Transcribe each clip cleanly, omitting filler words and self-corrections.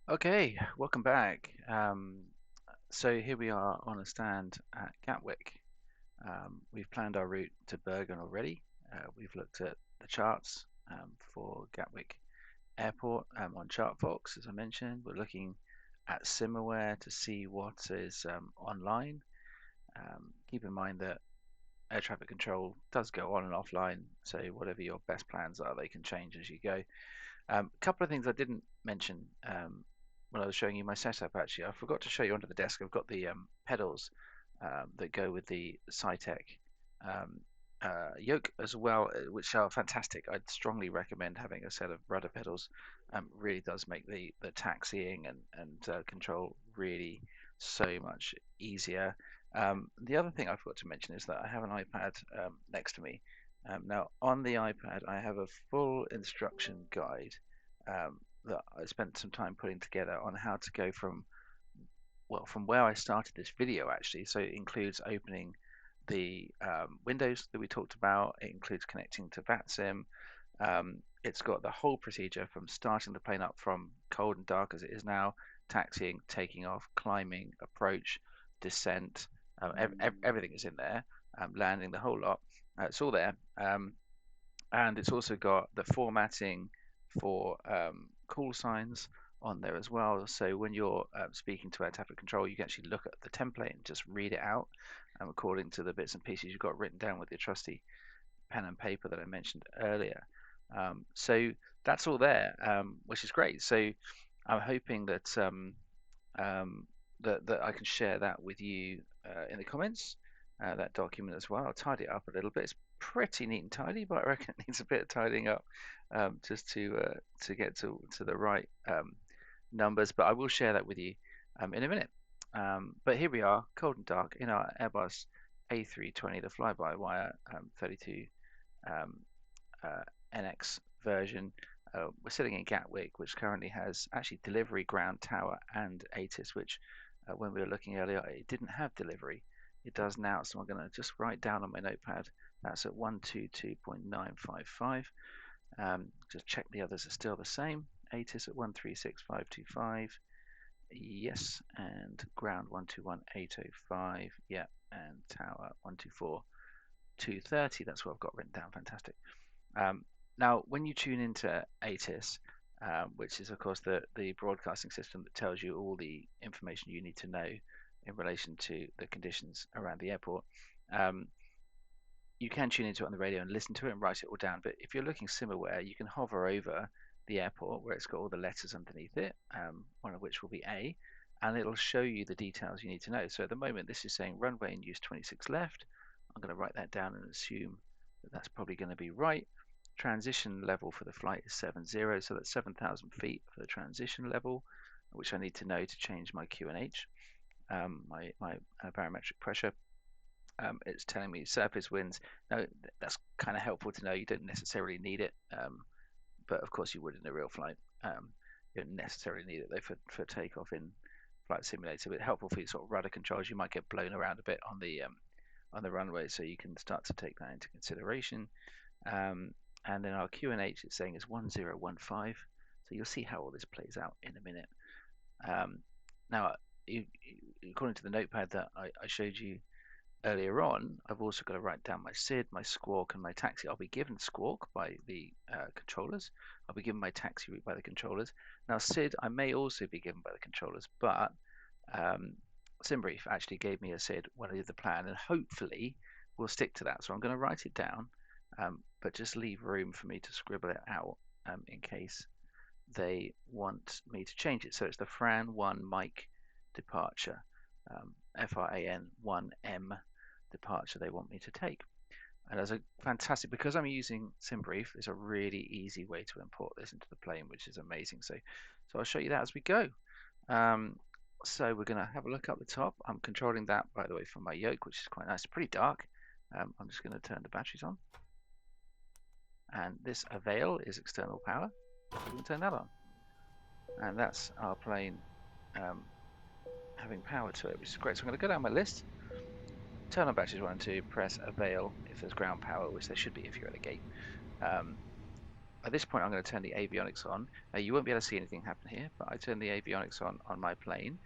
Okay, welcome back. So here we are on a stand at Gatwick. We've planned our route to Bergen already. We've looked at the charts for Gatwick Airport on ChartFox, as I mentioned. We're looking at SimAware to see what is online. Keep in mind that air traffic control does go on and offline, so whatever your best plans are, they can change as you go. A couple of things I didn't mention when I was showing you my setup. Actually, I forgot to show you under the desk. I've got the pedals that go with the Cytec um, yoke as well, which are fantastic. I'd strongly recommend having a set of rudder pedals. Really does make the taxiing and control really so much easier. The other thing I forgot to mention is that I have an iPad next to me. Now, on the iPad, I have a full instruction guide that I spent some time putting together on how to go from where I started this video actually. So it includes opening the windows that we talked about. It includes connecting to Vatsim. It's got the whole procedure from starting the plane up from cold and dark as it is now, taxiing, taking off, climbing, approach, descent. Everything is in there. Landing, the whole lot. It's all there. And it's also got the formatting for call signs on there as well. So when you're speaking to air traffic control, you can actually look at the template and just read it out according to the bits and pieces you've got written down with your trusty pen and paper that I mentioned earlier. So that's all there, which is great. So I'm hoping that I can share that with you in the comments, that document as well. I'll tidy it up a little bit. It's pretty neat and tidy, but I reckon it needs a bit of tidying up just to get to the right numbers. But I will share that with you in a minute. But here we are, cold and dark, in our Airbus A320, the fly-by-wire 32 um, uh, NX version. We're sitting in Gatwick, which currently has actually delivery, ground tower, and ATIS, which when we were looking earlier, it didn't have delivery. It does now, so I'm going to just write down on my notepad that's at 122.955. Just check the others are still the same. ATIS at 136.525. Yes, and ground 121.805. Yeah, and tower 124.230. That's what I've got written down. Fantastic. Now, when you tune into ATIS, which is, of course, the broadcasting system that tells you all the information you need to know in relation to the conditions around the airport, you can tune into it on the radio and listen to it and write it all down. But if you're looking similar, you can hover over the airport where it's got all the letters underneath it, one of which will be A, and it'll show you the details you need to know. So at the moment, this is saying runway in use 26 left. I'm going to write that down and assume that that's probably going to be right. Transition level for the flight is 70, so that's 7,000 feet for the transition level, which I need to know to change my QNH, my barometric pressure. It's telling me surface winds. Now, that's kind of helpful to know. You don't necessarily need it, but of course you would in a real flight. You don't necessarily need it though for takeoff in flight simulator, but helpful for your sort of rudder controls. You might get blown around a bit on the runway, so you can start to take that into consideration. And then our QNH is saying is 1015. So you'll see how all this plays out in a minute. Now, according to the notepad that I showed you earlier on, I've also got to write down my SID, my squawk, and my taxi. I'll be given squawk by the controllers. I'll be given my taxi route by the controllers. Now, SID, I may also be given by the controllers, but SimBrief actually gave me a SID when I did the plan, and hopefully we'll stick to that. So I'm going to write it down, but just leave room for me to scribble it out in case they want me to change it. So it's the Fran 1 Mike departure, FRAN 1M departure they want me to take. And as a fantastic, because I'm using SimBrief, it's a really easy way to import this into the plane, which is amazing. So I'll show you that as we go. So we're going to have a look up the top. I'm controlling that, by the way, from my yoke, which is quite nice. It's pretty dark. I'm just going to turn the batteries on. And this Avail is external power. We can turn that on. And that's our plane having power to it, which is great. So I'm going to go down my list, turn on batteries 1 and 2, press Avail if there's ground power, which there should be if you're at a gate. At this point, I'm going to turn the avionics on. You won't be able to see anything happen here, but I turn the avionics on my plane,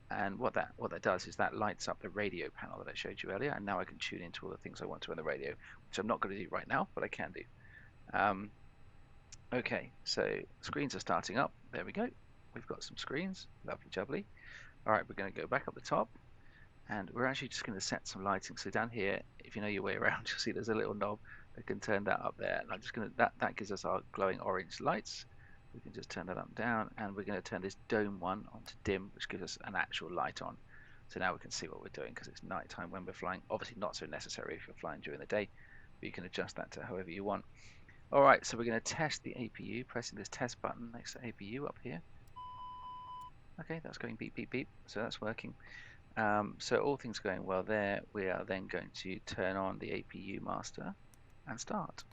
and what that does is that lights up the radio panel that I showed you earlier, and now I can tune into all the things I want to on the radio, which I'm not going to do right now, but I can do. Okay, so screens are starting up. There we go. We've got some screens. Lovely jubbly. All right, we're going to go back up the top, and we're actually just going to set some lighting. So down here, if you know your way around, you'll see there's a little knob. I can turn that up there, and I'm just going to that gives us our glowing orange lights. We can just turn that up and down, and we're going to turn this dome one onto dim, which gives us an actual light on. So now we can see what we're doing because it's nighttime when we're flying. Obviously not so necessary if you're flying during the day, but you can adjust that to however you want. All right, so we're going to test the APU, pressing this test button next to APU up here. Okay, that's going beep, beep, beep, so that's working. So all things going well there, we are then going to turn on the APU master and start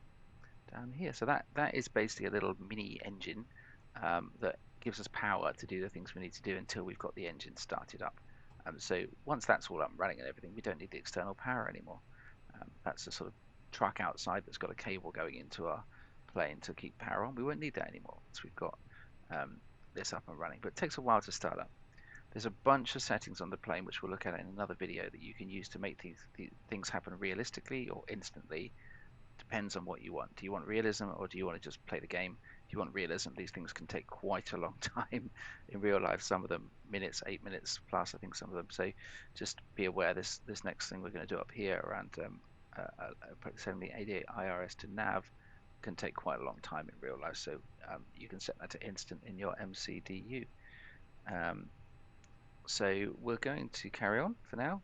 down here. So that is basically a little mini engine that gives us power to do the things we need to do until we've got the engine started up. So once that's all up and running and everything, we don't need the external power anymore. That's a sort of truck outside that's got a cable going into our plane to keep power on. We won't need that anymore once we've got this up and running. But it takes a while to start up. There's a bunch of settings on the plane which we'll look at in another video that you can use to make these things happen realistically or instantly. Depends on what you want. Do you want realism or do you want to just play the game? If you want realism, these things can take quite a long time in real life. Some of them minutes, 8 minutes plus, I think some of them. So just be aware this next thing we're going to do up here around sending the 88 IRS to nav can take quite a long time in real life. So you can set that to instant in your MCDU. So we're going to carry on for now.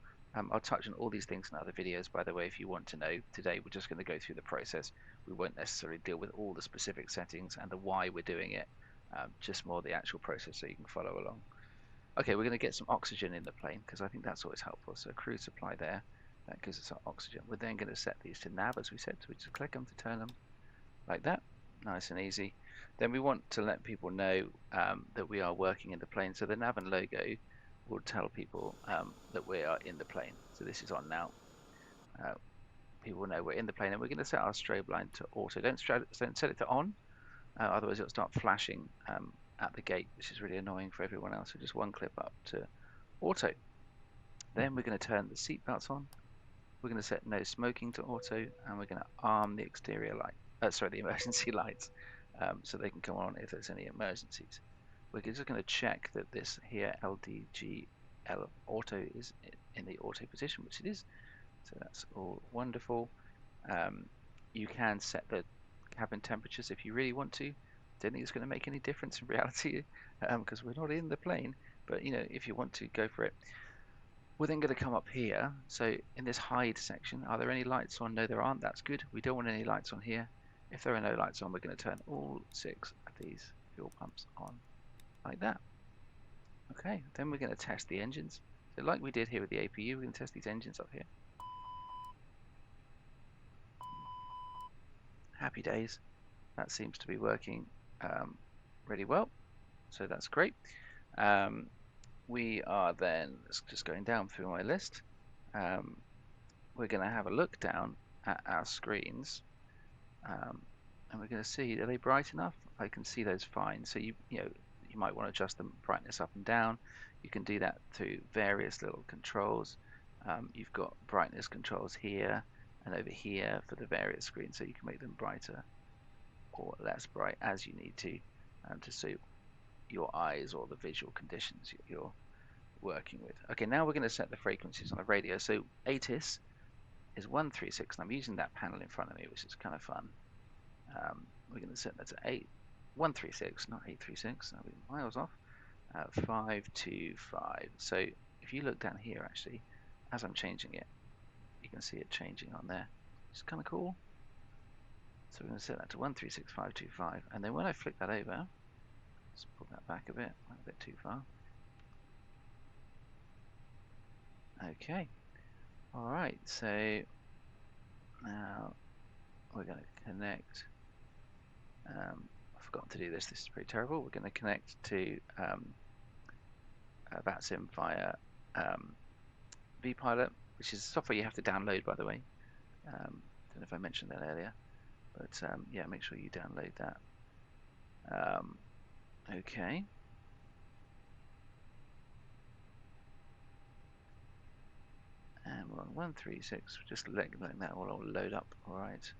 I'll touch on all these things in other videos, by the way, if you want to know. Today we're just going to go through the process. We won't necessarily deal with all the specific settings and the why we're doing it, just more the actual process so you can follow along. Okay, we're going to get some oxygen in the plane because I think that's always helpful. So cruise supply there, that gives us our oxygen. We're then going to set these to nav as we said, so we just click them to turn them like that, nice and easy. Then we want to let people know that we are working in the plane. So the nav and logo will tell people that we are in the plane. So this is on now. People know we're in the plane, and we're going to set our strobe line to auto. Don't set it to on, otherwise it'll start flashing at the gate, which is really annoying for everyone else. So just one clip up to auto. Then we're going to turn the seat belts on. We're going to set no smoking to auto, and we're going to arm the exterior light. The emergency lights, so they can come on if there's any emergencies. We're just going to check that this here LDGL auto is in the auto position, which it is. So that's all wonderful. You can set the cabin temperatures if you really want to. Don't think it's going to make any difference in reality because we're not in the plane. But you know, if you want to, go for it. We're then going to come up here. So in this hide section, are there any lights on? No, there aren't. That's good. We don't want any lights on here. If there are no lights on, we're going to turn all 6 of these fuel pumps on like that. Okay, then we're going to test the engines. So like we did here with the APU, we're going to test these engines up here. Happy days. That seems to be working really well. So that's great. We are then just going down through my list. We're going to have a look down at our screens, and we're going to see, are they bright enough? I can see those fine. So you might want to adjust the brightness up and down. You can do that through various little controls. You've got brightness controls here and over here for the various screens, so you can make them brighter or less bright as you need to suit your eyes or the visual conditions you're working with. Okay, now we're going to set the frequencies on the radio. So ATIS is 136, and I'm using that panel in front of me, which is kind of fun. We're going to set that to 136, not 836. That'll be miles off. 525. So if you look down here, actually, as I'm changing it, you can see it changing on there. It's kind of cool. So we're going to set that to 136525, and then when I flick that over, let's pull that back a bit too far. Okay, all right. So now we're going to connect. I've forgotten to do this. This is pretty terrible. We're going to connect to Vatsim via vPilot, which is software you have to download, by the way. Don't know if I mentioned that earlier, but yeah, make sure you download that. Okay. And we're on 136. Just letting that all load up. All right.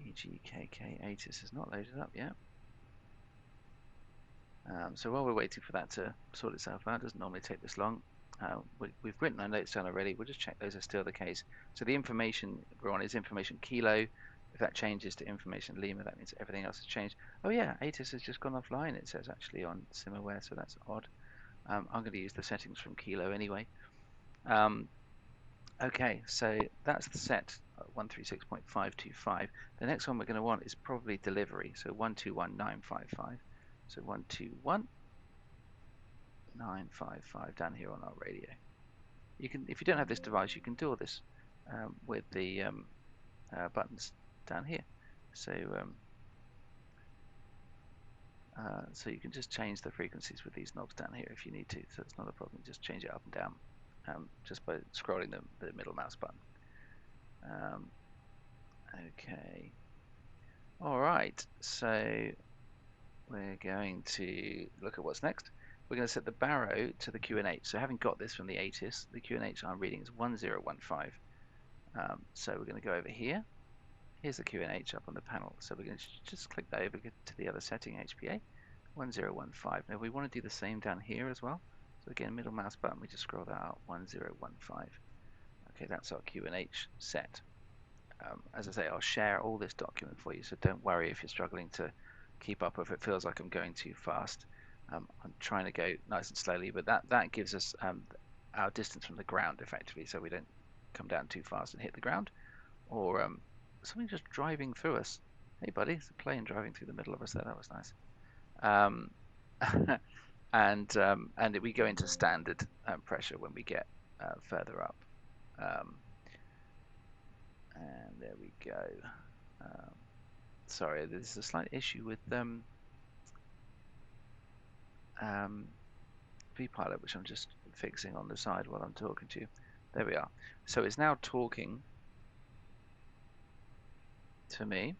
EGKK ATIS is not loaded up yet. So while we're waiting for that to sort itself out, it doesn't normally take this long. We've written our notes down already. We'll just check those are still the case. So the information we're on is information kilo. If that changes to information Lima, that means everything else has changed. Oh yeah, ATIS has just gone offline, it says actually on SimAware, so that's odd. I'm going to use the settings from kilo anyway. Okay, so that's the set 136.525. The next one we're going to want is probably delivery, so 121955. So 121955 down here on our radio. You can, if you don't have this device, you can do all this with the buttons down here. So so you can just change the frequencies with these knobs down here if you need to. So it's not a problem. Just change it up and down just by scrolling the middle mouse button. Okay. All right. So we're going to look at what's next. We're going to set the barrow to the QNH. So having got this from the ATIS, the QNH I'm reading is 1015. So we're going to go over here. Here's the QNH up on the panel. So we're going to just click that over to the other setting, HPA, 1015. Now we want to do the same down here as well. So again, middle mouse button, we just scroll that out, 1015. Okay, that's our QNH set. As I say, I'll share all this document for you, so don't worry if you're struggling to keep up, or if it feels like I'm going too fast. I'm trying to go nice and slowly, but that gives us our distance from the ground effectively, so we don't come down too fast and hit the ground, or something just driving through us. Hey buddy, it's a plane driving through the middle of us there. That was nice. And we go into standard pressure when we get further up. And there we go. Sorry, there's a slight issue with vPilot, which I'm just fixing on the side while I'm talking to you. There we are. So it's now talking to me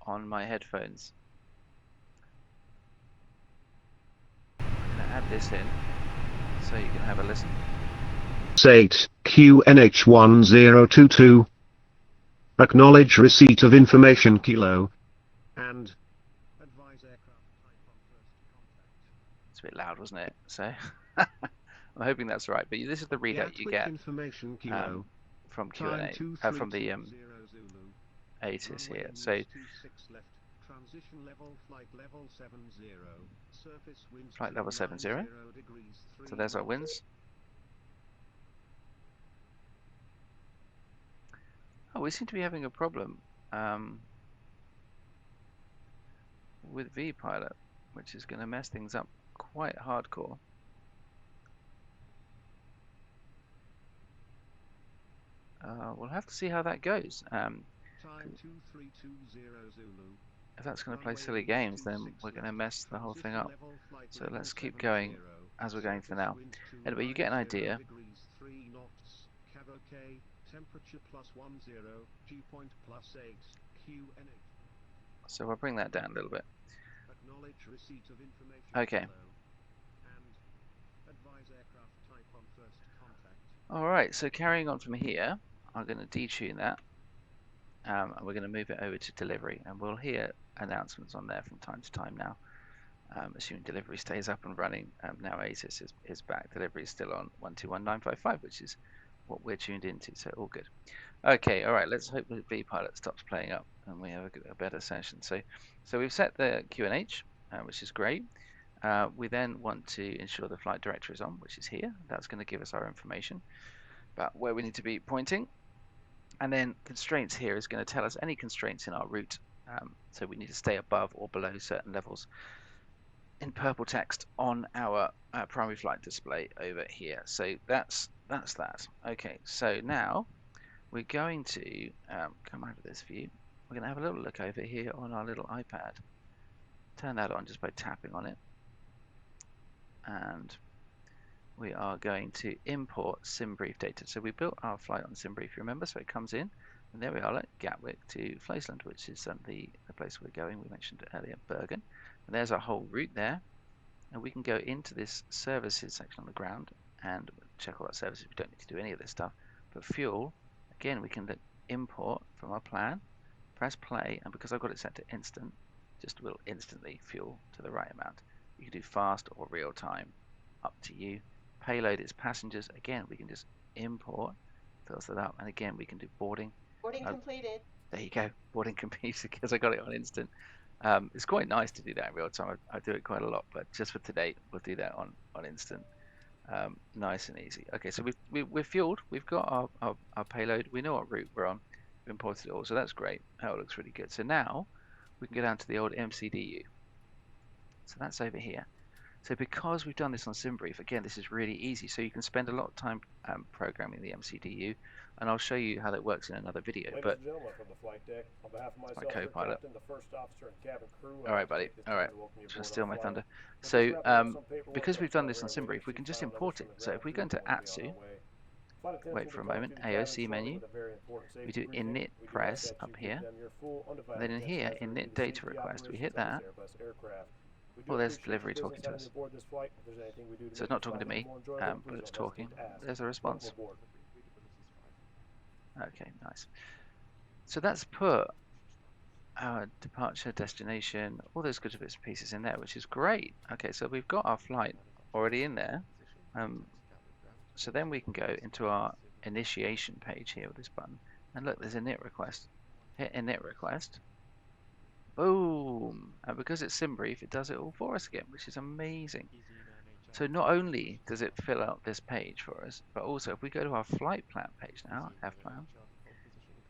on my headphones. I'm going to add this in so you can have a listen. 8 QNH 1022. Acknowledge receipt of information kilo. And advise aircraft type on first contact. It's a bit loud, wasn't it? So I'm hoping that's right. But this is the readout you get information kilo. From QNH, from the ATIS here. So transition level, flight level 70. Surface winds flight level 70. So there's our winds. Oh, we seem to be having a problem with vPilot, which is going to mess things up quite hardcore. We'll have to see how that goes. If that's going to play silly games, then we're going to mess the whole thing up. So let's keep going as we're going for now. Anyway, you get an idea. Temperature +10, dew point +8, QNH. So I'll bring that down a little bit. Acknowledge receipt of information. Okay. And advise aircraft type on first contact. All right. So carrying on from here, I'm going to detune that, and we're going to move it over to delivery, and we'll hear announcements on there from time to time now. Assuming delivery stays up and running. Now ATIS is back. Delivery is still on 121955, which is what we're tuned into, so all good. Okay, all right, let's hope the vPilot stops playing up and we have a better session. So we've set the QNH, which is great. We then want to ensure the flight director is on, which is here. That's going to give us our information about where we need to be pointing. And then constraints here is going to tell us any constraints in our route. So we need to stay above or below certain levels in purple text on our primary flight display over here. So that's that. Okay, so now we're going to come over this view. We're going to have a little look over here on our little iPad. Turn that on just by tapping on it. And we are going to import SimBrief data. So we built our flight on SimBrief, you remember? So it comes in, and there we are at Gatwick to Friesland, which is the place we're going. We mentioned earlier, Bergen. And there's our whole route there. And we can go into this services section on the ground and check all our services. We don't need to do any of this stuff. But fuel, again, we can import from our plan, press play, and because I've got it set to instant, just will instantly fuel to the right amount. You can do fast or real time, up to you. Payload is passengers. Again, we can just import, fills that up, and again, we can do boarding. Boarding completed. There you go, boarding computer because I got it on instant. It's quite nice to do that in real time. I do it quite a lot, but just for today, we'll do that on instant. Nice and easy. Okay, so we're fueled. We've got our payload. We know what route we're on. We've imported it all, so that's great. That looks really good. So now we can go down to the old MCDU. So that's over here. So because we've done this on SimBrief, again, this is really easy. So you can spend a lot of time programming the MCDU, and I'll show you how that works in another video. Ladies but and gentlemen from the flight deck, on behalf of myself, my your co-pilot. captain, the first officer, and cabin crew, All right, buddy. All right. Just steal my thunder. So because we've done this on SimBrief, we can just import it. So if we go into A320, wait for a moment, AOC menu, we do init press up here, and then in here, init data request, we hit that. Well, there's delivery talking to us. So it's not talking to me, but it's talking. There's a response. Okay, nice. So that's put our departure, destination, all those good bits and pieces in there, which is great. Okay, so we've got our flight already in there. So then we can go into our initiation page here with this button, and look, there's a init request. Hit init request. Boom! And because it's SimBrief, it does it all for us again, which is amazing. So not only does it fill out this page for us, but also if we go to our flight plan page now, F-plan,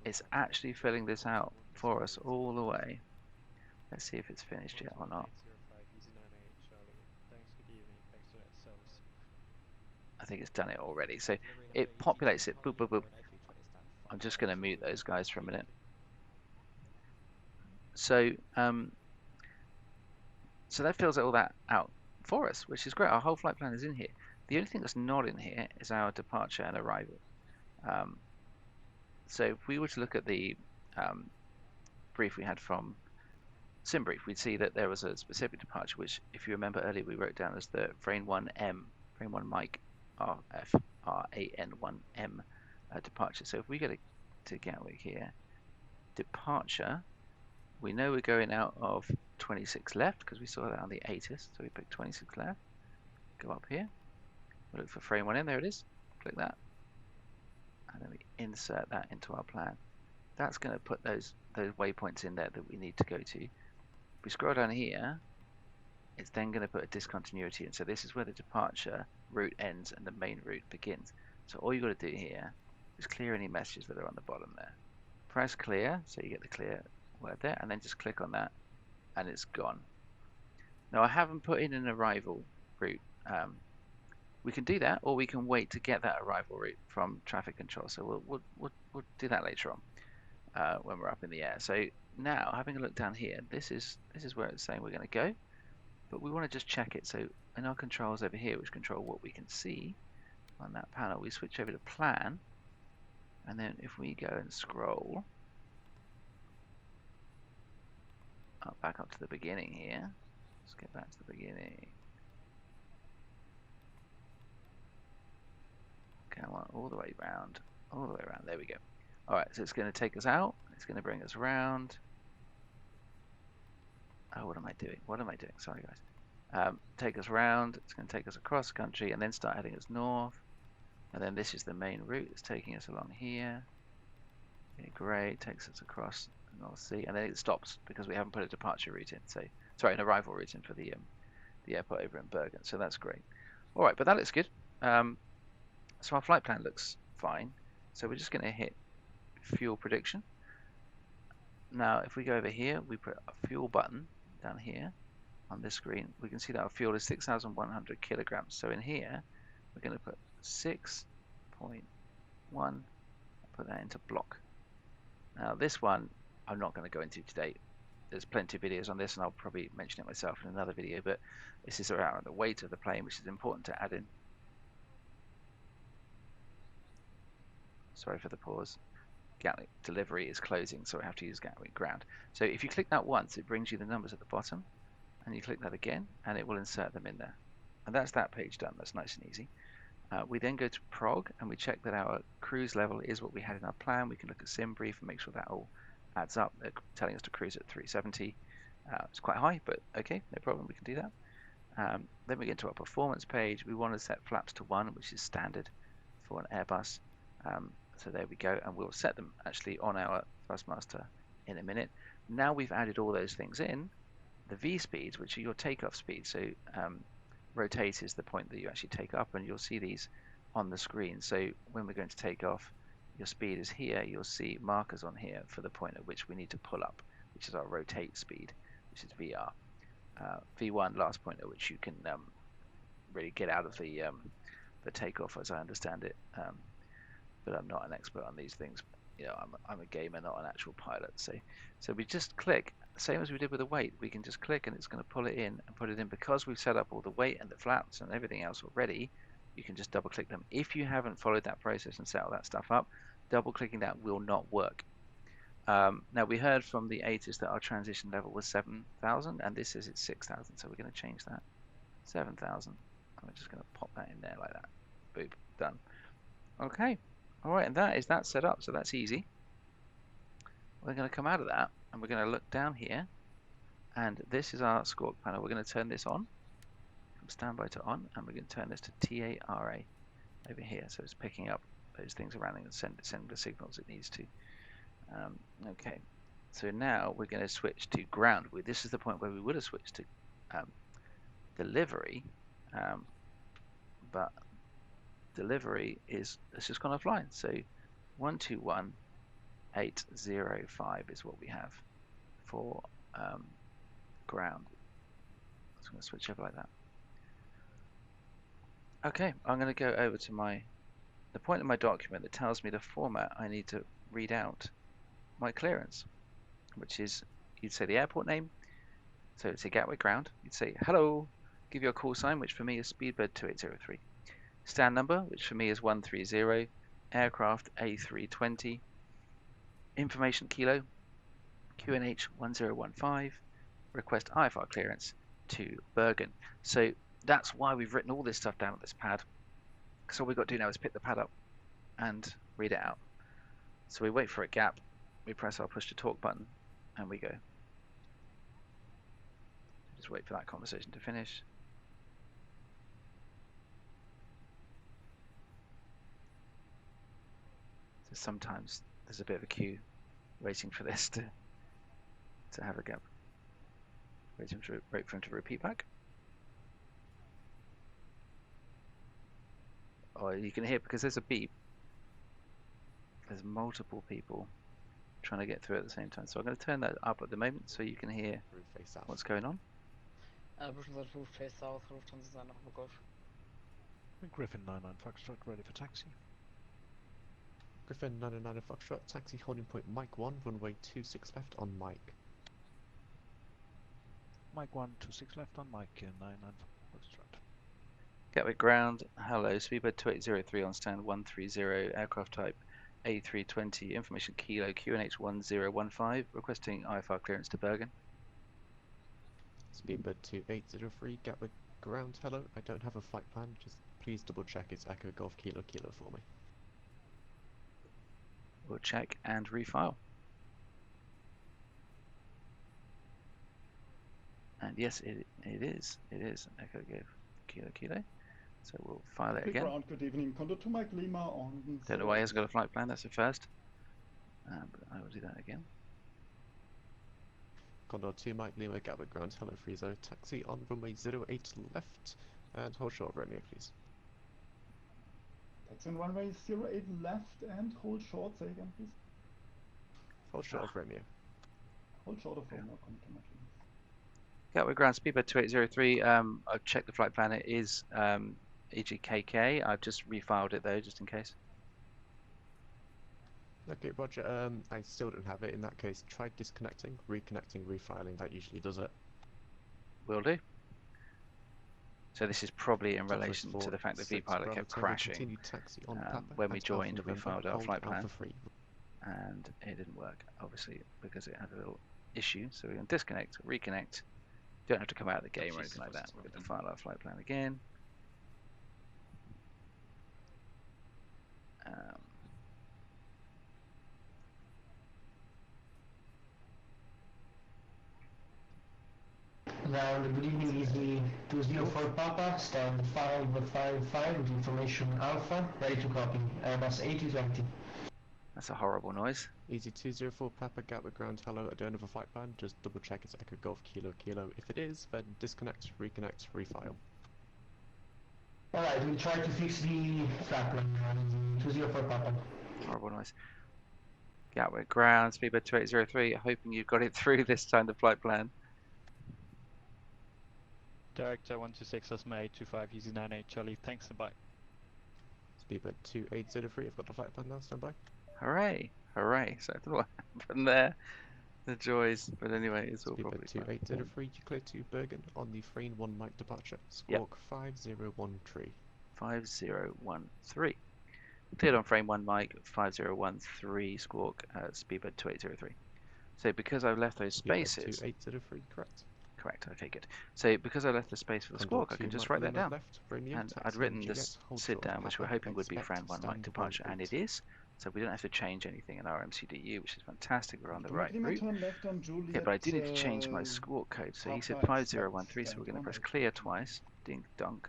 it's actually filling this out for us all the way. Let's see if it's finished yet or not. I think it's done it already. So it populates it. Boop, boop, boop. I'm just going to mute those guys for a minute. So so that fills all that out for us, which is great. Our whole flight plan is in here. The only thing that's not in here is our departure and arrival. So if we were to look at the brief we had from SimBrief, we'd see that there was a specific departure, which, if you remember earlier, we wrote down as the Frame 1M, Frame 1 Mike RFRAN1M departure. So if we go to Gatwick here, departure, we know we're going out of 26 left because we saw that on the ATIS. So we pick 26 left, go up here, we look for Frame 1M, there it is, click that, and then we insert that into our plan. That's going to put those waypoints in there that we need to go to. If we scroll down here, it's then going to put a discontinuity in. So this is where the departure route ends and the main route begins. So all you've got to do here is clear any messages that are on the bottom there. Press clear, so you get the clear word there, and then just click on that, and it's gone. Now I haven't put in an arrival route. We can do that, or we can wait to get that arrival route from traffic control. So we'll do that later on when we're up in the air. So now, having a look down here, this is where it's saying we're going to go, but we want to just check it. So in our controls over here, which control what we can see on that panel, we switch over to plan, and then if we go and scroll back up to the beginning here, let's get back to the beginning. Come on, all the way around, all the way around. There we go. All right, so it's going to take us out. It's going to bring us around. Oh, what am I doing? What am I doing? Sorry, guys. Take us around. It's going to take us across country and then start heading us north. And then this is the main route. It's taking us along here. Okay, great. Takes us across the North Sea, and then it stops because we haven't put a departure route in. So, sorry, an arrival route in for the airport over in Bergen. So that's great. All right, but that looks good. So our flight plan looks fine. So we're just going to hit fuel prediction. Now, if we go over here, we put a fuel button down here on this screen. We can see that our fuel is 6,100 kilograms. So in here, we're going to put 6.1, put that into block. Now this one, I'm not going to go into today. There's plenty of videos on this, and I'll probably mention it myself in another video, but this is around the weight of the plane, which is important to add in. sorry for the pause. Gatwick delivery is closing, so I have to use Gatwick ground. So if you click that once, it brings you the numbers at the bottom, and you click that again, and it will insert them in there. And that's that page done. That's nice and easy. We then go to prog, and we check that our cruise level is what we had in our plan. We can look at sim brief and make sure that all adds up. They're telling us to cruise at 370. It's quite high, but okay, no problem. We can do that. Then we get to our performance page. We want to set flaps to 1, which is standard for an Airbus. So there we go, and we'll set them actually on our Thrustmaster in a minute. Now we've added all those things in, the V speeds, which are your takeoff speeds. So rotate is the point that you actually take up, and you'll see these on the screen. So when we're going to take off, your speed is here. You'll see markers on here for the point at which we need to pull up, which is our rotate speed, which is VR. V1, last point at which you can really get out of the takeoff, as I understand it. But I'm not an expert on these things. You know, I'm a gamer, not an actual pilot. So we just click, same as we did with the weight. We can just click, and it's going to pull it in and put it in. Because we've set up all the weight and the flaps and everything else already, you can just double click them. If you haven't followed that process and set all that stuff up, double clicking that will not work. Now we heard from the ATIS that our transition level was 7,000, and this says it's 6,000. So we're going to change that 7,000. I'm just going to pop that in there like that. Boop, done. Okay. All right, and that is that set up, so that's easy. We're going to come out of that, and we're going to look down here, and this is our squawk panel. We're going to turn this on, from standby to on, and we're going to turn this to TARA over here, so it's picking up those things around and sending the signals it needs to. Okay, so now we're going to switch to ground. This is the point where we would have switched to delivery, but delivery is, it's just gone offline. So 121805 is what we have for ground. So I'm going to switch over like that. Okay, I'm going to go over to the point in my document that tells me the format I need to read out my clearance, which is, you'd say the airport name, so it's a Gatwick ground. You'd say hello, give you a call sign, which for me is Speedbird 2803. Stand number, which for me is 130, aircraft A320, information kilo, QNH 1015, request IFR clearance to Bergen. So that's why we've written all this stuff down on this pad. So all we've got to do now is pick the pad up and read it out. So we wait for a gap, we press our push to talk button, and we go. Just wait for that conversation to finish. So sometimes there's a bit of a queue waiting for this to have a gap. Wait for him to repeat back. Or you can hear, because there's a beep, there's multiple people trying to get through at the same time. So I'm going to turn that up at the moment so you can hear what's going on. Roof face south, roof turns on Golf. Griffin 99 Foxtrot, ready for taxi. Griffin 99 Foxtrot, taxi holding point Mike 1, runway 26 left on Mike. Mike 126 left on Mike 99 Foxtrot. Gatwick ground, hello, Speedbird 2803 on stand 130, aircraft type A320, information kilo QNH 1015, requesting IFR clearance to Bergen. Speedbird 2803, Gatwick ground, hello, I don't have a flight plan, just please double check it's Echo Golf Kilo Kilo for me. We'll check and refile. And yes, it is Echo Golf Kilo Kilo. So we'll file it again. Ground, good evening. Condor to Mike Lima on. Don't know why he hasn't got a flight plan, that's the first. But I will do that again. Condor 2 Mike Lima, Gatwick ground, hello Friezo, taxi on runway 08 left, and hold short of Romeo please. Taxi on runway 08 left and hold short, say again please. Hold short of Romeo. Hold short of Romeo, come to Mike Lima. Gatwick ground, Speedbird 2803, I've checked the flight plan, it is EGKK, I've just refiled it though, just in case. Okay, Roger, I still don't have it. In that case, try disconnecting, reconnecting, refiling. That usually does it. Will do. So this is probably in Delta relation to the fact that 6 vPilot Bravo kept Tango, crashing. continue taxi on Papa When we at joined, Alpha we November, filed our hold flight plan, Alpha 3. and it didn't work, obviously, because it had a little issue. So we're going to disconnect, reconnect. Don't have to come out of the game or anything like that. We're going to file our flight plan again. Now, good evening, is the 204 Papa, stand 555 with information Alpha, ready to copy, MS A320. That's a horrible noise. Easy 204 Papa, Gatwick ground, hello, I don't have a flight plan, just double check it's Echo Golf Kilo Kilo. If it is, then disconnect, reconnect, refile. Alright, we'll try to fix the flat plan on the 204 Papa. Horrible noise. Gatwick ground, speedbird 2803. Hoping you got it through this time, the flight plan. Director 126 Osma 825 Easy 98 Charlie, thanks and bye. Speedbird 2803, I've got the flight plan now, stand by. Hooray! Hooray! So I don't know what happened there. The joys. But anyway, it's all probably Speedbird fine. 2803, you clear to Bergen on the Frame 1 Mike departure, squawk 5013. 5013. Cleared on frame 1 Mike, 5013 squawk, speedbird 2803. So because I've left those spaces... 2803, correct. Correct, okay, good. So because I left the space for the squawk, I can just write that down. And I'd written this sit down, which we're hoping would be frame 1 Mike departure, and it is. So we don't have to change anything in our MCDU, which is fantastic. We're on the right route. Turn left on Juliet, Yeah, but I do need to change my squawk code. So he said 5013, so we're going to press clear twice. Dink dunk.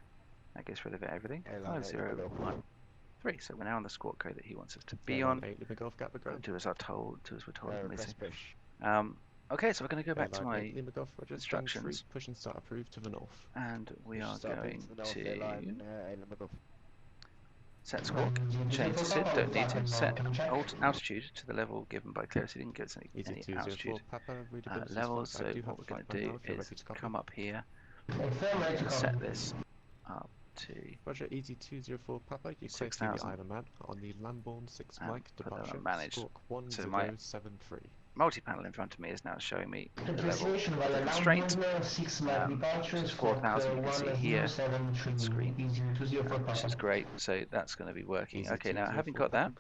That gets rid of everything. 5013. So we're now on the squawk code that he wants us to be on. Do as we're told on this. Okay, so we're going to go back to my instructions. Push and start approved to the north. And we are going to set squawk, change to SID, don't need to, set altitude to the level given by clear, so he didn't give us any altitude levels, so what we're going to do is come up here and set this up to Roger, easy 204 Papa, you clear to the Isle of Man on the Lambourne 6 Mike departure, squawk 1073. Multi-panel in front of me is now showing me the level of the constraint, which is 4,000, you can see here on the screen, which is great, so that's going to be working. Okay, now having got that,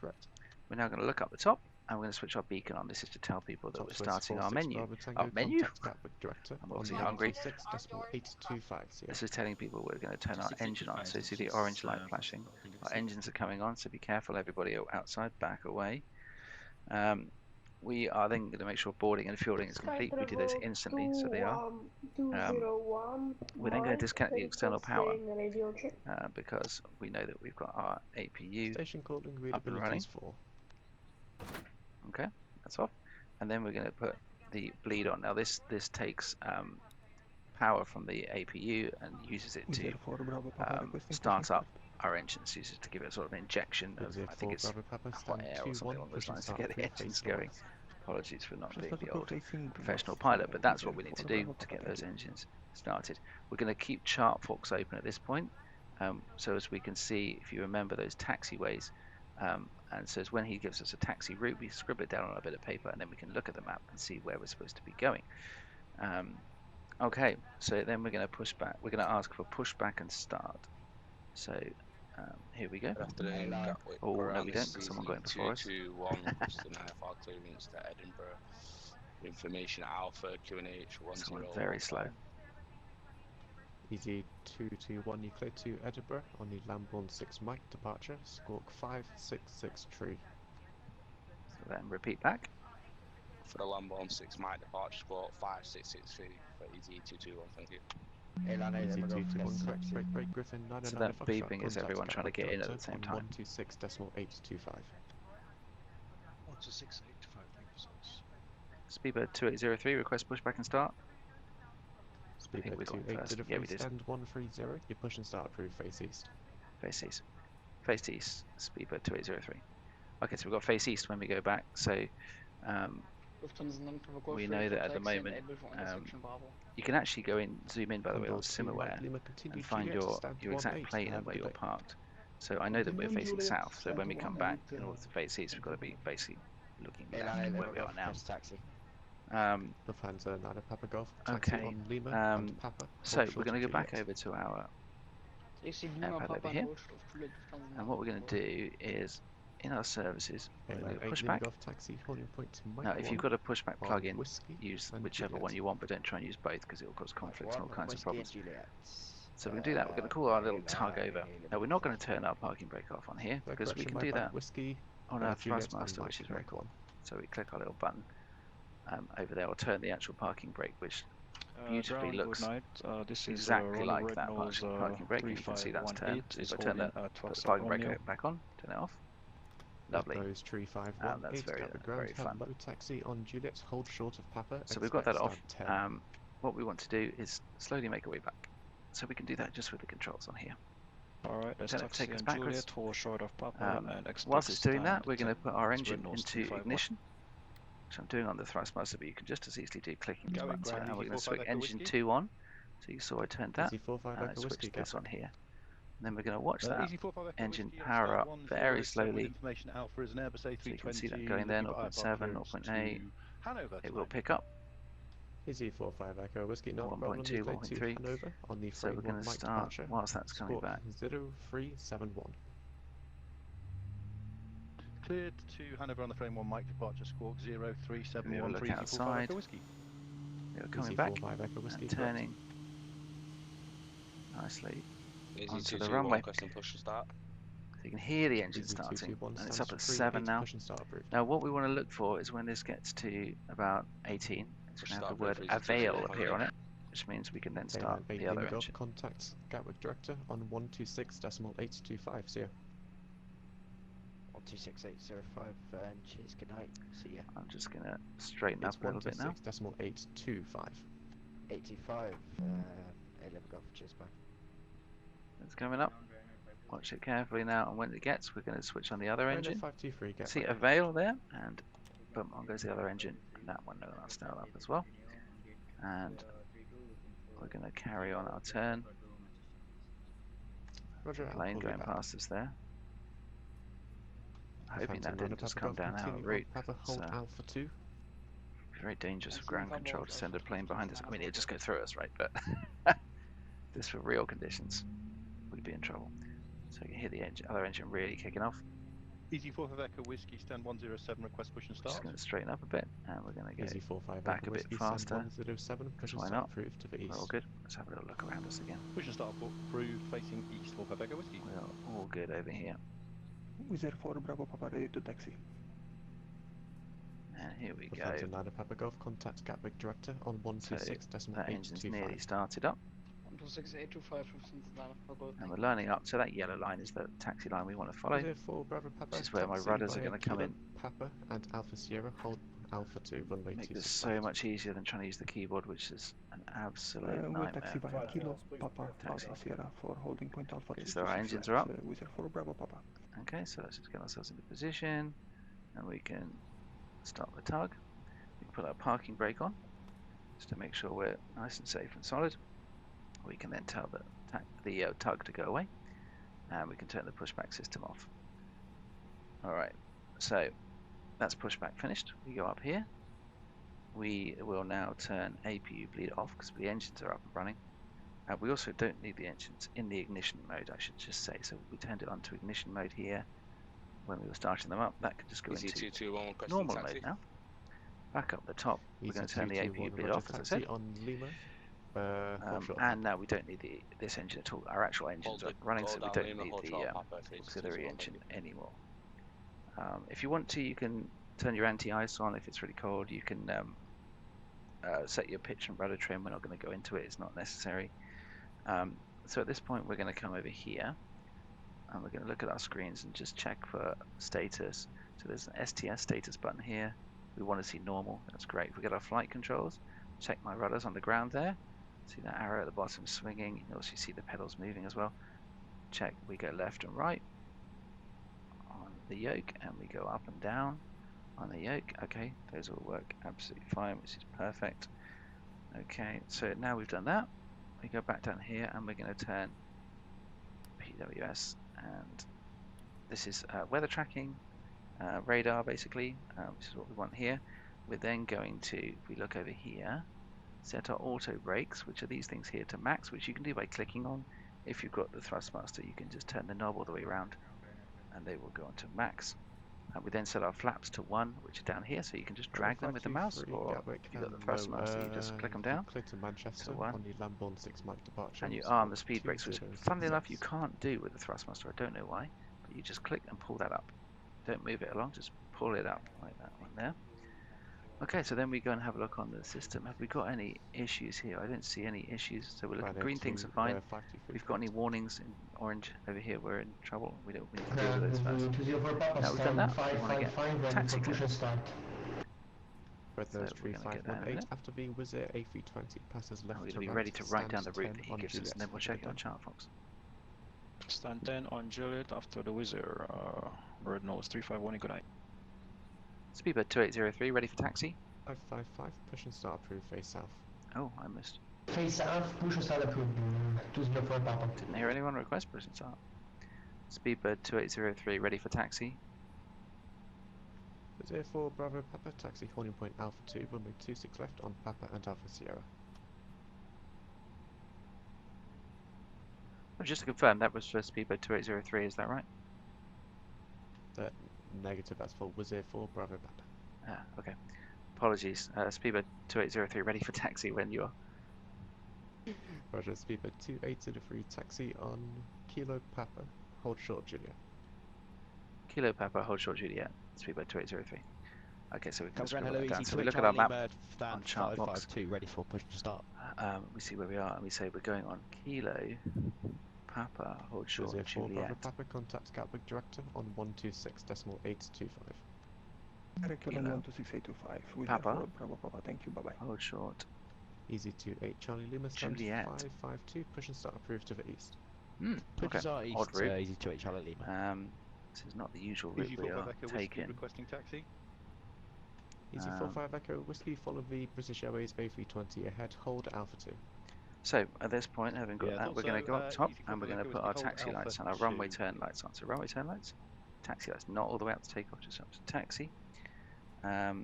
we're now going to look up the top, and we're going to switch our beacon on. This is to tell people that we're starting our menu. Our menu? I'm obviously hungry. This is telling people we're going to turn our engine on, so you see the orange light flashing. Our engines are coming on, so be careful everybody outside, back away. We are then going to make sure boarding and fueling is complete. We do those instantly, so they are. We're then going to disconnect the external power because we know that we've got our APU up and running. Okay, that's off. And then we're going to put the bleed on. Now this takes power from the APU and uses it to start up our engines, uses it to give it a sort of injection of, I think it's hot air or something along those lines to get the engines going. Apologies for not being the old professional pilot, but that's what we need to do to get those engines started. We're going to keep chart forks open at this point, so as we can see, if you remember those taxiways, and so when he gives us a taxi route, we scribble it down on a bit of paper, and then we can look at the map and see where we're supposed to be going. Okay, so then we're going to push back. We're going to ask for pushback and start. So here we go. Oh, no, we don't, because someone got in before us. 221, just an IFR clearance to Edinburgh. Information Alpha, QNH 10. Someone very slow. Easy 221, you clear to Edinburgh on the Lambourne 6 Mike departure, squawk 5663. So then repeat back. For the Lambourne 6 Mike departure, squawk 5663 for Easy 221, thank you. Easy 221, correct, break, Griffin 909. So that beeping is everyone trying to get in at the same time. 126.825. 126.825, thank you so much. Speedbird 2803, request pushback and start. Speedbird 2803, yeah, we did. stand 130, you push and start approved, face east. Face east. Face east, Speedbird 2803. Okay, so we've got face east when we go back, so we know that at the moment you can actually go in, zoom in by the way on Simaware and find your exact plane and where you're parked. So I know that we're facing south, so when we come back in order to face east, we've got to be basically looking left where we are now. Okay, so we're going to go back over to our Ich sehe Pad Lima over Papa here. und Hochschule Lufthansa. And what we're going to do is, in our services, we're going to do a pushback. Golf taxi, holding point to Mike Now, if you've 1 got a pushback on plug-in, Whiskey use and whichever one Juliet. you want, but don't try and use both because it will cause conflicts and all kinds of problems. Juliet. So we're going to do that. We're going to call our little tug over. Now, we're not going to turn our parking brake off on here because we can do that Whiskey, on our Juliet Thrustmaster, and which is Mike very cool. 1. So we click our little button over there, or turn the actual parking brake, which beautifully Ground, looks good night. This exactly is like Red that Nose, parking brake, and you can see that's turned. 3518 So is if I turn holding that, put the Foxtrot parking brake Romeo. back on, turn it off. Lovely. Those 3518, That's very, Gatwick ground, very fun. hello taxi on Juliet, hold short of Papa. So we've got that off. 10. What we want to do is slowly make our way back. So we can do that just with the controls on here. Alright, let's Don't take taxi us on backwards. Juliet, hold short of Papa, and expect Whilst it's doing that, stand we're going to put our 10. engine Red Nose into 251. ignition, which I'm doing on the Thrustmaster, but you can just as easily do clicking these Going buttons. ground, And we're easy going to 45 switch Echo engine Whiskey. 2 on. So you saw I turned that, Easy 45 and I Echo switched Whiskey, this Gaffer. on here. And then we're going to watch that Easy 45 Echo engine Whiskey on power stand up 107 very with slowly. information Alpha is an Airbus A320. So you can see that going there, 0.7, 0.8. Hanover It will pick up. Easy 45 Echo Whiskey, not 1.2, 1.3. Hanover on the So frame we're going 1 to Mike start departure. whilst that's coming Score back. 0371. Cleared to Hanover on the frame 1 Mike departure squawk We have a 0371 look for Easy 45 outside. Echo Whiskey. We're coming Easy back 45 Echo Whiskey, and correct. turning nicely Easy onto 2 the 2 runway. 1, question push and start. So you can hear the engine Easy starting, 221 and it's stands up at free, 7 8 now. push and start approved. Now what we want to look for is when this gets to about 18, it's Push going to have start the word approved for Easy avail 221, appear on yeah. it, which means we can then Taylor start 8 the other Lima Golf, engine. contact Gatwick Director on 126.825, see ya. 126805 inches, good night, see ya. I'm just going to straighten It's up a little bit now. 126.825. 825, 11 Golf, cheers, bye. It's coming up. Watch it carefully now, and when it gets, we're going to switch on the other engine. 523, get See ready. avail there, and boom, on goes the other engine, and that one will start up as well. And we're going to carry on our turn. Roger, I'll Plane pull you going back. past us there. Hoping Phantom that didn't Runner, just Papa come Golf, down our continue on route. Papa, hold It's Alpha 2. very dangerous for ground control to send a plane behind us. I mean, it'd just go through us, right? But this for real conditions, we'd be in trouble. So you can hear the other engine really kicking off. Easy 45 Echo Whiskey stand 107 request push and Just start. going to straighten up a bit, and we're going to go Easy 45 back Echo a bit Whiskey, faster. send 107, push and Why start not? approved to the We're all east. good. Let's have a little look around us again. Push and start approved facing east 45 Echo Whiskey. We're all good over here. Wizard 4 Bravo Papa ready to taxi. And here we The go. Phantom Ladder Papa Golf, contact Gatwick Director on That engine's nearly 126.825. started up, 126825 Lufthansa Vergold. and we're lining up. So that yellow line is the taxi line we want to follow. Reserve 4 Bravo Papa, This is where my taxi rudders are via going to come Kilo in. Papa and Alpha Sierra, hold Alpha 2, runway Make 26 this so left. much easier than trying to use the keyboard, which is an absolute We'll taxi nightmare. via Kilo Papa Taxi. Alpha Sierra for holding point Alpha Okay, 2 so our 26 engines left, are up. Wizard 4 Bravo Papa. Okay, so let's just get ourselves into position, and we can start the tug. We can put our parking brake on, just to make sure we're nice and safe and solid. We can then tell the tug to go away, and we can turn the pushback system off. Alright, so that's pushback finished. We go up here. We will now turn APU bleed off because the engines are up and running. We also don't need the engines in the ignition mode, I should just say. So we turned it onto ignition mode here when we were starting them up. That could just go Easy into 2 2 1, question normal taxi. mode now. Back up the top, we're Easy going to turn the 221, APU bleed Roger, off, as I taxi said. on Lima. Hold short And now we don't need this engine at all. Our actual engines are up and running, so we Hold don't down Lima, need hold the short Papa for Easy auxiliary 221, engine thank anymore. If you want to, you can turn your anti-ice on if it's really cold. You can set your pitch and rudder trim. We're not going to go into it, it's not necessary. So at this point we're going to come over here and we're going to look at our screens and just check for status. So there's an STS status button here. We want to see normal, that's great. If we get our flight controls, check my rudders on the ground there. See that arrow at the bottom swinging. You can also see the pedals moving as well. Check, we go left and right on the yoke, and we go up and down on the yoke. Okay, those all work absolutely fine, which is perfect. Okay, so now we've done that, we go back down here and we're going to turn PWS, and this is weather tracking, radar basically, which is what we want here. We're then going to, if we look over here, set our auto brakes, which are these things here, to max, which you can do by clicking on. If you've got the Thrustmaster, you can just turn the knob all the way around and they will go onto max. And we then set our flaps to 1, which are down here, so you can just drag them with the mouse, or if you've got the Thrustmaster, you just click them down Clear to Manchester to 1, on the Lambourne 6 Mike departure. and you arm the speed squawk brakes, which 2066. funnily enough you can't do with the Thrustmaster, I don't know why, but you just click and pull that up. Don't move it along, just pull it up like that one there. Okay, so then we go and have a look on the system. Have we got any issues here? I don't see any issues. So we're looking, green things are fine. We've got any warnings in orange over here, we're in trouble. We need to deal with those first. Now we've done that, we want to get taxi clearance. Rednose So we're gonna get that in a 3518 minute. after being Wizz Air A320 passes left And we're to going to be right, ready to write down stand the route 10 that he on gives us, Juliet. and then we'll check it on Chart Fox. Stand 10 on Juliet after the Wizard. Red nose 351, good night. Speedbird 2803, ready for taxi? 555, push and start approved, face south. Oh, I missed. Face south, push and start approved. 204 Papa. Didn't hear anyone request push and start. Speedbird 2803, ready for taxi? Wizz Air 4 Bravo Papa, taxi holding point Alpha 2, runway 26 left on Papa and Alpha Sierra. Oh, just to confirm, that was for Speedbird 2803, is that right? Negative, that's for Wizz Air 4 Bravo Papa. Ah, okay. Apologies. Speedbird 2803, ready for taxi when you are. Roger, Speedbird 2803, taxi on Kilo Papa, hold short Juliet. Kilo Papa, hold short Juliet, Speedbird 2803. Okay, so we can Hello, scribble that down. easy So we to look at our map stand on Chart Box. 552, ready for push to start. We see where we are, and we say we're going on Kilo Papa, hold short Wizz Air 4 Bravo Juliet. Papa, contact Gatwick Director on 126.825. Direct on 126.825. With Papa. Bravo Papa, thank you, bye bye. Hold short. Easy 28 Charlie Lima, stand Juliet. 552, push and start approved to the east. Okay. Pushes are east, Odd route. easy to H Charlie Lima. This is not the usual route we are taking. Requesting taxi. Easy 45 Echo Whiskey, follow the British Airways A320 ahead, hold Alpha 2. So at this point, having got Yeah, that, we're going to go up top easy and we're going to 45 put Echo our Whiskey, taxi hold lights and Alpha our runway 2. turn lights on. So runway turn lights, taxi lights, not all the way up to takeoff, just up to taxi. We're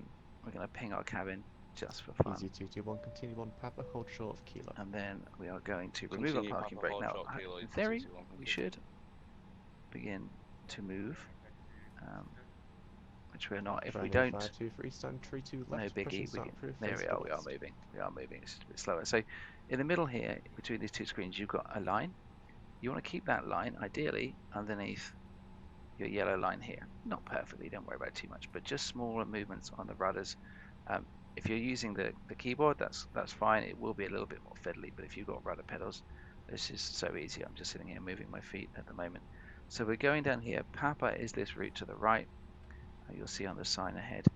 going to ping our cabin just for fun. Easy 221, continue on Papa, hold short of Kilo. And then we are going to remove Continue our parking Papa, brake. hold Now, short Kilo, in equal theory, 221, we continue. should begin to move, which we're not. If we don't, 523, stand tree 2 no left, push biggie. and start approved, There face we are. We are west. moving. We are moving. It's just a bit slower. So, in the middle here, between these two screens, you've got a line. You want to keep that line, ideally, underneath your yellow line here. Not perfectly. Don't worry about it too much, but just smaller movements on the rudders. If you're using the keyboard, that's fine. It will be a little bit more fiddly, but if you've got rudder pedals, this is so easy. I'm just sitting here moving my feet at the moment. So we're going down here. Papa is this route to the right. You'll see on the sign ahead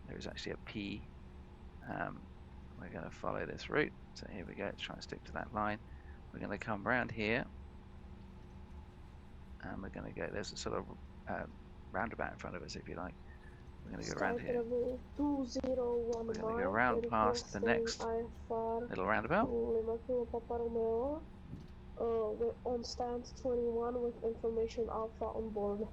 there is actually a P. We're going to follow this route. So here we go. Let's try and stick to that line. We're going to come around here, and we're going to go. There's a sort of roundabout in front of us, if you like. We're going to go around here. We're going to go around past the next little roundabout. We're on stand 21 with information Alpha on board.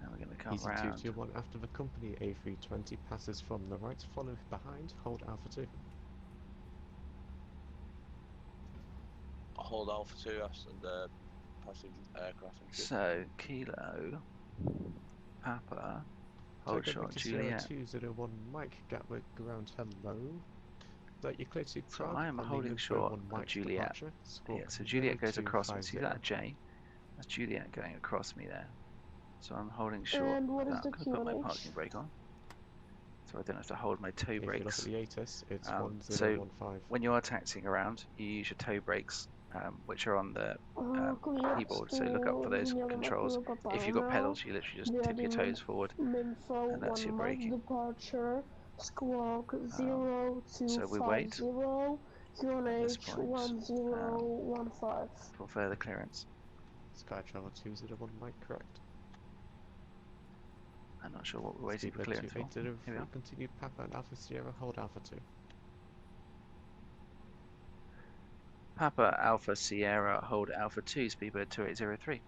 And we're going to come Easy around. 221, after the company A320 passes from the right, follow behind, hold Alpha 2. Hold Alpha 2 after the passive aircraft. So, Kilo, Papa, hold short Juliet. 201 Mike, Gatwick ground, hello. So you're clear to So Prague I am on the holding Info short 1 of Mike Juliet. departure, squawk Yeah, so Juliet goes across me. 0250. See that J? That's Juliet going across me there. So I'm holding short. And what of is that. the I'm going to put my QNH? parking brake on, so I don't have to hold my toe If you look at brakes. the ATIS, it's So 1015. when you are taxiing around, you use your toe brakes, which are on the keyboard. So look up for those controls. If you've got pedals, you literally just tip your toes forward, and that's your braking. Departure, squawk 0250, so we wait QNH point, 1015. for further clearance. Sky Travel 201 Mike, correct. I'm not sure what we're waiting for Speedbird clearance for. 2803, Here we are. continue Papa and Alpha Sierra, hold Alpha 2. Papa Alpha Sierra, hold Alpha 2, Speedbird 2803.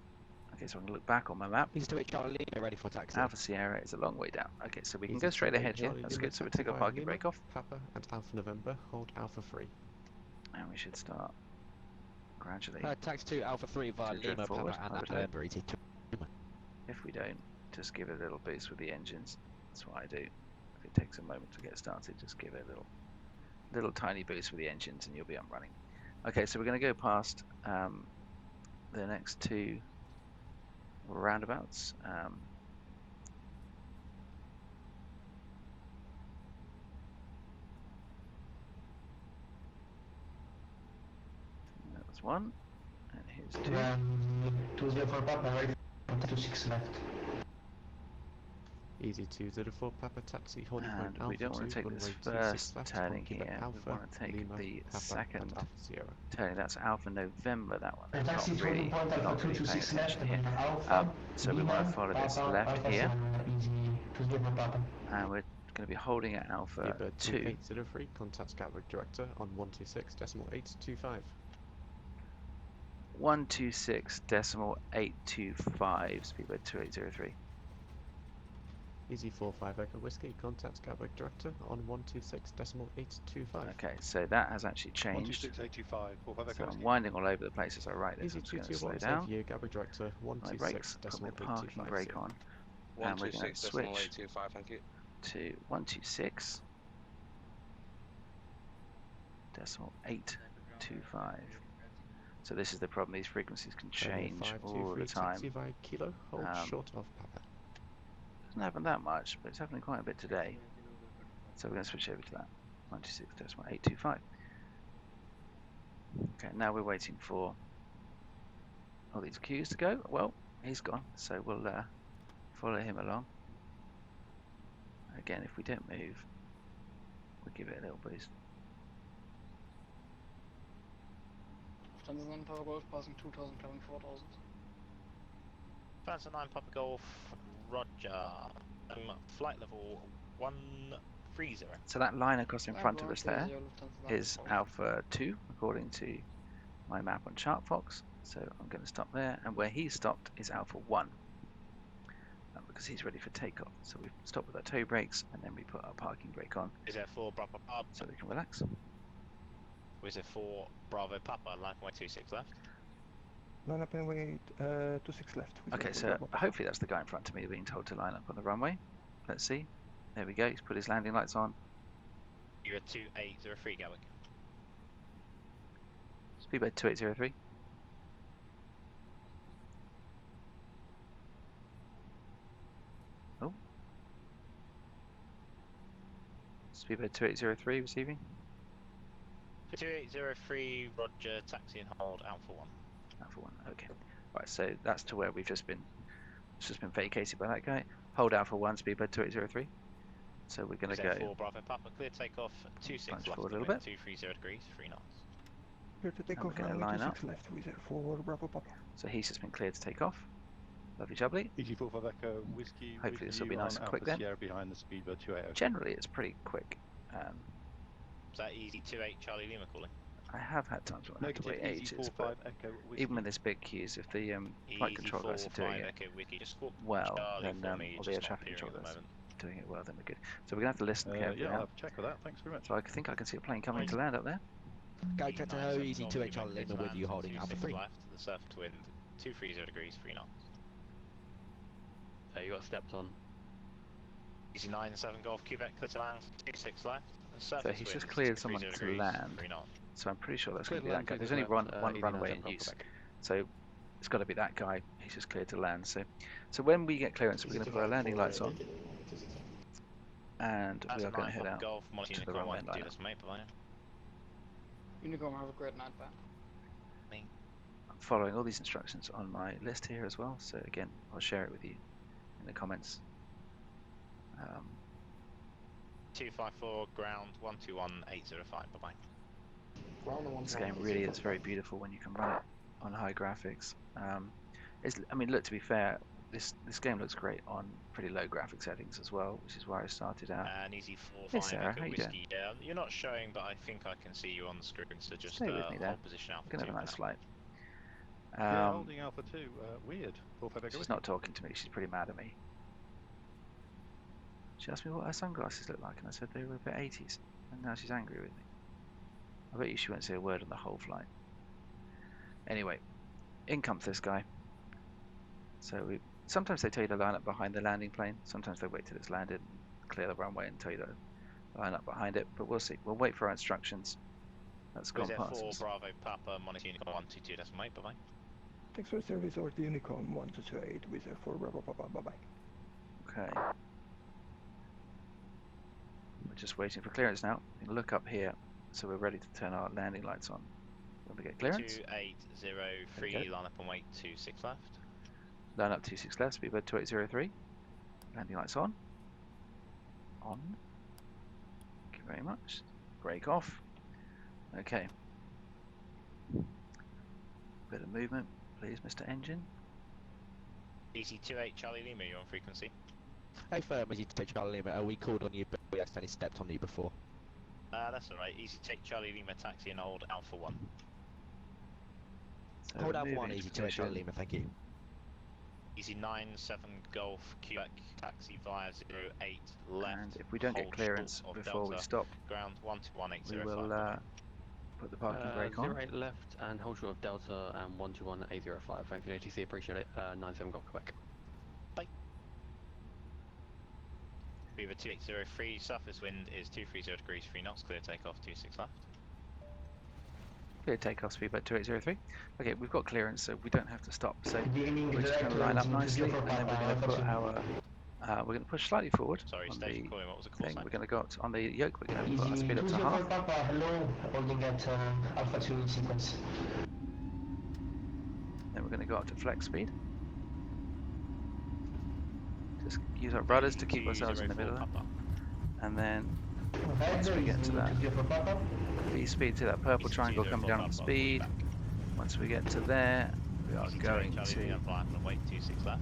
Okay, so I'm going to look back on my map. Easy to H Charlie Lima, ready for taxi. Alpha Sierra is a long way down. Okay, so we can Easy go straight 28 ahead here. Charlie That's Lima, good. So we taxi take our via parking Lima, brake off, Papa and Alpha November, hold Alpha 3. and we should start gradually Taxi 2 Alpha 3 via to drift Lima forward, Papa I and would hope. November 82. If we don't, just give it a little boost with the engines. That's what I do. If it takes a moment to get started, just give it a little tiny boost with the engines and you'll be up and running. Okay, so we're going to go past the next two roundabouts. That was one, and here's two. 204 Papa, right 26 left. Easy 204 Papa taxi, holding point And we Alpha don't want 2, to take runway this 26 first left, turning Quebec here. Alpha, We want to take Lima, the Papa, second and Alpha Sierra. turning. That's Alpha November, that one. And Not taxi really, holding point Alpha not really paying 226 left, attention here. and Alpha, So we want to follow this left here, easy 204 Papa. and we're going to be holding at Alpha Speedbird 2. 2803, contact Gatwick Director on 126.825. 126.825, Speedbird 2803. Easy 45 Echo Whiskey, contact Gatwick Director on 126.825. Okay, so that has actually changed. 126.825, 45 So Echo I'm Whiskey. winding all over the place as I write this. Easy I'm just going to slow 221, down. View Gatwick Director My brakes, put my parking 126.825. brake on, and we're going to switch 126.825, thank you. to 126.825. So this is the problem, these frequencies can change all the time. Taxi via Kilo, hold short of Papa. Doesn't happen that much, but it's happening quite a bit today. So we're going to switch over to that, 126.825. Okay, now we're waiting for all these queues to go. Well, he's gone, so we'll follow him along. Again, if we don't move, we'll give it a little boost. Lufthansa 9 Papa Golf passing 2000, coming 4000. Lufthansa 9 Papa Golf, Roger. Flight level 130. So that line across in front of us there 130, Lufthansa 9 is Golf. Alpha 2, according to my map on ChartFox. So I'm going to stop there, and where he stopped is Alpha 1. Because he's ready for takeoff. So we stop with our toe brakes, and then we put our parking brake on. Is it for Bravo Papa? So we can relax. Was it for Bravo Papa, line 26 left? Line up and wait, 26 left. Okay, so hopefully that's the guy in front of me being told to line up on the runway. Let's see. There we go. He's put his landing lights on. You're at 2803 Gatwick. Speedbird 2803. Oh. Speedbird 2803 receiving. 2803 Roger, taxi and hold Alpha 1. Alpha 1, okay. Right, so that's to where we've just been. It's just been vacated by that guy. Hold Alpha 1, Speedbird 2803. So we're going to go. 4 Bravo Papa, clear takeoff, 26 left, forward a little bit. 230 degrees, 3 knots. Clear to take And we're off, gonna runway line up. 26 left, with 4 Bravo Papa. So he's just been cleared to take off. Lovely jubbly. Easy 45 Echo Whiskey. Hopefully this will with be you nice on and quick Alpha then. Sierra behind the Speedbird 280. Generally it's pretty quick. Is that easy 28 Charlie Lima calling? I have had times when I have to wait Negative, easy ages, 45 but Echo Whiskey. even when there's big queues, if the flight control guys are doing it Echo Whiskey, just swap well, Charlie then for me, or the air just not traffic appearing control at the guys moment. doing it well, then we're good. So we're going to have to listen carefully Yeah, I'll now. have a check for that. Thanks very much. So I think I can see a plane coming to land up there. Go Director Ho, easy 28 Charlie Lima with you holding Alpha 3. Left, the surf to wind, 230 degrees, 3 knots. You got stepped on. Easy 97 Golf Quebec, clear to land, 26 left. So he's just cleared someone to land. So I'm pretty sure that's going to be that guy. There's only one runway in use. So it's got to be that guy. He's just cleared to land. So when we get clearance, we're going to put our landing lights on. And we are going to head out to the runway line. Unicom, have a great night, bye. I'm following all these instructions on my list here as well. So again, I'll share it with you in the comments. 254 ground 121805. Bye bye. This game really is very beautiful when you can run it on high graphics. I mean, look, to be fair, this game looks great on pretty low graphic settings as well, which is where I started out. And easy 45 Hey Sarah, how you doing? Whiskey. Yeah, you're not showing, but I think I can see you on the screen. So just Stay with me there. hold position Alpha We're going to 2 have a nice flight. Yeah, holding Alpha 2. Weird. 45 Echo She's Whiskey. not talking to me. She's pretty mad at me. She asked me what her sunglasses look like, and I said they were a bit 80s, and now she's angry with me. I bet you she won't say a word on the whole flight. Anyway, in comes this guy. So sometimes they tell you to line up behind the landing plane. Sometimes they wait till it's landed, clear the runway, and tell you to line up behind it. But we'll see. We'll wait for our instructions. That's gone Wizard past 4 us. Bravo Papa Monitor Unicorn 122 decimal 8, bye bye. Thanks for service over the Unicorn 128 with a 4 Bravo Papa, bye bye. Okay. We're just waiting for clearance now. You can look up here, so we're ready to turn our landing lights on. Want to get clearance? 2803, line up and wait 26 left. Line up 26 left, speedbird 2803. Landing lights on. On. Thank you very much. Brake off. Okay. Bit of movement, please, Mr. Engine. DC28 Charlie Lima, you're on frequency. Hey firm, easy to take Charlie Lima. We called on you, but we accidentally stepped on you before. That's alright. Easy to take Charlie Lima taxi and hold Alpha 1. So Hold out moving 1, to easy to take Charlie position. Lima, thank you. Easy 97 Golf Quebec taxi via 08 left. And if we don't get hold clearance short of before we Delta, stop, ground 12180. we will put the parking brake on. 08 left and hold short of Delta and 121805. Thank you, ATC, appreciate it. 97 Golf Quebec. Bye. Beaver 2803, surface wind is 230 degrees 3 knots, clear takeoff 26 left. Clear takeoff speed about 2803. Okay, we've got clearance, so we don't have to stop. So Good evening, we're just going to line up nicely, and then we're going to put our... our we're going to push slightly forward Sorry, on station the calling, what was the call thing. sign? We're going to go up to, on the yoke. We're going to put our Easy speed up to half. Papa, hello, holding at Alpha 2 in sequence. Then we're going to go up to flex speed. Just use our rudders to keep ourselves in the middle. And then once we get to that V speed, to that purple triangle coming down on speed. Once we get to there, we are going to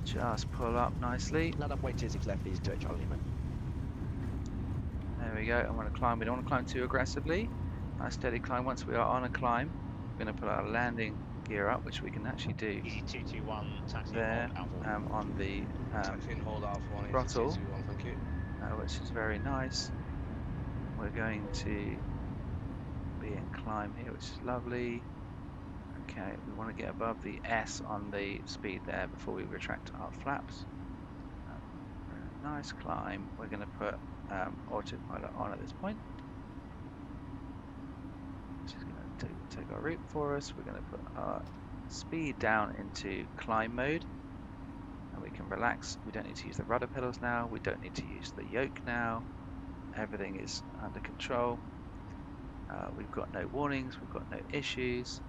just pull up nicely. Line up, wait 26 left, easy to take Charlie Lima. There we go. I'm going to climb. We don't want to climb too aggressively. Nice steady climb. Once we are on a climb, we're going to put our landing gear up, which we can actually do Easy 221 taxi there on the throttle, thank you. which is very nice. We're going to be in climb here, which is lovely. Okay, we want to get above the S on the speed there before we retract our flaps. Nice climb. We're going to put autopilot on at this point. Which is going to take our route for us. We're going to put our speed down into climb mode. And we can relax. We don't need to use the rudder pedals now. We don't need to use the yoke now. Everything is under control. We've got no warnings. We've got no issues.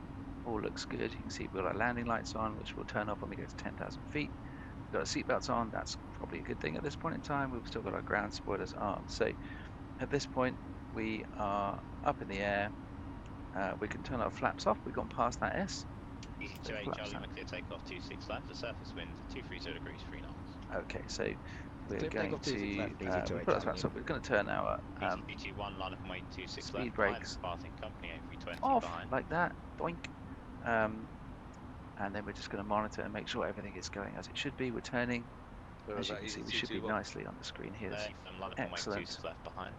All looks good. You can see we've got our landing lights on, which will turn off when we get to 10,000 feet. We've got our seatbelts on. That's probably a good thing at this point in time. We've still got our ground spoilers armed. So at this point, we are up in the air. We can turn our flaps off. We've gone past that S. Easy 28 Charlie Lima, clear takeoff 26 left. The surface wind 230 degrees 3 knots. Okay, so we're Clear going takeoff to 26 left, easy to put our flaps off. We're going to turn our Easy 221 line up and wait 26 speed left. brakes Departing company A320 off behind. like that. Doink. And then we're just going to monitor and make sure everything is going as it should be. We're turning. As you can see, we should be nicely on the screen here. Excellent. Left behind.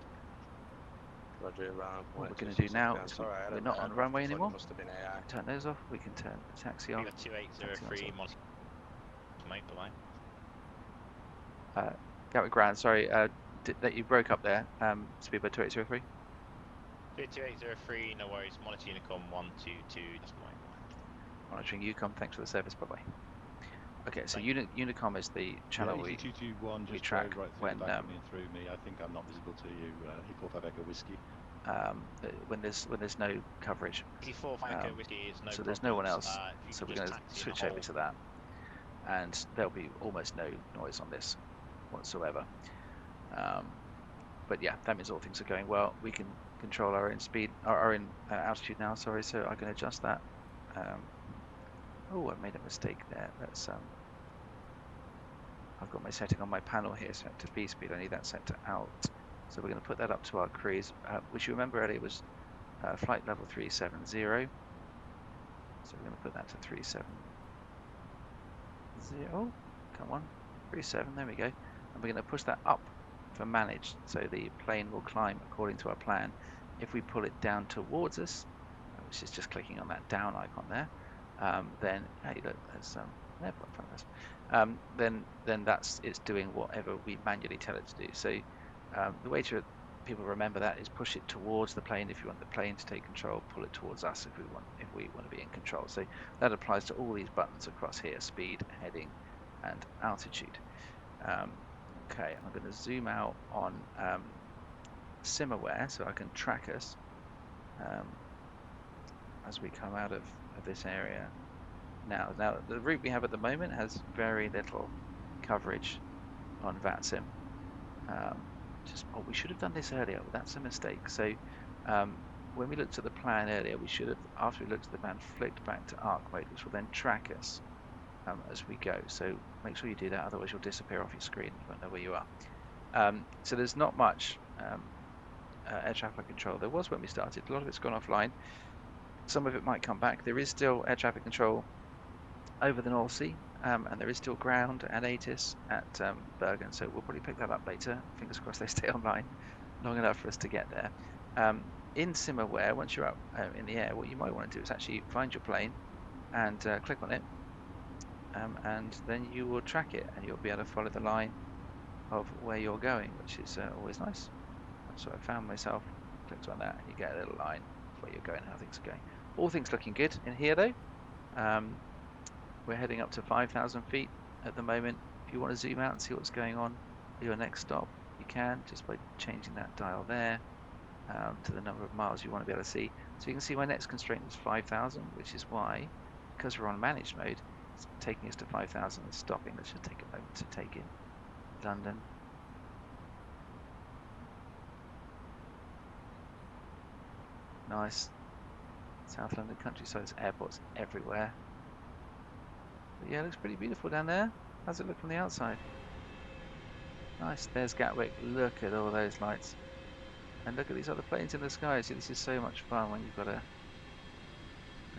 Roger, What we're going to do now is we're not on the runway anymore. Turn those off. We can turn the taxi off. 2803 Monty. Mate, behind. Gatwick Ground, sorry, that you broke up there. Speedbird 2803. 2803, no worries. Monitor Unicorn 122. Monitoring UCOM, thanks for the service, bye bye. Okay, so Unicom is the channel we track when through me. I think I'm not visible to you. Equal Echo Whiskey. When there's no coverage. 84 Echo Whiskey is no so there's no one else. You So can we're going just to taxi switch in a over to that, and there'll be almost no noise on this whatsoever. But yeah, that means all things are going well. We can control our own speed, our own altitude now. Sorry, so I can adjust that. Oh, I made a mistake there. That's I've got my setting on my panel here set to V speed. I need that set to out. So we're going to put that up to our cruise, which you remember earlier was flight level 370. So we're going to put that to 370. Oh, come on, 37. There we go. And we're going to push that up for managed, so the plane will climb according to our plan. If we pull it down towards us, which is just clicking on that down icon there, then hey, look, there's an airport in front of us. Then it's doing whatever we manually tell it to do. So the way to people remember that is push it towards the plane if you want the plane to take control, pull it towards us if we want to be in control. So that applies to all these buttons across here: speed, heading, and altitude. Okay, I'm going to zoom out on SimAware so I can track us as we come out of this area. Now the route we have at the moment has very little coverage on Vatsim. We should have done this earlier, but that's a mistake. So when we looked at the plan earlier, we should have, after we looked at the plan, flicked back to arc mode, which will then track us as we go. So make sure you do that, otherwise you'll disappear off your screen. You won't know where you are. So there's not much air traffic control. There was when we started. A lot of it's gone offline. Some of it might come back. There is still air traffic control over the North Sea, and there is still ground and ATIS at Bergen, so we'll probably pick that up later. Fingers crossed they stay online long enough for us to get there. In SimAware, once you're up in the air, what you might want to do is actually find your plane and click on it, and then you will track it, and you'll be able to follow the line of where you're going, which is always nice. So I found myself, clicked on that, and you get a little line of where you're going, how things are going. All things looking good in here though. We're heading up to 5,000 feet at the moment. If you want to zoom out and see what's going on at your next stop, you can just by changing that dial there to the number of miles you want to be able to see. So you can see my next constraint is 5,000, which is why, because we're on managed mode, it's taking us to 5,000 and stopping. That should take a moment to take in London. Nice. South London countryside, there's airports everywhere. But yeah, it looks pretty beautiful down there. How's it look from the outside? Nice. There's Gatwick. Look at all those lights. And look at these other planes in the sky. See, this is so much fun when you've got a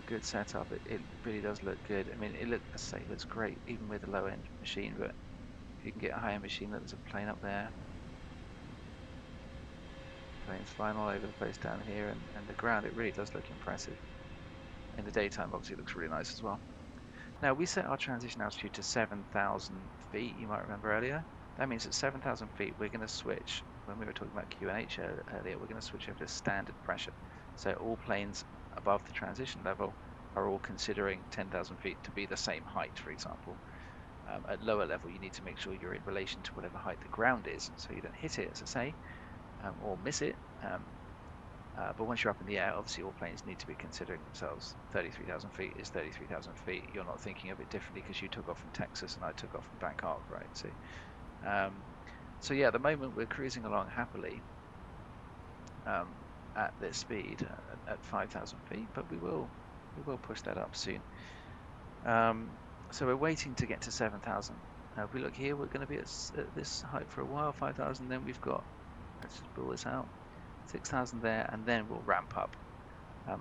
good setup. It really does look good. I mean, it looks great even with a low-end machine. But if you can get a high-end machine, there's a plane up there. Planes flying all over the place down here, and the ground, it really does look impressive. In the daytime, obviously, it looks really nice as well. Now, we set our transition altitude to 7,000 feet, you might remember earlier. That means at 7,000 feet, we're going to switch, when we were talking about QNH earlier, we're going to switch over to standard pressure. So all planes above the transition level are all considering 10,000 feet to be the same height, for example. At lower level, you need to make sure you're in relation to whatever height the ground is, so you don't hit it, as I say, or miss it. But once you're up in the air, obviously all planes need to be considering themselves. 33,000 feet is 33,000 feet. You're not thinking of it differently because you took off from Texas and I took off from Bangkok, right? So yeah, at the moment we're cruising along happily at this speed at 5,000 feet, but we will push that up soon. So we're waiting to get to 7,000. Now if we look here, we're going to be at this height for a while, 5,000. Then we've got, let's just pull this out. 6,000 there, and then we'll ramp up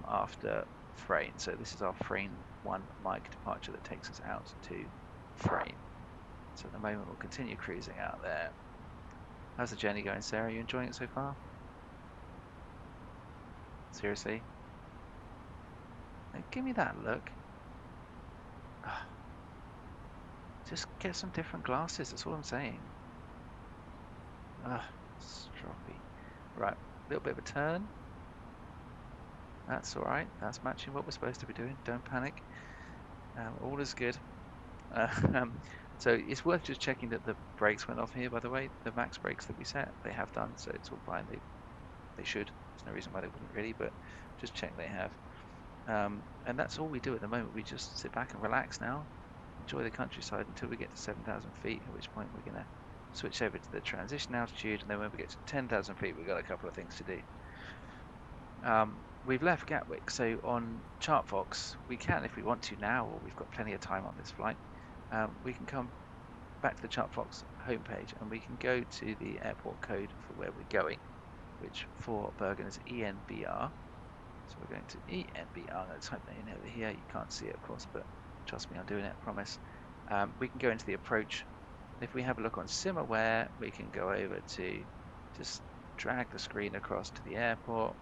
after Frayne. So this is our Frayne 1 mic departure that takes us out to Frayne. So at the moment we'll continue cruising out there. How's the journey going, Sarah? Are you enjoying it so far? Seriously? Now, give me that look. Just get some different glasses, that's all I'm saying. Stroppy. Right. Little bit of a turn. That's alright. That's matching what we're supposed to be doing. Don't panic. All is good. So it's worth just checking that the brakes went off here, by the way. The max brakes that we set, they have done, so it's all fine. They should. There's no reason why they wouldn't really, but just check they have. And that's all we do at the moment. We just sit back and relax now. Enjoy the countryside until we get to 7,000 feet, at which point we're going to switch over to the transition altitude, and then when we get to 10,000 feet, we've got a couple of things to do. We've left Gatwick, so on ChartFox, we can, if we want to now, or we've got plenty of time on this flight, we can come back to the ChartFox homepage, and we can go to the airport code for where we're going, which for Bergen is ENBR. So we're going to ENBR. I'm going to type that in over here. You can't see it, of course, but trust me, I'm doing it, I promise. We can go into the approach. If we have a look on SimAware, we can go over to just drag the screen across to the airport.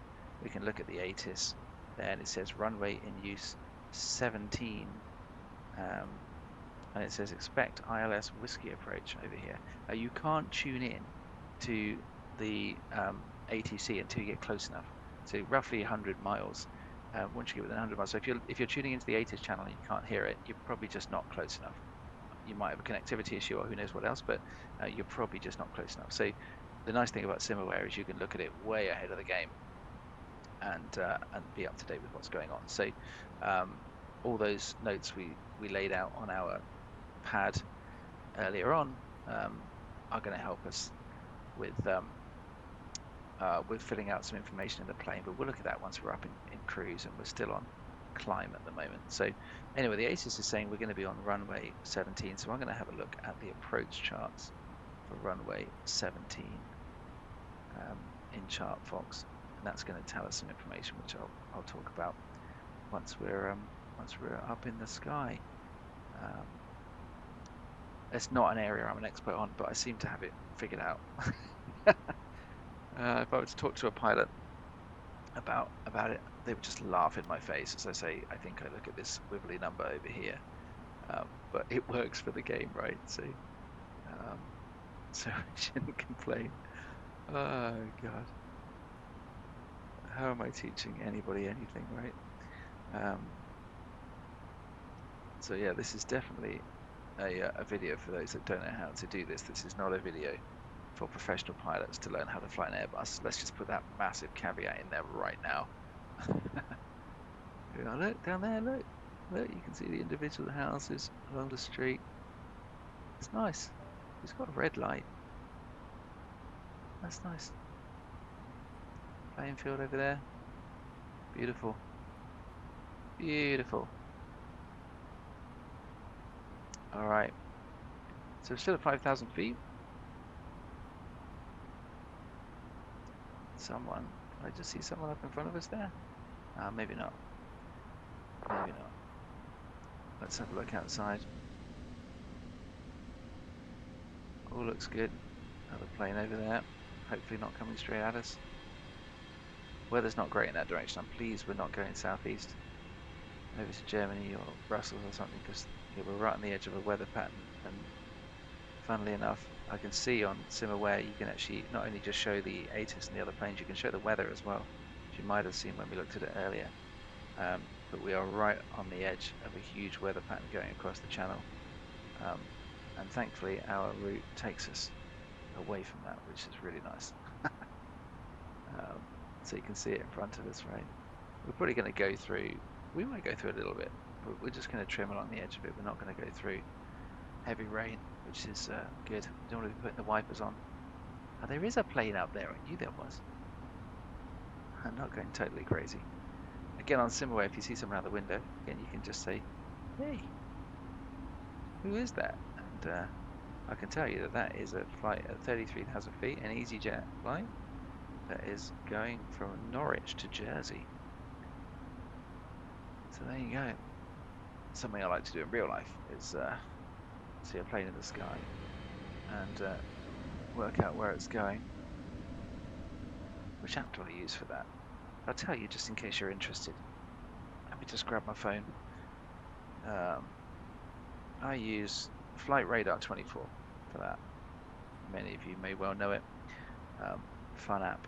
We can look at the ATIS there, and it says runway in use 17, and it says expect ILS whiskey approach over here. Now you can't tune in to the ATC until you get close enough. So roughly 100 miles. Once you get within 100 miles, so if you're tuning into the ATIS channel and you can't hear it, you're probably just not close enough. You might have a connectivity issue or who knows what else, but you're probably just not close enough. So the nice thing about Simaware is you can look at it way ahead of the game and be up to date with what's going on. So all those notes we laid out on our pad earlier on are going to help us with filling out some information in the plane, but we'll look at that once we're up in cruise and we're still on climb at the moment. So anyway, the ATIS is saying we're going to be on runway 17, so I'm going to have a look at the approach charts for runway 17 in Chart Fox, and that's going to tell us some information which I'll talk about once we're up in the sky. It's not an area I'm an expert on, but I seem to have it figured out. If I were to talk to a pilot about it, they would just laugh in my face as I say, I think I look at this wibbly number over here, but it works for the game, right? So I shouldn't complain. Oh God, how am I teaching anybody anything, right? So yeah, this is definitely a video for those that don't know how to do this. This is not a video for professional pilots to learn how to fly an Airbus. Let's just put that massive caveat in there right now. Look down there, look, you can see the individual houses along the street. It's nice. It's got a red light. That's nice. Playing field over there. Beautiful. Beautiful. Alright. So we're still at 5,000 feet. Someone. Did I just see someone up in front of us there? Maybe not. Maybe not. Let's have a look outside. All looks good. Another plane over there. Hopefully not coming straight at us. Weather's not great in that direction. I'm pleased we're not going southeast over to Germany or Brussels or something, because we're right on the edge of a weather pattern. And funnily enough, I can see on Simaware you can actually not only just show the ATIS and the other planes, you can show the weather as well, which you might have seen when we looked at it earlier. But we are right on the edge of a huge weather pattern going across the channel, and thankfully our route takes us away from that, which is really nice. So you can see it in front of us, right? We're probably going to go through, we might go through a little bit, but we're just going to trim along the edge of it. We're not going to go through heavy rain, which is good. We don't want to be putting the wipers on. Oh, there is a plane up there. I knew there was. I'm not going totally crazy. Again, on Simaware, if you see someone out the window, again, you can just say, hey, who is that? And I can tell you that that is a flight at 33,000 feet, an EasyJet flight that is going from Norwich to Jersey. So there you go. Something I like to do in real life is see a plane in the sky and work out where it's going. Which app do I use for that? I'll tell you just in case you're interested. Let me just grab my phone. I use Flight Radar 24 for that. Many of you may well know it. Fun app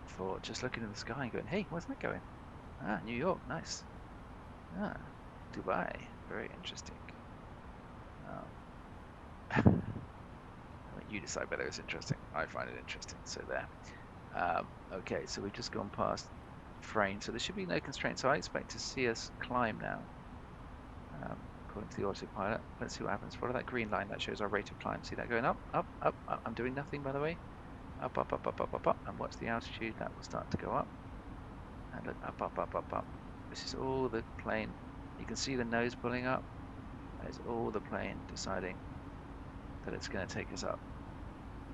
for just looking in the sky and going, hey, where's that going? Ah, New York, nice. Ah, Dubai, very interesting. You decide whether it's interesting. I find it interesting, so there. Okay, so we've just gone past frame, so there should be no constraints. So I expect to see us climb now, according to the autopilot. Let's see what happens. Follow that green line, that shows our rate of climb. See that going up, up, up, up. I'm doing nothing, by the way. Up, up, up, up, up, up, up. And watch the altitude, that will start to go up. And look, up, up, up, up, up. This is all the plane. You can see the nose pulling up. That is all the plane deciding that it's going to take us up.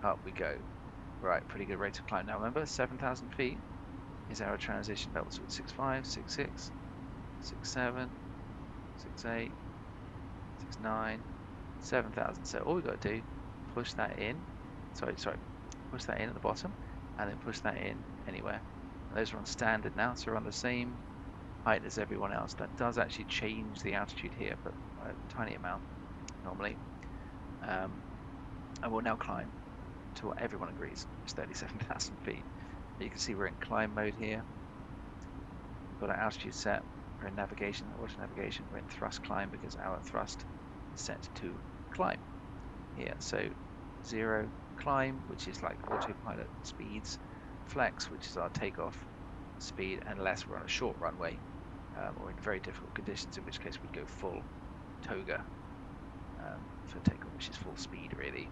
Up we go. Right, pretty good rate of climb. Now remember, 7,000 feet is our transition level. So it's 6.5, 6.6, 6.7, 6.8, 6.9, 7,000. So all we've got to do, push that in. Sorry, push that in at the bottom, and then push that in anywhere. And those are on standard now, so we're on the same height as everyone else. That does actually change the altitude here, but a tiny amount normally. And we'll now climb to what everyone agrees is 37,000 feet. You can see we're in climb mode here. We've got our altitude set. We're in navigation, auto navigation. We're in thrust climb because our thrust is set to climb here. So 0 climb, which is like autopilot speeds, flex, which is our takeoff speed, and less we're on a short runway or in very difficult conditions, in which case we'd go full toga for takeoff, which is full speed really.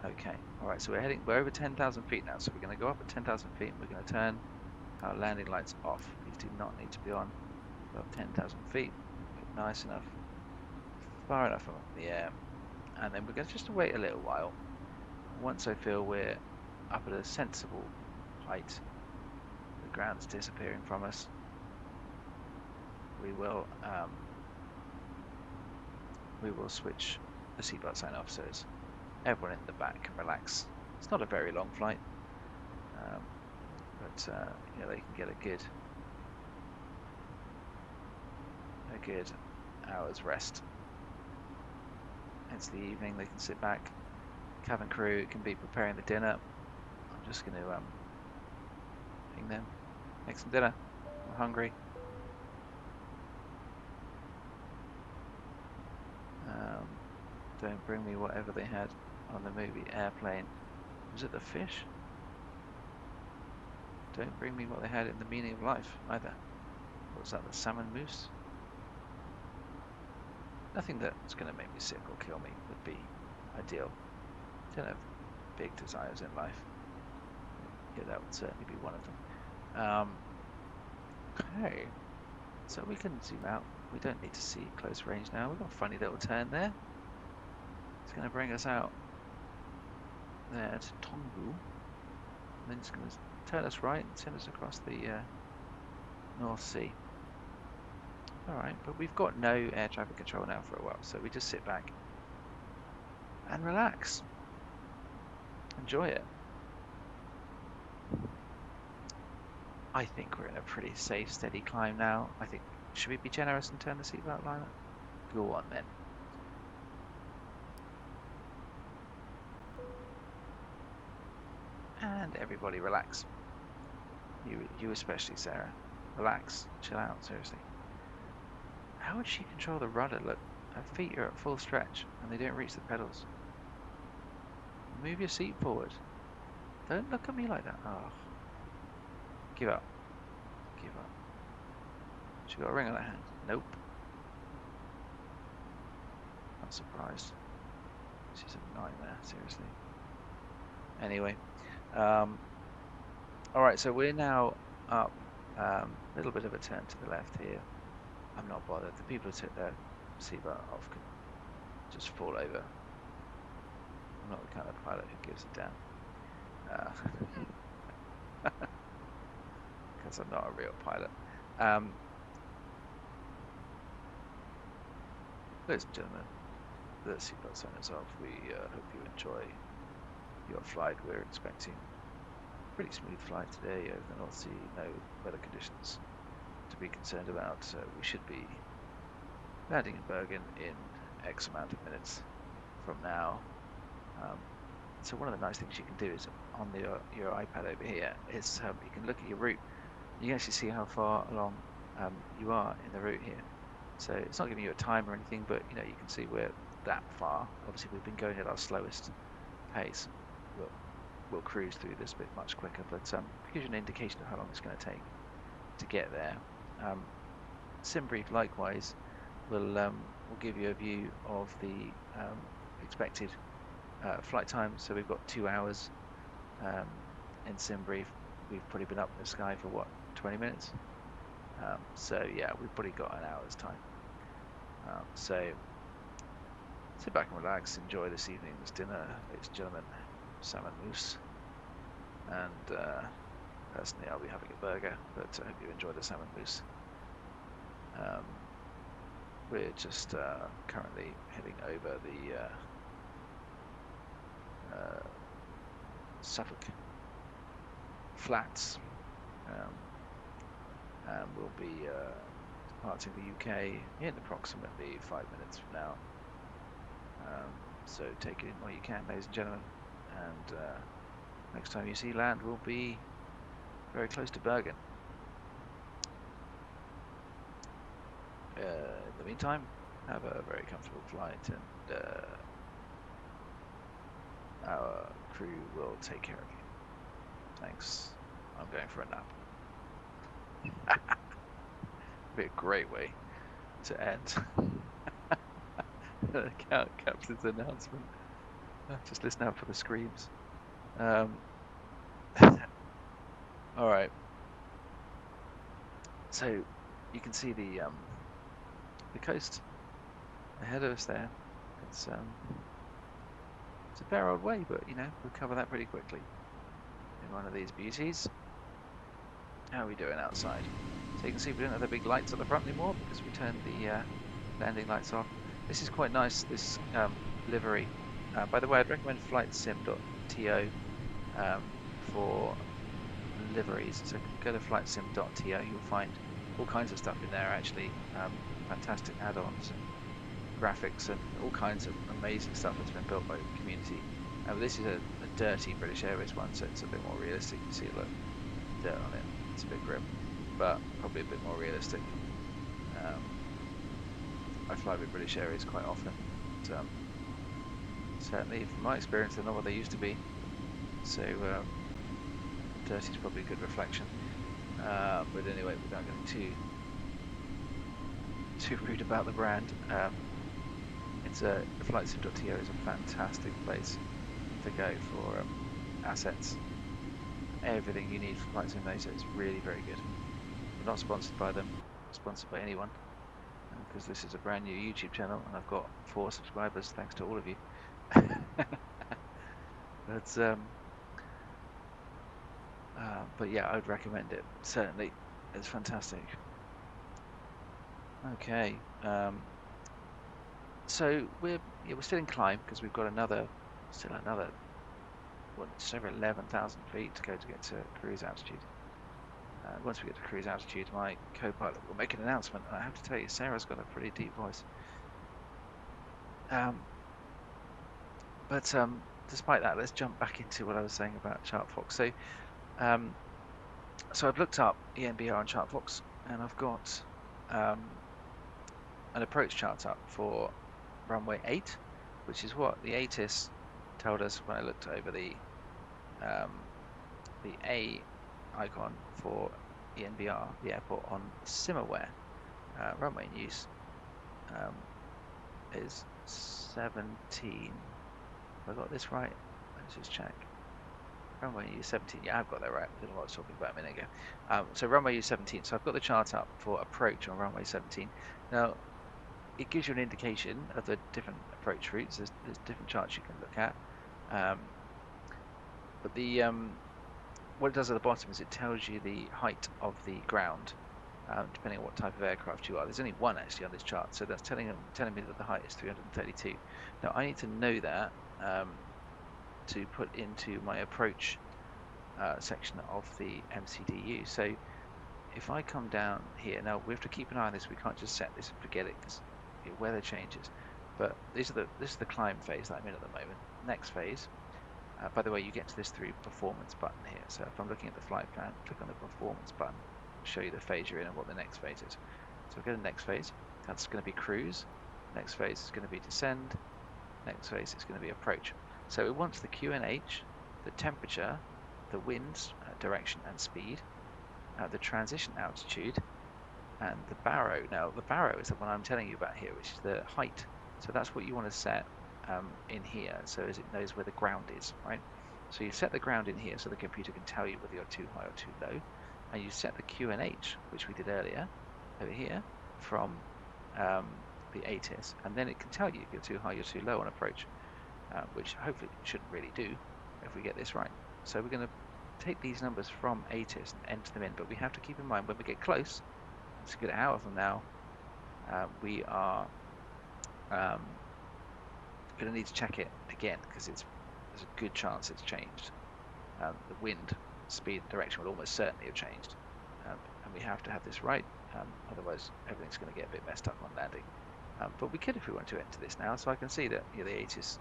Okay, alright, so we're over 10,000 feet now, so we're going to go up at 10,000 feet and we're going to turn our landing lights off. These do not need to be on above 10,000 feet. Nice enough, far enough up in the air. And then we're going to just wait a little while. Once I feel we're up at a sensible height, the ground's disappearing from us, we will switch the seatbelt sign off so as everyone in the back can relax. It's not a very long flight, but you know, they can get a good hour's rest. It's the evening, they can sit back. Cabin crew can be preparing the dinner. I'm just going to ping them, make some dinner. I'm hungry. Don't bring me whatever they had on the movie Airplane. Was it the fish? Don't bring me what they had in The Meaning of Life either. What was that, the salmon mousse? Nothing that's going to make me sick or kill me would be ideal. I don't have big desires in life. Yeah, that would certainly be one of them. Okay, so we can zoom out. We don't need to see close range now. We've got a funny little turn there. It's going to bring us out there to Tongbu. And then it's going to turn us right and send us across the North Sea. Alright, but we've got no air traffic control now for a while, so we just sit back and relax. Enjoy it. I think we're in a pretty safe, steady climb now. I think, should we be generous and turn the seatbelt line up? Go on then. And everybody relax. You especially, Sarah. Relax, chill out, seriously. How would she control the rudder? Look, her feet are at full stretch and they don't reach the pedals. Move your seat forward. Don't look at me like that. Oh. Give up. Give up. She got a ring on her hand. Nope. Not surprised. She's a nightmare, seriously. Anyway. Alright, so we're now up a little bit of a turn to the left here. I'm not bothered. The people who took their seatbelt off can just fall over. I'm not the kind of pilot who gives a damn. Because I'm not a real pilot. Ladies and gentlemen, the seatbelt sign is off. We hope you enjoy your flight. We're expecting a pretty smooth flight today over the North Sea. No weather conditions to be concerned about. So we should be landing in Bergen in X amount of minutes from now. So one of the nice things you can do is on your iPad over here is you can look at your route. You can actually see how far along you are in the route here. So it's not giving you a time or anything, but you know, you can see we're that far. Obviously we've been going at our slowest pace. We'll cruise through this bit much quicker, but it gives you an indication of how long it's going to take to get there. SimBrief likewise will give you a view of the expected flight time. So we've got 2 hours in SimBrief. We've probably been up in the sky for what, 20 minutes? So yeah, we've probably got an hour's time. So sit back and relax, enjoy this evening's dinner, ladies and gentlemen. Salmon mousse, and personally I'll be having a burger, but I hope you enjoy the salmon mousse. We're just currently heading over the Suffolk Flats. and we'll be departing the UK in approximately 5 minutes from now. So take it in while you can, ladies and gentlemen, and next time you see land will be very close to Bergen. In the meantime, have a very comfortable flight, and our crew will take care of you. Thanks. I'm going for a nap. Be a great way to end the captain's announcement. Just listen out for the screams. All right. So you can see the coast ahead of us there. It's a fair old way, but you know, we'll cover that pretty quickly in one of these beauties. How are we doing outside? So you can see we don't have the big lights at the front anymore because we turned the landing lights off. This is quite nice, this livery. By the way, I'd recommend flightsim.to for liveries. So go to flightsim.to, you'll find all kinds of stuff in there actually. Fantastic add-ons and graphics and all kinds of amazing stuff that's been built by the community. This is a dirty British Airways one, so it's a bit more realistic. You see a lot of dirt on it. It's a bit grim, but probably a bit more realistic. I fly with British Airways quite often. But, certainly, from my experience, they're not what they used to be. So dirty is probably a good reflection. But anyway, without getting too rude about the brand, it's flightsim.to is a fantastic place to go for assets. Everything you need for Flight Simulator is really very good. We're not sponsored by them, sponsored by anyone, because this is a brand new YouTube channel and I've got 4 subscribers thanks to all of you. But yeah, I would recommend it, certainly. It's fantastic. Okay, so we're still in climb because we've got still another just over 11,000 feet to go to get to cruise altitude. Once we get to cruise altitude, my co-pilot will make an announcement, and I have to tell you, Sarah's got a pretty deep voice. But despite that, let's jump back into what I was saying about ChartFox. So I've looked up ENBR on ChartFox, and I've got an approach chart up for runway 8, which is what the ATIS told us when I looked over the A icon for ENBR, the airport on SimAware. Runway news is 17. Have I got this right? Let's just check. Runway news 17. Yeah, I've got that right. I don't know what I was talking about a minute ago. So runway news 17. So I've got the chart up for approach on runway 17. Now, it gives you an indication of the different approach routes. There's different charts you can look at. But the what it does at the bottom is it tells you the height of the ground, depending on what type of aircraft you are. There's only one actually on this chart, so that's telling me that the height is 332. Now I need to know that to put into my approach section of the MCDU. So if I come down here, now we have to keep an eye on this. We can't just set this and forget it because weather changes. But this is the climb phase that I'm in at the moment. Next phase. By the way, you get to this through performance button here. So if I'm looking at the flight plan, click on the performance button, show you the phase you're in and what the next phase is. So we'll go to the next phase. That's going to be cruise. Next phase is going to be descend. Next phase is going to be approach. So it wants the QNH, the temperature, the winds, direction and speed, the transition altitude, and the baro. Now the baro is the one I'm telling you about here, which is the height. So that's what you want to set in here, so as it knows where the ground is, right? So you set the ground in here so the computer can tell you whether you're too high or too low, and you set the QNH, which we did earlier, over here, from the ATIS, and then it can tell you if you're too high, you're too low on approach, which hopefully it shouldn't really do if we get this right. So we're going to take these numbers from ATIS and enter them in, but we have to keep in mind when we get close, it's a good hour from now, we are going to need to check it again because there's a good chance it's changed. The wind, speed, direction will almost certainly have changed, and and we have to have this right, otherwise everything's going to get a bit messed up on landing. But we could if we want to enter this now, so I can see that the ATIS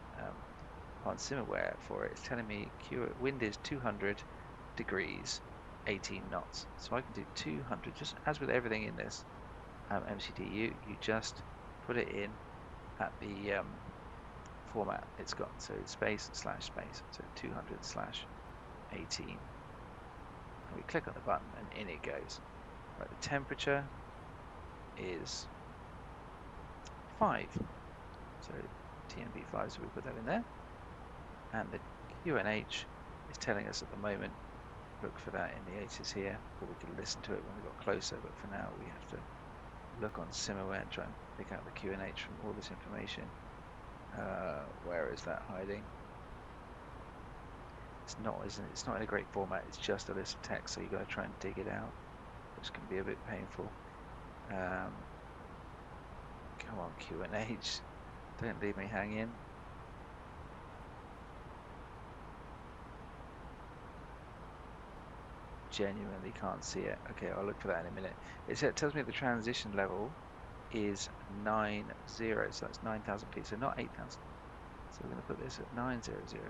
on SimAware for it is telling me wind is 200 degrees, 18 knots. So I can do 200, just as with everything in this MCDU, you just put it in at the format it's got. So space slash space, so 200 slash 18. And we click on the button and in it goes. Right, the temperature is 5. So TNB 5, so we put that in there. And the QNH is telling us at the moment, look for that in the ATIS here, but we can listen to it when we got closer, but for now we have to look on SimAware and try and pick out the QNH from all this information. Where is that hiding? It's not, isn't it? It's not in a great format, it's just a list of text, so you've got to try and dig it out, which can be a bit painful. Come on, QNH, don't leave me hanging. Genuinely can't see it. Okay, I'll look for that in a minute. It tells me the transition level is 90, so that's 9,000 feet, so not 8,000. So we're going to put this at 9000,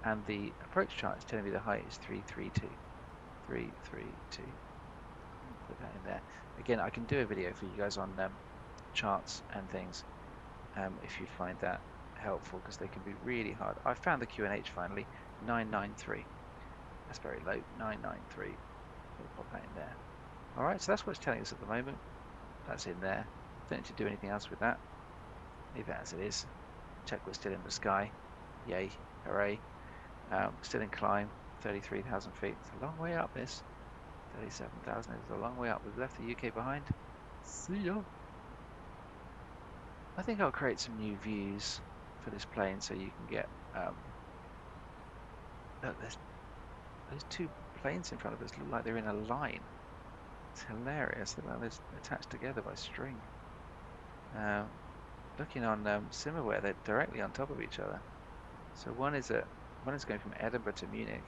and the approach chart is telling me the height is 332. 332. Put that in there. Again, I can do a video for you guys on charts and things if you find that helpful, because they can be really hard. I found the QNH finally, 993. That's very low, 993. We'll pop that in there. Alright, so that's what it's telling us at the moment. That's in there. Don't need to do anything else with that. Leave it as it is. Check we're still in the sky. Yay, hooray. Still in climb, 33,000 feet. It's a long way up this. 37,000 is a long way up. We've left the UK behind. See ya. I think I'll create some new views for this plane so you can get... look, there's two planes in front of us look like they're in a line. It's hilarious. They're like they're attached together by string. Looking on SimAware, they're directly on top of each other. So one is going from Edinburgh to Munich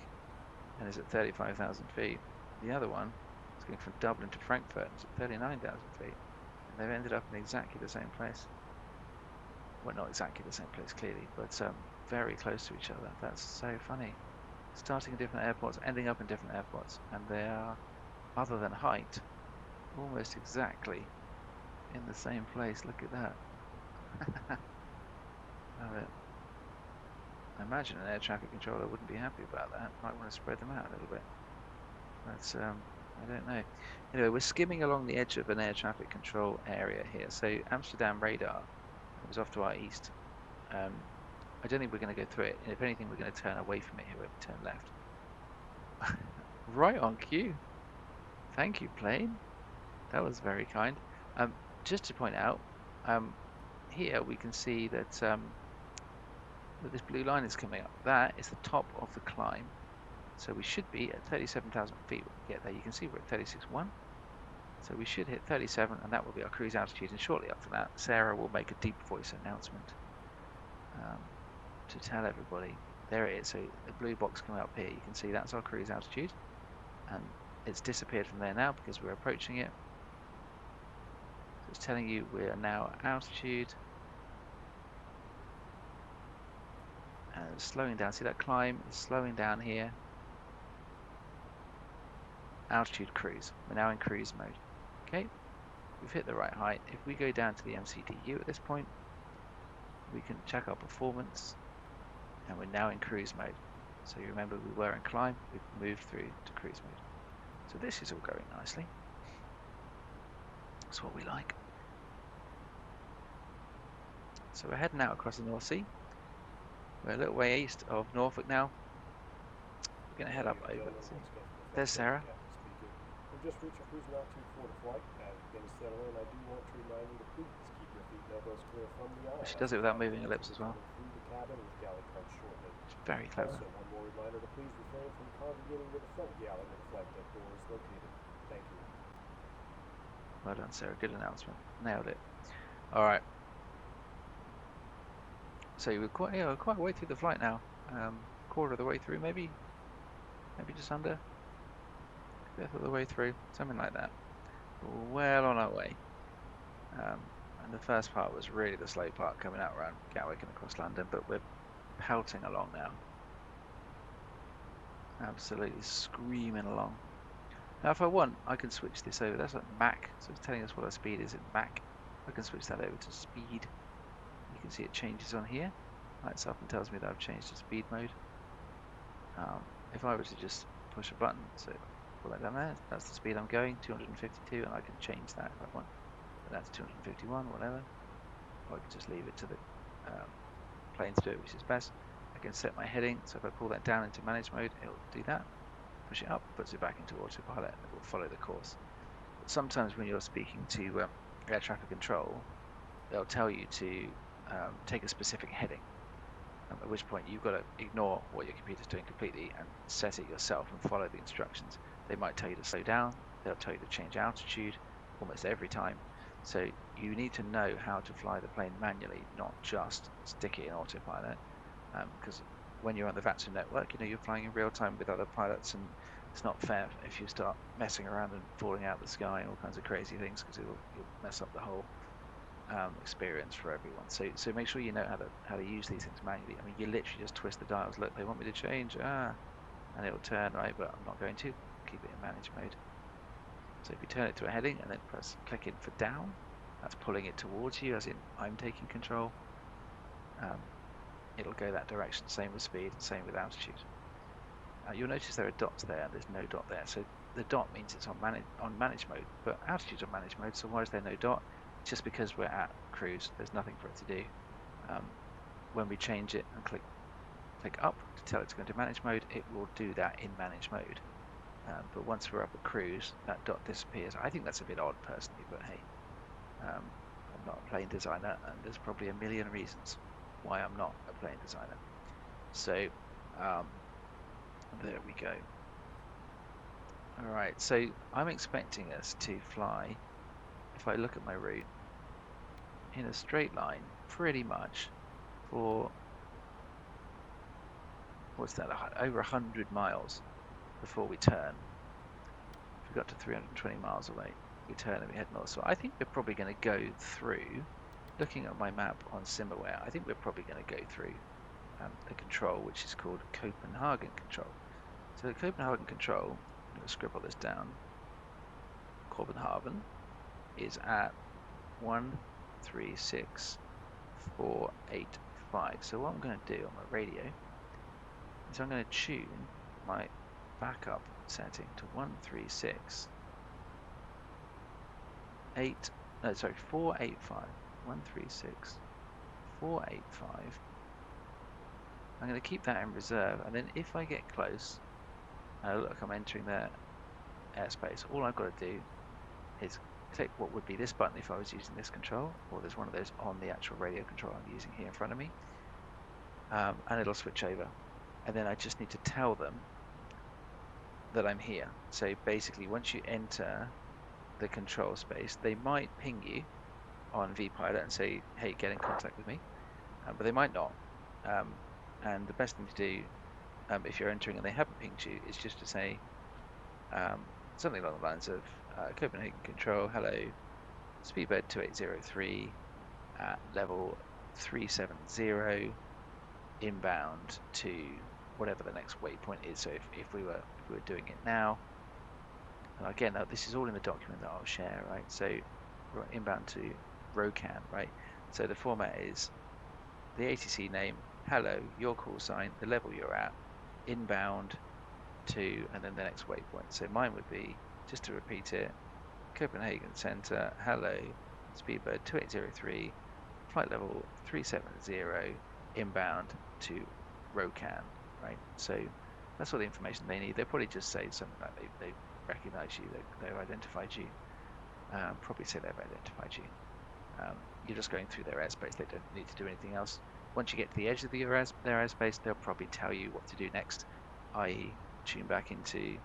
and is at 35,000 feet. The other one is going from Dublin to Frankfurt and is at 39,000 feet. And they've ended up in exactly the same place. Well, not exactly the same place, clearly, but very close to each other. That's so funny. Starting in different airports, ending up in different airports, and they are, other than height, almost exactly in the same place. Look at that. Love it. I imagine an air traffic controller wouldn't be happy about that. Might want to spread them out a little bit. But I don't know. Anyway, we're skimming along the edge of an air traffic control area here. So Amsterdam radar is off to our east. I don't think we're going to go through it. If anything, we're going to turn away from it here when we turn left. Right on cue. Thank you, plane. That was very kind. Just to point out, here we can see that, that this blue line is coming up. That is the top of the climb. So we should be at 37,000 feet when we get there. You can see we're at 36.1. So we should hit 37, and that will be our cruise altitude. And shortly after that, Sarah will make a deep voice announcement to tell everybody. There it is. So the blue box coming up here, you can see that's our cruise altitude. And it's disappeared from there now because we're approaching it. So it's telling you we are now at altitude. And it's slowing down. See that climb is slowing down here. Altitude cruise. We're now in cruise mode. Okay, we've hit the right height. If we go down to the MCDU at this point, we can check our performance, and we're now in cruise mode. So you remember we were in climb, we've moved through to cruise mode. So this is all going nicely. That's what we like. So we're heading out across the North Sea. We're a little way east of Norfolk now. We're going to head up over the sea. There's Sarah. We've just reached a cruising altitude for the flight. As we begin to settle in, I do want to remind you to please keep your feet and elbows clear from the aisle. She does it without moving her lips as well. Through the cabin with galley cards shortly. It's very clever. Also, one more reminder to please refrain from congregating with the front galley where the flight deck door is located. Thank you. Well done, Sarah. Good announcement. Nailed it. All right. So we're quite a way through the flight now. Quarter of the way through, maybe just under. fifth of the way through, something like that. Well on our way. And the first part was really the slow part coming out around Gatwick and across London, but we're pelting along now. Absolutely screaming along. Now if I want, I can switch this over. That's like Mach, so it's telling us what our speed is in Mach. I can switch that over to speed. You can see it changes on here. Lights up and tells me that I've changed to speed mode. If I were to just push a button, so pull that down there, that's the speed I'm going, 252, and I can change that if I want. But that's 251, whatever. Or I can just leave it to the plane to do it, which is best. I can set my heading, so if I pull that down into manage mode, it'll do that. Push it up, puts it back into autopilot, and it will follow the course. But sometimes when you're speaking to air traffic control, they'll tell you to take a specific heading. At which point you've got to ignore what your computer's doing completely and set it yourself and follow the instructions. They might tell you to slow down, they'll tell you to change altitude almost every time. So you need to know how to fly the plane manually, not just stick it in autopilot. Because when you're on the Vatsim network, you know, you're flying in real time with other pilots, and it's not fair if you start messing around and falling out of the sky and all kinds of crazy things, because you'll mess up the whole experience for everyone. So make sure you know how to use these things manually. I mean, you literally just twist the dials. Look, they want me to change, and it'll turn, right? But I'm not going to. Keep it in manage mode. So if you turn it to a heading and then click in for down, that's pulling it towards you, as in I'm taking control. It'll go that direction. Same with speed, same with altitude. You'll notice there are dots there, and there's no dot there. So the dot means it's on manage mode, but altitude's on manage mode. So why is there no dot? Just because we're at cruise, there's nothing for it to do. When we change it and click up to tell it to go into manage mode, it will do that in manage mode. But once we're up at cruise, that dot disappears. I think that's a bit odd personally, but hey, I'm not a plane designer, and there's probably a million reasons why I'm not a plane designer. So there we go. Alright, so I'm expecting us to fly, if I look at my route, in a straight line pretty much for, what's that, over 100 miles before we turn. If we got to 320 miles away, we turn and we head north. So I think we're probably going to go through, looking at my map on Simaware, I think we're probably going to go through the control, which is called Copenhagen control. So the Copenhagen control, I'm going to scribble this down, Copenhagen is at 136,485. So what I'm going to do on my radio is I'm going to tune my backup setting to 485. 136,485. I'm going to keep that in reserve, and then if I get close, look, I'm entering their airspace. All I've got to do is click what would be this button if I was using this control, or there's one of those on the actual radio control I'm using here in front of me, and it'll switch over. And then I just need to tell them that I'm here. So basically, once you enter the control space, they might ping you on vPilot and say, hey, get in contact with me, but they might not. And the best thing to do, if you're entering and they haven't pinged you, is just to say something along the lines of Copenhagen Control, hello, Speedbird 2803 at level 370, inbound to whatever the next waypoint is. So if we were doing it now, and again, this is all in the document that I'll share, right? So we're inbound to Rokan, right? So the format is the ATC name, hello, your call sign, the level you're at, inbound to, and then the next waypoint. So mine would be, just to repeat it, Copenhagen Center, hello, Speedbird 2803, flight level 370, inbound to Rokan, right? So that's all the information they need. They'll probably just say something like they recognize you, they've identified you, probably say they've identified you. You're just going through their airspace, they don't need to do anything else. Once you get to the edge of their airspace, they'll probably tell you what to do next, i.e. tune back into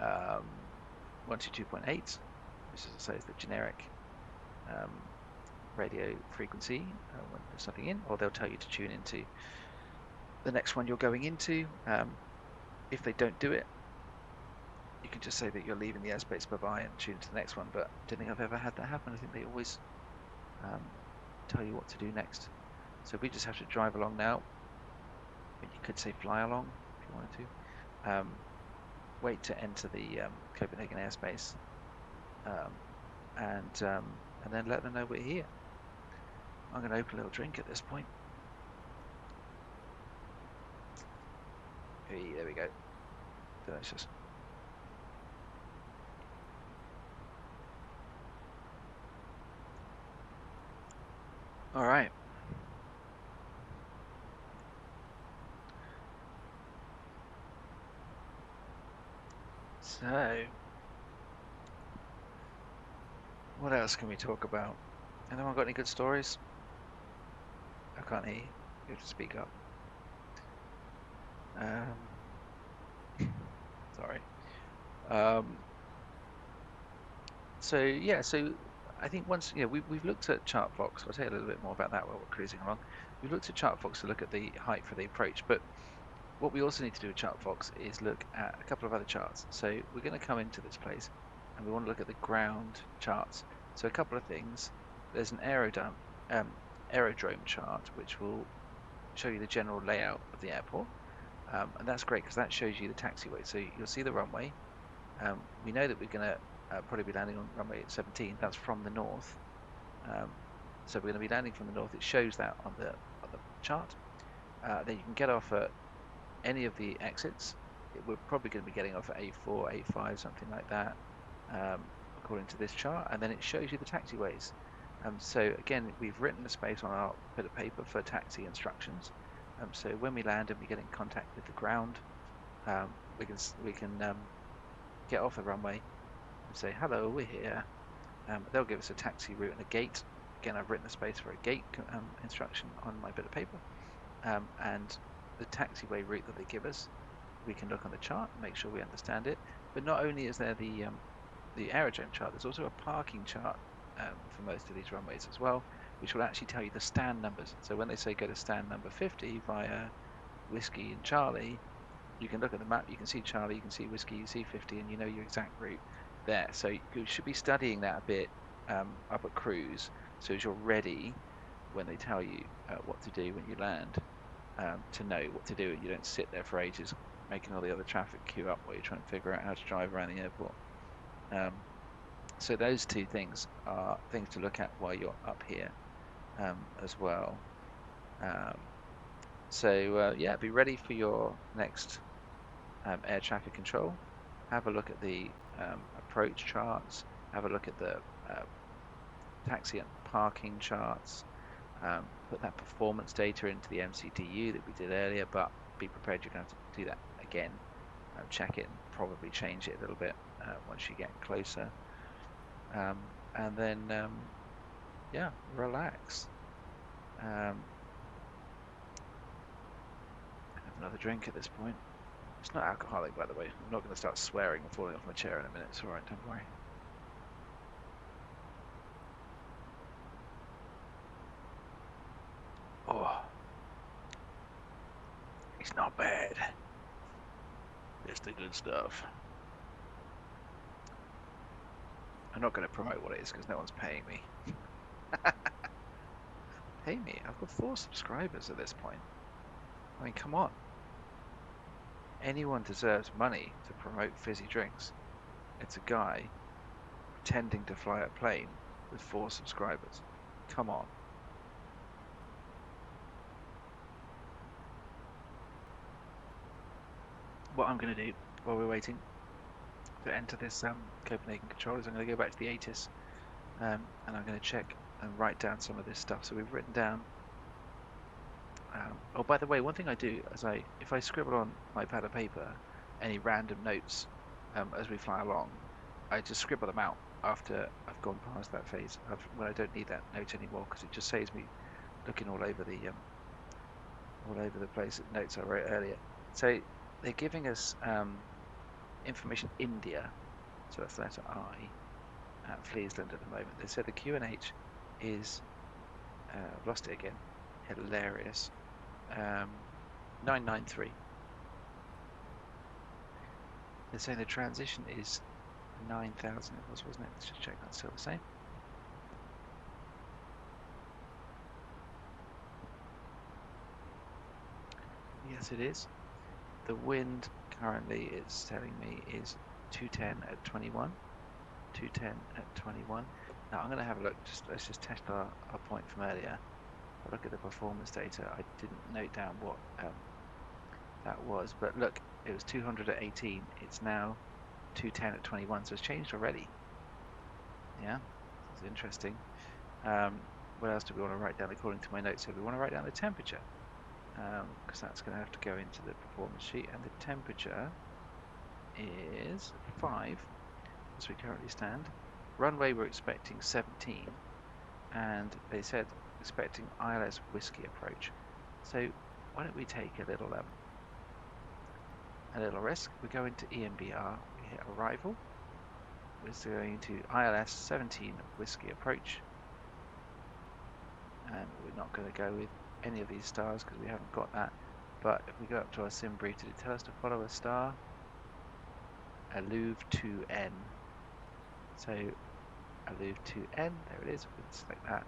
122.8, which as I say is the generic radio frequency when there's something in, or they'll tell you to tune into the next one you're going into. If they don't do it, you can just say that you're leaving the airspace, bye-bye, and tune to the next one. But I don't think I've ever had that happen. I think they always tell you what to do next. So we just have to drive along now. But you could say fly along if you wanted to. Wait to enter the Copenhagen airspace, and then let them know we're here. I'm going to open a little drink at this point. Hey, there we go. Delicious. All right. So, what else can we talk about? Anyone got any good stories? I can't hear you. You have to speak up. Sorry. So yeah, so I think once we've looked at ChartFox. I'll tell you a little bit more about that while we're cruising along. We've looked at ChartFox to look at the height for the approach, but what we also need to do with ChartFox is look at a couple of other charts. So we're going to come into this place and we want to look at the ground charts. So a couple of things. There's an aerodrome chart which will show you the general layout of the airport, and that's great because that shows you the taxiway. So you'll see the runway. We know that we're going to probably be landing on runway 17. That's from the north. So we're going to be landing from the north. It shows that on the chart. Then you can get off at any of the exits. We're probably going to be getting off at A4, A5, something like that, according to this chart. And then it shows you the taxiways. So again, we've written the space on our bit of paper for taxi instructions. So when we land and we get in contact with the ground, we can get off the runway and say, hello, we're here. They'll give us a taxi route and a gate. Again, I've written the space for a gate instruction on my bit of paper. And the taxiway route that they give us, we can look on the chart and make sure we understand it. But not only is there the aerodrome chart, there's also a parking chart for most of these runways as well, which will actually tell you the stand numbers. So when they say go to stand number 50 via Whiskey and Charlie, you can look at the map, you can see Charlie, you can see Whiskey, you see 50, and you know your exact route there. So you should be studying that a bit up at cruise, so as you're ready when they tell you what to do when you land, to know what to do, and you don't sit there for ages making all the other traffic queue up while you're trying to figure out how to drive around the airport. So those two things are things to look at while you're up here as well. Yeah, be ready for your next air traffic control. Have a look at the approach charts. Have a look at the taxi and parking charts. Put that performance data into the MCDU that we did earlier, but be prepared you're going to have to do that again. Check it and probably change it a little bit once you get closer. And then, yeah, relax. Have another drink at this point. It's not alcoholic, by the way. I'm not going to start swearing and falling off my chair in a minute. It's alright, don't worry. Oh, it's not bad. It's the good stuff. I'm not going to promote what it is because no one's paying me. Pay me. I've got 4 subscribers at this point. I mean, come on. Anyone deserves money to promote fizzy drinks. It's a guy pretending to fly a plane with 4 subscribers. Come on. What I'm going to do while we're waiting to enter this Copenhagen control is I'm going to go back to the ATIS and I'm going to check and write down some of this stuff. So we've written down. Oh, by the way, one thing I do is if I scribble on my pad of paper any random notes as we fly along, I just scribble them out after I've gone past that phase when I don't need that note anymore, because it just saves me looking all over the place at notes I wrote earlier. So they're giving us information India, so that's the letter I, at Fleasland at the moment. They said the QNH is, I've lost it again, hilarious, 993. They're saying the transition is 9,000 it was, wasn't it? Let's just check that's still the same. Yes, it is. The wind currently, it's telling me, is 210 at 21. 210 at 21. Now I'm going to have a look. Let's just test our point from earlier. I'll look at the performance data. I didn't note down what that was, but look, it was 200 at 18. It's now 210 at 21, so it's changed already. Yeah, it's interesting. What else do we want to write down according to my notes? So we want to write down the temperature, because that's going to have to go into the performance sheet, and the temperature is 5 as we currently stand. Runway we're expecting 17, and they said expecting ILS whiskey approach. So why don't we take a little risk? We go into EMBR, we hit arrival. We're going to ILS 17 whiskey approach, and we're not going to go with any of these stars because we haven't got that. But if we go up to our sim brief, did it tell us to follow a star? Alluve 2N. So Alluve 2N, there it is. We can select that,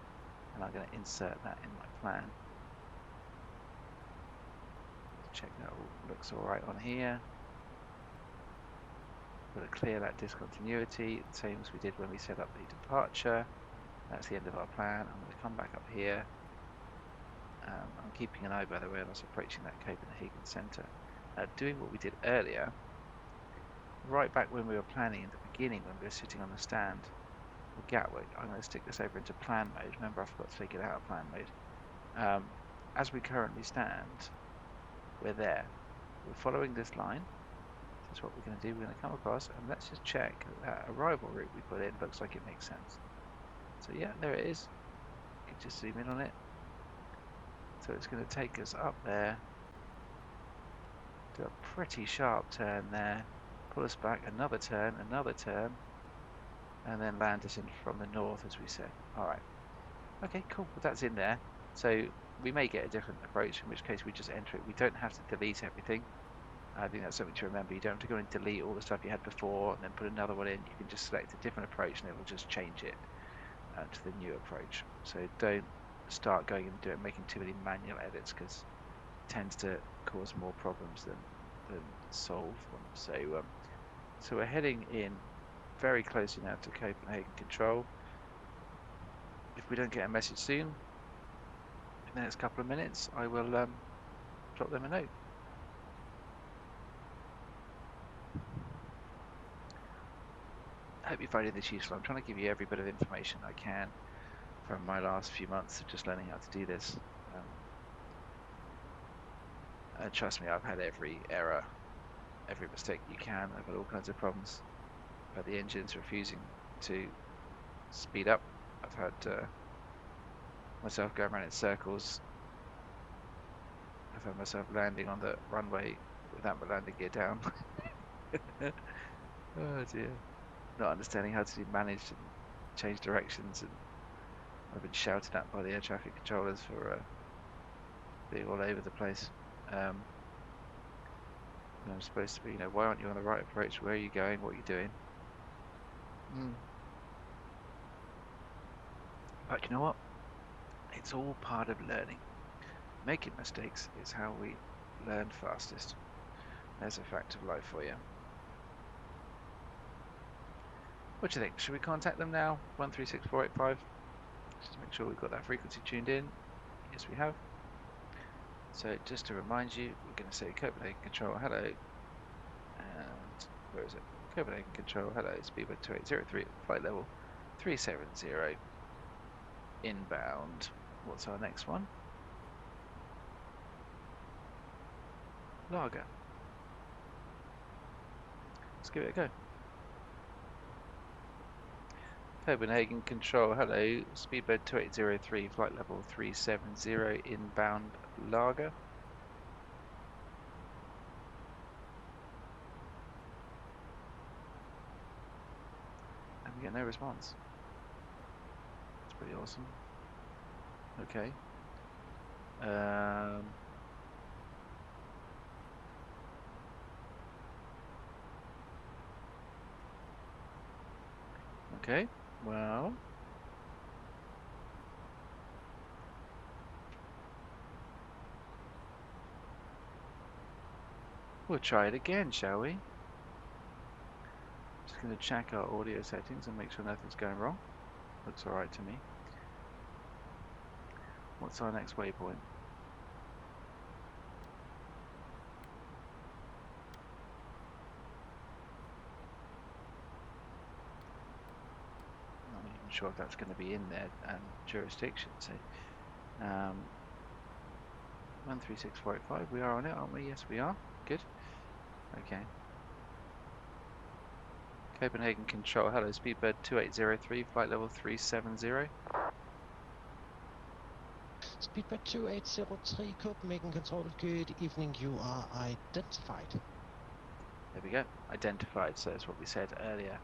and I'm going to insert that in my plan. Check that all looks alright on here. We're going to clear that discontinuity, same as we did when we set up the departure. That's the end of our plan. I'm going to come back up here. I'm keeping an eye, by the way, on us approaching that Copenhagen centre. Doing what we did earlier, right back when we were planning in the beginning, when we were sitting on the stand with Gatwick. I'm going to stick this over into plan mode. Remember, I forgot to take it out of plan mode. As we currently stand, we're there. We're following this line. This is what we're going to do. We're going to come across, and let's just check that arrival route we put in looks like it makes sense. So yeah, there it is. You can just zoom in on it. So it's going to take us up there, do a pretty sharp turn there, pull us back, another turn, and then land us in from the north, as we said. Alright. Okay, cool. Well, that's in there. So we may get a different approach, in which case we just enter it. We don't have to delete everything. I think that's something to remember. You don't have to go and delete all the stuff you had before and then put another one in. You can just select a different approach and it will just change it to the new approach. So don't start going and making too many manual edits, because it tends to cause more problems than solve them. So we're heading in very closely now to Copenhagen Control. If we don't get a message soon, in the next couple of minutes, I will drop them a note. I hope you're finding this useful. I'm trying to give you every bit of information I can from my last few months of just learning how to do this. Trust me, I've had every error, every mistake you can. I've had all kinds of problems. I've had the engines refusing to speed up. I've had myself going around in circles. I've had myself landing on the runway without my landing gear down. Oh dear. Not understanding how to manage and change directions, and I've been shouted at by the air traffic controllers for being all over the place. I'm supposed to be, why aren't you on the right approach? Where are you going? What are you doing? But you know what? It's all part of learning. Making mistakes is how we learn fastest. There's a fact of life for you. What do you think? Should we contact them now? 136485. Just to make sure we've got that frequency tuned in. Yes, we have. So just to remind you, we're going to say Copenhagen Control, hello. And where is it? Copenhagen Control, hello. Speedbird 2803 at flight level 370. Inbound. What's our next one? Lager. Let's give it a go. Copenhagen Control, hello, Speedbird 2803, flight level 370, inbound Lager. And we get no response. That's pretty awesome. Okay. Okay, well. We'll try it again, shall we? Just going to check our audio settings and make sure nothing's going wrong. Looks alright to me. What's our next waypoint? Not even sure if that's going to be in their jurisdiction. So, 136485. We are on it, aren't we? Yes, we are. Good. Okay. Copenhagen Control. Hello, Speedbird 2803, flight level 370. Speedbird 2803, Copenhagen Control, good evening, you are identified. There we go, identified, so that's what we said earlier.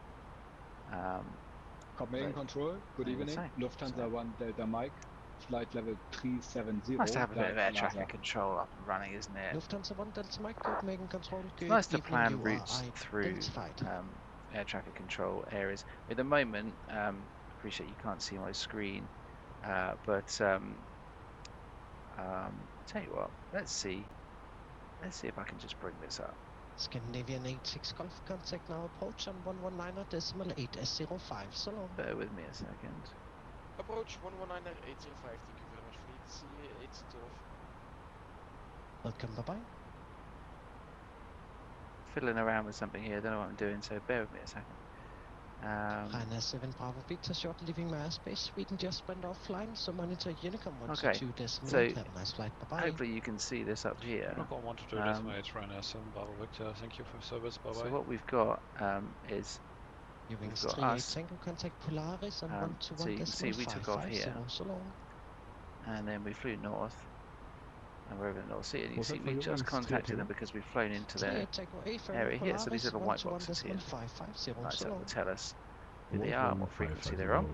Copenhagen Control, good evening, Lufthansa 1 Delta Mike, flight level 370. Nice to have a bit of air traffic control up and running, isn't it? Lufthansa 1 Delta Mike, Copenhagen Control, good it's nice to evening, plan you routes through air traffic control areas. At the moment, appreciate you can't see my screen, but tell you what, let's see if I can just bring this up. Scandinavian 86 Golf, contact now, approach on 119.8S05, so long. Bear with me a second. Approach 119.805, thank you very much, fleet. See you 812. Welcome, bye-bye. Fiddling around with something here, I don't know what I'm doing, so bear with me a second. Ryanair 7 Bravo Victor short leaving my airspace. Sweden just went offline, so monitor Unicom 122.8. So have a nice flight, bye-bye. hopefully you can see this up here. Unicom 122.8, Ryanair 7 Bravo Victor, thank you for service, bye-bye. So what we've got is we've got us. Tango contact Polaris on 121.550, so you can see we took off here, so long. And then we flew north. And we're over in the North Sea, and you see we just contacted them because we've flown into their area here. So these little white boxes here lights up to tell us who they are and what frequency they're on.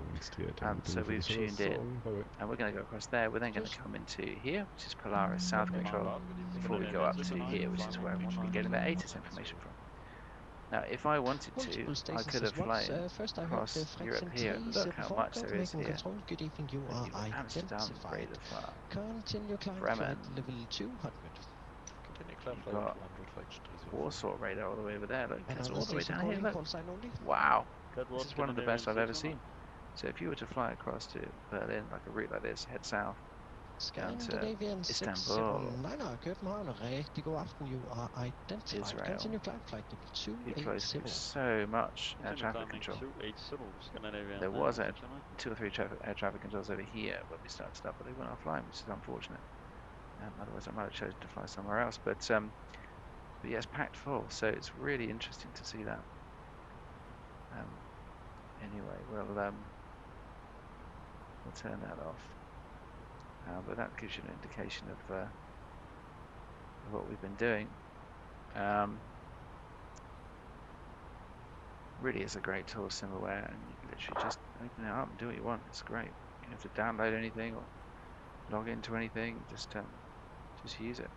So we've tuned in, and we're going to go across there. We're then going to come into here, which is Polaris South Control, before we go up to here, which is where we've been getting their ATIS information from. Now, if I wanted to, I could have flown across Europe here, and look how much there is here. Amsterdam, Bredevaart, Bremen, you've got Warsaw radar all the way over there, look, it's all the way down here, look. Wow, this is one of the best I've ever seen. So if you were to fly across to Berlin, like a route like this, head south, down to Istanbul, Israel, it flows through so much air traffic control. There was 2 or 3 air traffic controls over here when we started up, but they went offline, which is unfortunate. Otherwise I might have chosen to fly somewhere else, but yes, packed full, so it's really interesting to see that. Anyway, we'll turn that off. But that gives you an indication of what we've been doing. Really is a great tool, Simulware, and you can literally just open it up and do what you want. It's great. You don't have to download anything or log into anything. Just use it.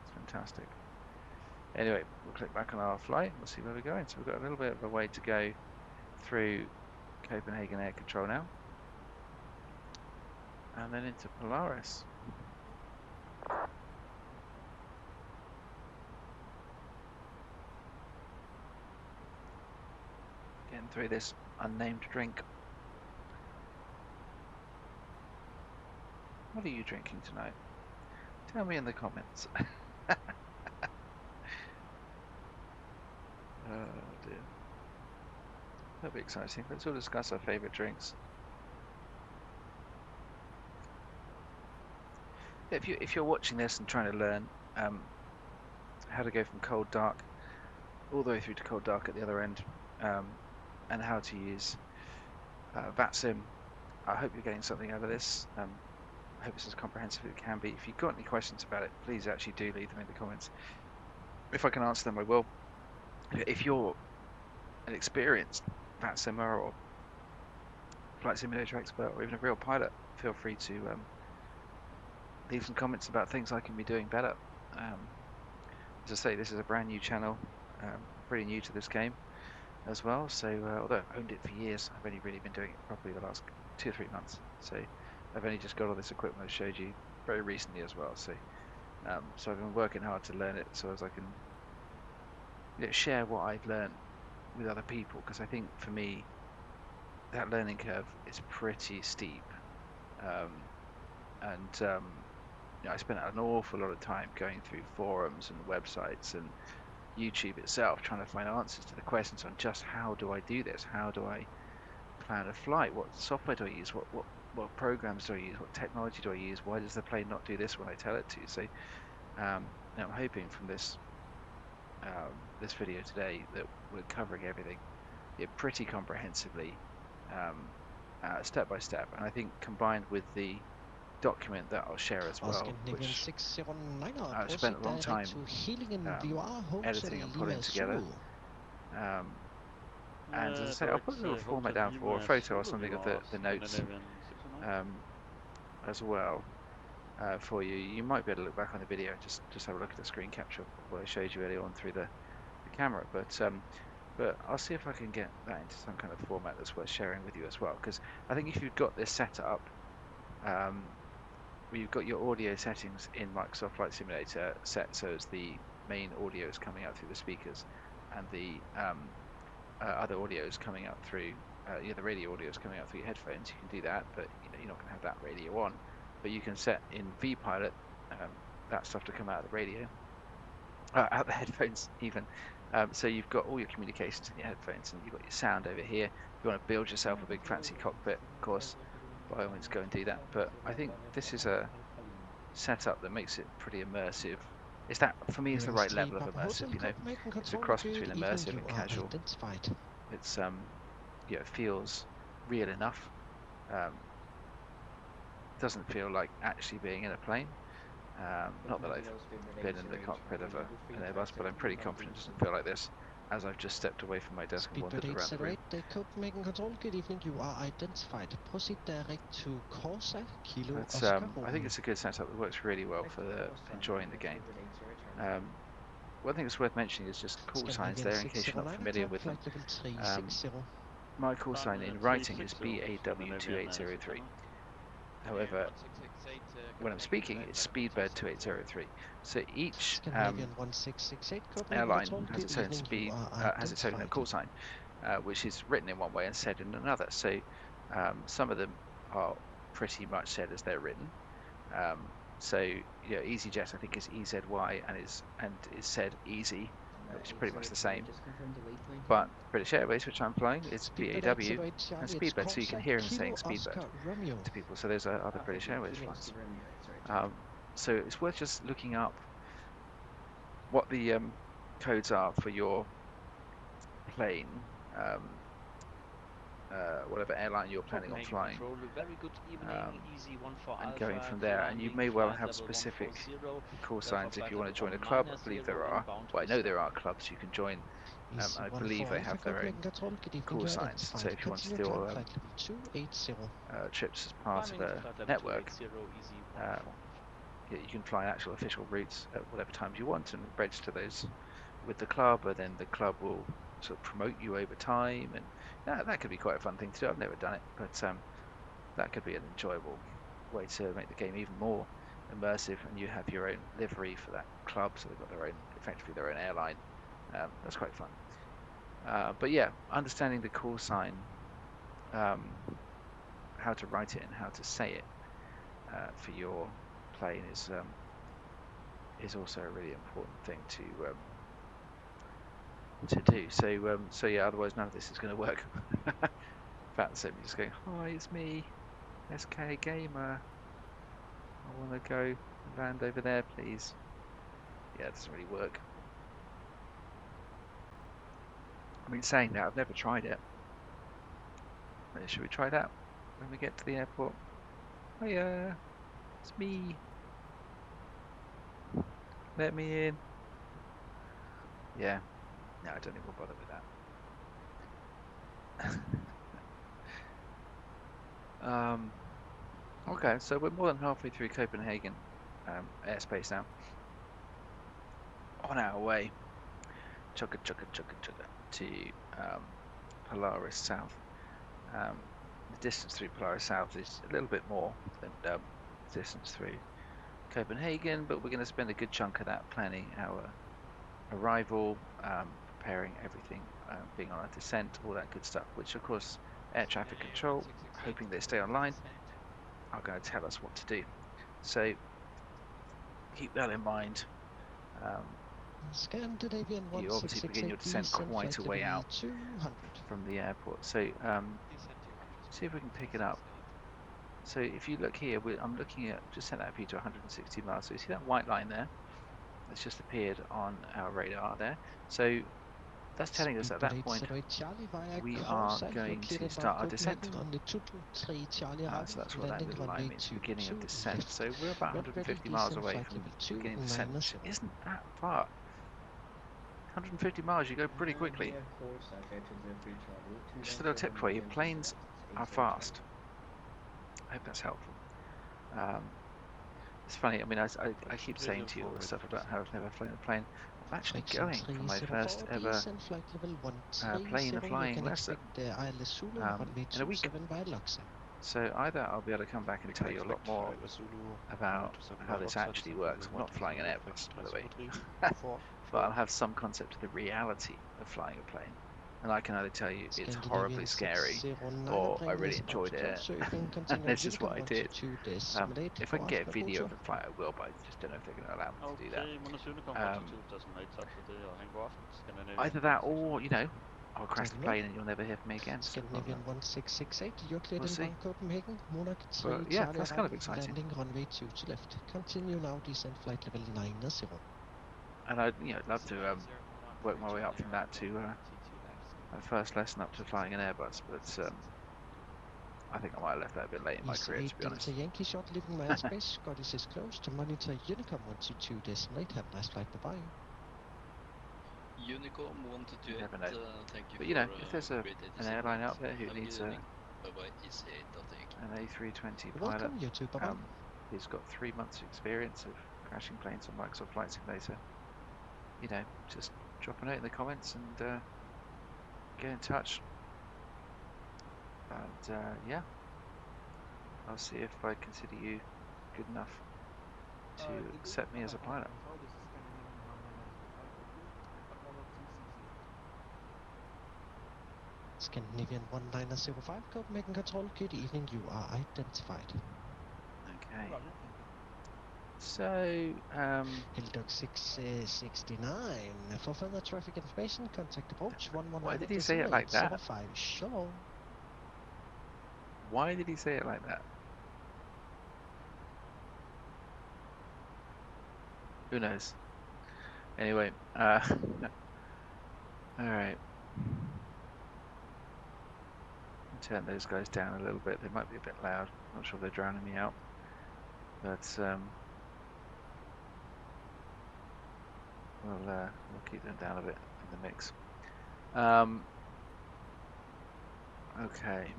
It's fantastic. Anyway, we'll click back on our flight. We'll see where we're going. So we've got a little bit of a way to go through Copenhagen Air Control now. And then into Polaris. Getting through this unnamed drink. What are you drinking tonight? Tell me in the comments. Oh dear. That'll be exciting. Let's all discuss our favourite drinks. If you're watching this and trying to learn how to go from cold dark all the way through to cold dark at the other end, and how to use Vatsim, I hope you're getting something out of this. I hope it's as comprehensive as it can be. If you've got any questions about it, please actually do leave them in the comments. If I can answer them, I will. If you're an experienced Vatsimmer or flight simulator expert or even a real pilot, feel free to leave some comments about things I can be doing better. As I say, this is a brand new channel, pretty new to this game. as well. So although I've owned it for years, I've only really been doing it properly the last 2 or 3 months. So I've only just got all this equipment I showed you very recently as well. So so I've been working hard to learn it so as I can share what I've learned with other people, because I think for me that learning curve is pretty steep, and I spent an awful lot of time going through forums and websites and YouTube itself trying to find answers to the questions on just how do I do this, how do I plan a flight, what software do I use, what programs do I use, what technology do I use, why does the plane not do this when I tell it to. So I'm hoping from this this video today that we're covering everything pretty comprehensively, step by step, and I think combined with the document that I'll share as well, which I've spent a long time editing and pulling together. And as I say, I'll put a little format down for a photo or something of the notes as well for you. You might be able to look back on the video and just have a look at the screen capture of what I showed you earlier on through the camera. But I'll see if I can get that into some kind of format that's worth sharing with you as well. Because I think if you've got this set up, where you've got your audio settings in Microsoft Flight Simulator set so as the main audio is coming out through the speakers, and the other audio is coming out through, the radio audio is coming out through your headphones, you can do that, but you're not going to have that radio on. But you can set in vPilot that stuff to come out of the radio, out the headphones even. So you've got all your communications in your headphones, and you've got your sound over here. If you want to build yourself a big fancy cockpit, of course, by all means go and do that. But I think this is a setup that makes it pretty immersive. It's that, for me, it's the right level of immersive. It's a cross between immersive and casual. It's it feels real enough. Doesn't feel like actually being in a plane. Not that I've been in the cockpit of an Airbus, but I'm pretty confident it doesn't feel like this, as I've just stepped away from my desk and wandered around the room. Copenhagen Control, good evening, you are identified. Proceed direct to Corsa, Kilo, I think it's a good setup that works really well for enjoying the game. One thing that's worth mentioning is just call signs there, in case you're not familiar with them. My call sign in writing is BAW2803. However, when I'm speaking, it's Speedbird 2803. So each airline has its own has its own call sign, which is written in one way and said in another. So some of them are pretty much said as they're written. So EasyJet I think is EZY and is said easy, which is pretty much the same. But British Airways, which I'm flying, is BAW and Speedbird, so you can hear him saying Speedbird to people. So there's other British Airways flights. So it's worth just looking up what the codes are for your plane, whatever airline you're planning on flying, and going from there. And you may well have specific call signs if you want to join a club. I believe there are. Well, I know there are clubs you can join. I believe they have their own call signs. So if you want to do trips as part of a network, you can fly actual official routes at whatever times you want and register those with the club, and then the club will sort of promote you over time, and that could be quite a fun thing to do. I've never done it, but that could be an enjoyable way to make the game even more immersive, and you have your own livery for that club, so they've got their own, effectively their own airline. That's quite fun. But yeah, understanding the call sign, how to write it and how to say it for your plane is also a really important thing to do. So yeah, otherwise none of this is going to work. In fact, simply just going, hi, it's me, SK Gamer. I want to go land over there, please. Yeah, it doesn't really work. I mean, saying that, I've never tried it. Should we try that when we get to the airport? Hiya, it's me. Let me in. Yeah, no, I don't think we'll bother with that. Okay, so we're more than halfway through Copenhagen airspace now. On our way, chugga to Polaris South. The distance through Polaris South is a little bit more than distance through Copenhagen, but we're going to spend a good chunk of that planning our arrival, preparing everything, being on our descent, all that good stuff, which of course air traffic control, hoping they stay online, are going to tell us what to do. So keep that in mind. Scandinavian You obviously begin your descent quite a way out from the airport. So see if we can pick it up. So if you look here, I'm looking at, just set that view to 160 miles. So you see that white line there? It's just appeared on our radar there. So that's telling us at that point we are going to start our descent. So that's what that little line means, beginning of descent. So we're about 150 miles away from beginning of descent, which isn't that far. 150 miles, you go pretty quickly. Just a little tip for you, planes are fast. I hope that's helpful. It's funny, I mean, I keep saying to you all this stuff about how I've never flown a plane. I'm actually going for my first ever plane flying lesson in a week. So either I'll be able to come back and tell you a lot more about how this actually works. I'm not flying an Airbus, by the way, but I'll have some concept of the reality of flying a plane. And I can either tell you it's horribly scary, or I really enjoyed it, and this is what I did. If I can get a video of the flight, I will, but I just don't know if they're going to allow me to do that. Either that, or, you know, I'll crash the plane and you'll never hear from me again. Scandinavian 1668, you're cleared We'll in see. Copenhagen. Monarch 3 But yeah, Charlie that's kind of arrival, exciting. landing runway 2 to left. Continue now, descent flight level 90. And I'd, you know, love to work my way up from that to my first lesson up to flying an Airbus, but I think I might have left that a bit late in my career, to be honest. Delta Yankee short leaving my airspace. Scottish is close to monitor Unicom 122 decimate. Have a nice flight, bye bye. Unicom 122, thank you. But you know, if there's an airline out there who needs an A320 pilot who's got 3 months experience of crashing planes on Microsoft Flight Simulator, you know, just drop a note in the comments and get in touch. And yeah, I'll see if I consider you good enough to accept me as a pilot. Scandinavian 1905, Copenhagen Control, good evening, you are identified. Okay. So, Hildog 669, for further traffic information, contact approach 119. Why did he say it like that? Shalom. Why did he say it like that? Who knows? Anyway, alright. Turn those guys down a little bit. They might be a bit loud. Not sure if they're drowning me out. But we'll keep them down a bit in the mix. Okay.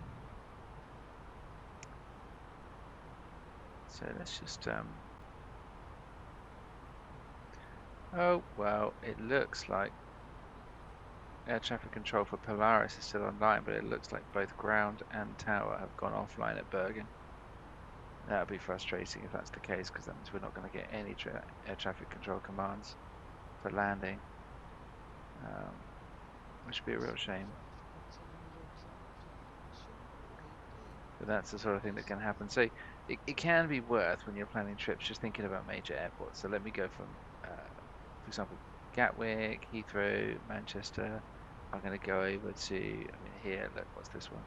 So let's just oh well, it looks like air traffic control for Polaris is still online, but it looks like both ground and tower have gone offline at Bergen. That would be frustrating if that's the case, because that means we're not going to get any air traffic control commands for landing, which would be a real shame. But that's the sort of thing that can happen. So it can be worth, when you're planning trips, just thinking about major airports. So let me go from, for example, Gatwick, Heathrow, Manchester. I'm going to go over to, I mean, here, look, what's this one?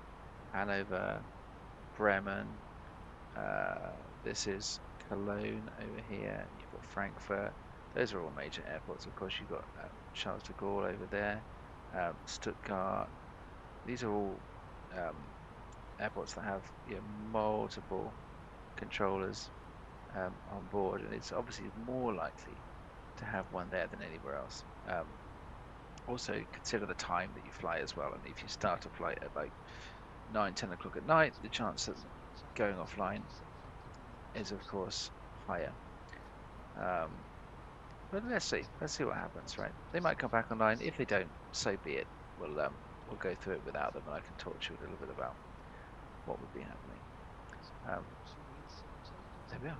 Hanover, Bremen. This is Cologne over here. You've got Frankfurt. Those are all major airports. Of course, you've got Charles de Gaulle over there, Stuttgart. These are all airports that have, you know, multiple controllers on board, and it's obviously more likely to have one there than anywhere else. Also consider the time that you fly as well, and if you start a flight at like 9-10 o'clock at night, the chance of going offline is of course higher. But let's see what happens, right? They might come back online. If they don't, so be it. We'll we'll go through it without them, and I can talk to you a little bit about what would be happening. There we are.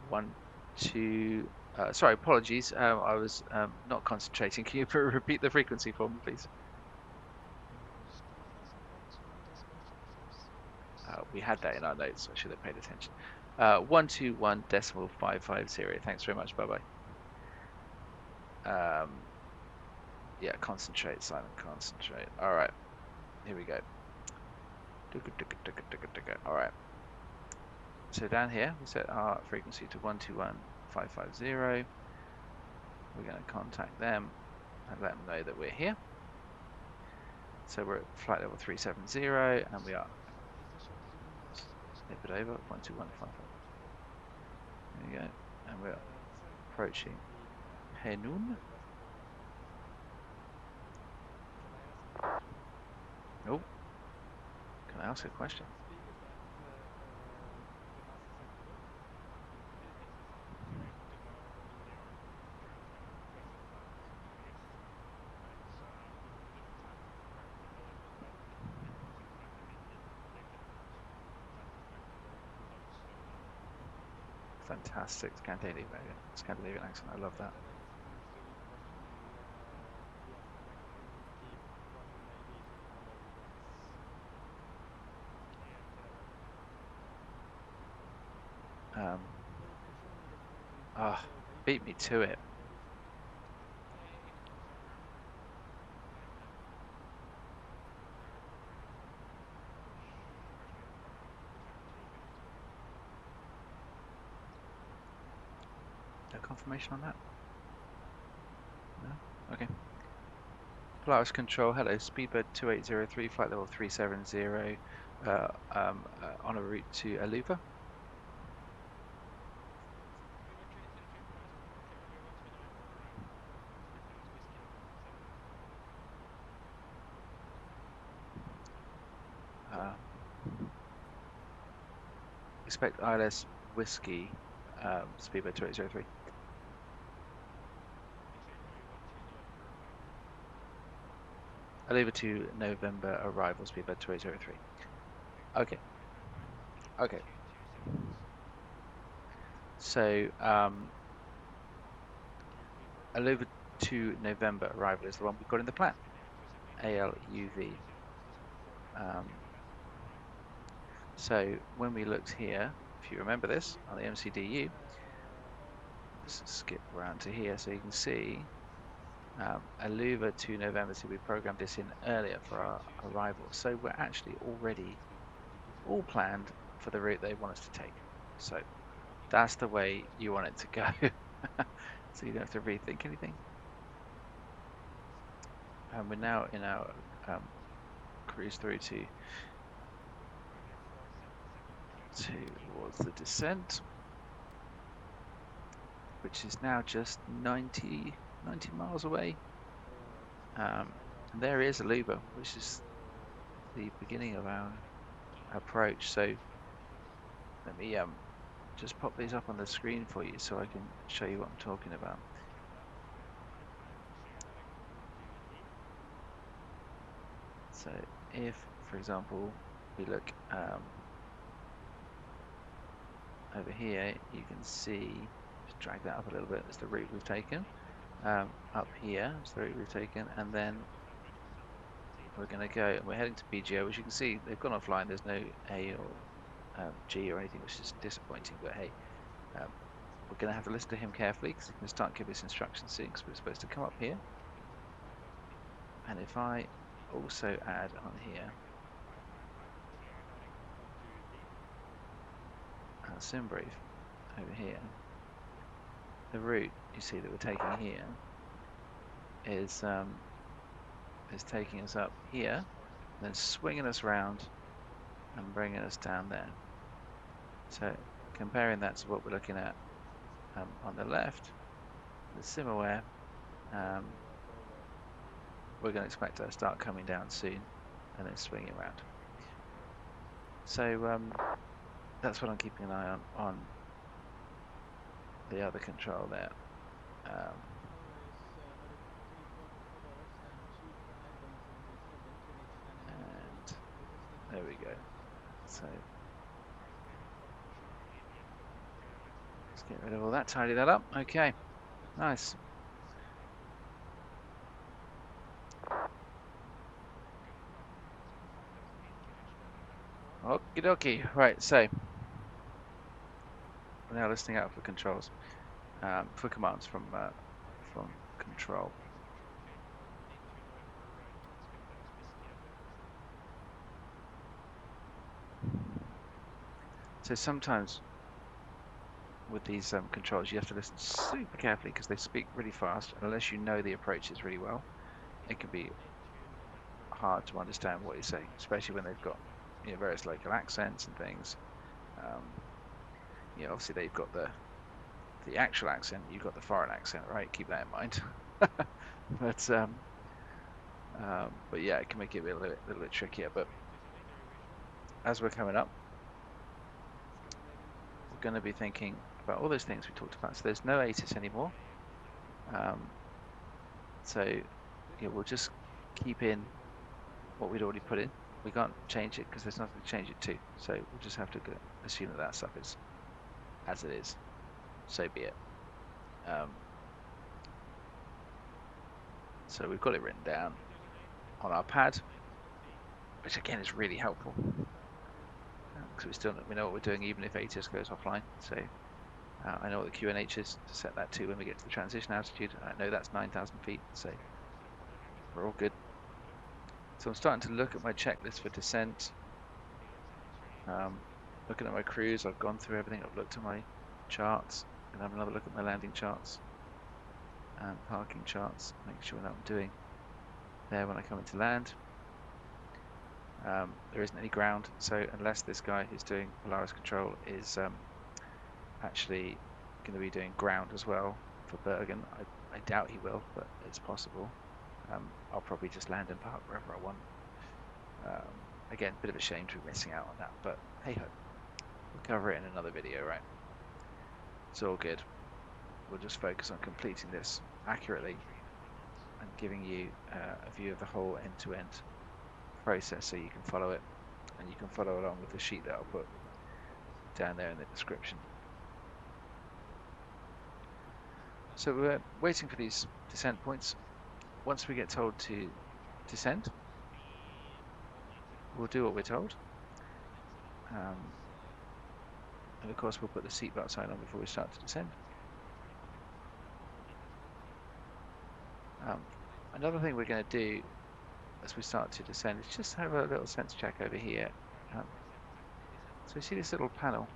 1, 2. Sorry, apologies. I was not concentrating. Can you repeat the frequency for me, please? We had that in our notes, so I should have paid attention. 121.550. Thanks very much. Bye bye. Yeah, concentrate, Simon. Concentrate. All right. Here we go. All right. So down here, we set our frequency to 121.550. We're going to contact them and let them know that we're here. So we're at flight level 370, and we are. Snip it over 121.550. There you go, and we're approaching Henun. Oh, can I ask a question? Fantastic Scandinavian accent. I love that. Beat me to it. No confirmation on that? No? Okay. Polaris Control, hello, Speedbird 2803, flight level 370, on a route to Aluva. Expect ILS Whiskey, Speedbird 2803. Aluva to November arrival, Speedbird 2803. Okay. Okay. So, Aluva to November arrival is the one we've got in the plan. ALUV. So when we looked here, if you remember this on the MCDU, let's skip around to here so you can see Aluva to November. So we programmed this in earlier for our arrival. So we're actually already all planned for the route they want us to take. So that's the way you want it to go. So you don't have to rethink anything. And we're now in our cruise through towards the descent, which is now just 90 miles away. And there is Aluva, which is the beginning of our approach. So let me just pop these up on the screen for you so I can show you what I'm talking about. So if, for example, we look over here, you can see, just drag that up a little bit, it's the route we've taken. Up here is the route we've taken, and then we're going to go, we're heading to PGO, which you can see they've gone offline. There's no A or G or anything, which is disappointing, but hey, we're going to have to listen to him carefully because he's going to start giving us instructions soon, because we're supposed to come up here. And if I also add on here our sim brief over here, the route you see that we're taking here is taking us up here, then swinging us round and bringing us down there. So comparing that to what we're looking at on the left, the SimAware, we're going to expect it to start coming down soon and then swinging around. So that's what I'm keeping an eye on the other control there. There we go. So let's get rid of all that, tidy that up. Okay, nice. Okie dokie. Right, so we're now listening out for controls, for commands from control. So sometimes with these controls, you have to listen super carefully because they speak really fast. And unless you know the approaches really well, it can be hard to understand what he's saying, especially when they've got various local accents and things. Obviously they've got the actual accent, you've got the foreign accent, right? Keep that in mind. But yeah, it can make it a little bit trickier. But as we're coming up, we're going to be thinking about all those things we talked about. So there's no ATIS anymore. So we'll just keep in what we'd already put in. We can't change it because there's nothing to change it to. So we'll just have to assume that stuff is as it is. So be it. So we've got it written down on our pad, which again is really helpful because we know what we're doing even if ATIS goes offline. So I know what the QNH is to set that to when we get to the transition altitude. I know that's 9,000 feet, so we're all good. So I'm starting to look at my checklist for descent. Looking at my cruise, I've gone through everything. I've looked at my charts and have another look at my landing charts and parking charts, make sure that I'm doing there when I come into land. There isn't any ground, so unless this guy who's doing Polaris control is actually going to be doing ground as well for Bergen, I doubt he will, but it's possible. I'll probably just land and park wherever I want. Again, bit of a shame to be missing out on that, but hey ho, we'll cover it in another video, right? It's all good. We'll just focus on completing this accurately and giving you a view of the whole end-to-end process so you can follow it, and you can follow along with the sheet that I'll put down there in the description. So we're waiting for these descent points. Once we get told to descend, we'll do what we're told. And of course we'll put the seatbelt sign on before we start to descend. Another thing we're going to do as we start to descend is just have a little sense check over here. So you see this little panel.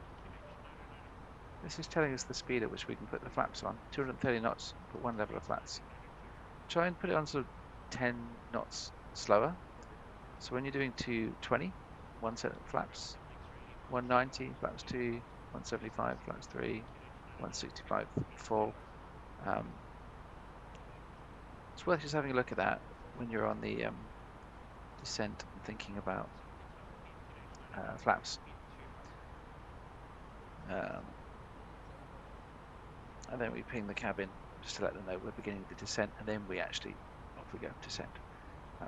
This is telling us the speed at which we can put the flaps on. 230 knots, put one level of flaps. Try and put it on sort of 10 knots slower. So when you're doing 220, one set of flaps, 190, flaps 2, 175, flaps 3, 165, full. It's worth just having a look at that when you're on the descent and thinking about flaps. And then we ping the cabin just to let them know we're beginning the descent, and then we actually, off we go, descend.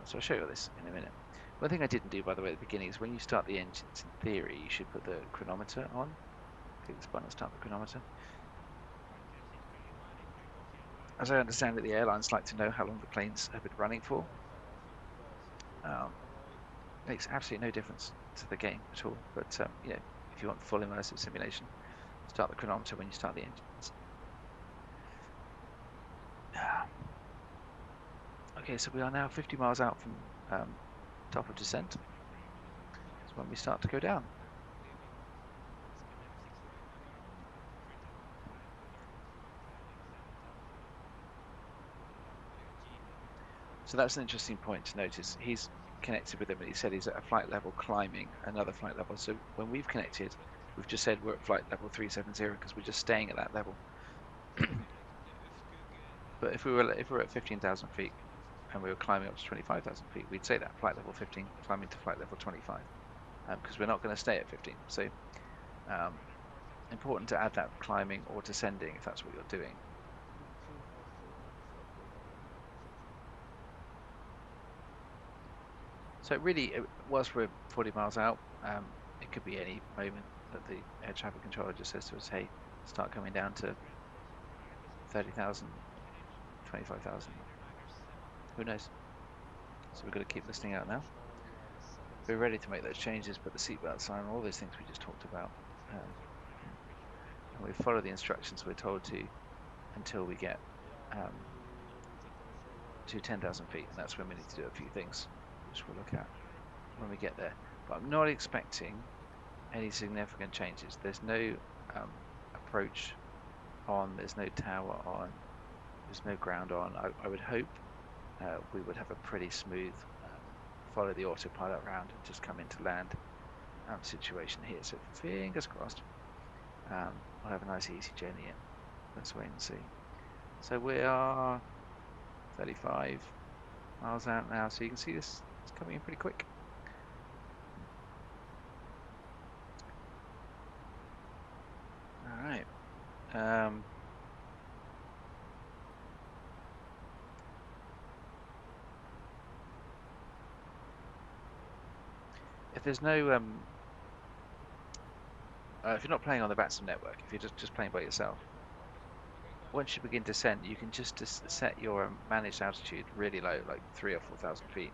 So I'll show you all this in a minute. One thing I didn't do, by the way, at the beginning is when you start the engines, in theory, you should put the chronometer on. Click this button and start the chronometer. As I understand it, the airlines like to know how long the planes have been running for. Makes absolutely no difference to the game at all, but if you want full immersive simulation, start the chronometer when you start the engines. Okay, so we are now 50 miles out from top of descent. That's when we start to go down. So that's an interesting point to notice. He's connected with them and he said he's at a flight level climbing another flight level. So when we've connected, we've just said we're at flight level 370 because we're just staying at that level. But if we were at 15,000 feet and we were climbing up to 25,000 feet, we'd say that flight level 15 climbing to flight level 25 because we're not going to stay at 15. So important to add that climbing or descending if that's what you're doing. So really, whilst we're 40 miles out, it could be any moment that the air traffic controller just says to us, hey, start coming down to 30,000, 25,000. Who knows? So we've got to keep listening out now. We're ready to make those changes, put the seatbelt sign, all those things we just talked about. And we follow the instructions we're told to until we get to 10,000 feet, and that's when we need to do a few things, which we'll look at when we get there. But I'm not expecting any significant changes. There's no approach on, there's no tower on, there's no ground on. I would hope we would have a pretty smooth follow the autopilot round and just come into land situation here. So fingers crossed, we'll have a nice easy journey in. Let's wait and see. So we are 35 miles out now, so you can see this is coming in pretty quick. All right. If there's no, if you're not playing on the Vatsim network, if you're just playing by yourself, once you begin descent, you can just set your managed altitude really low, like 3,000 or 4,000 feet,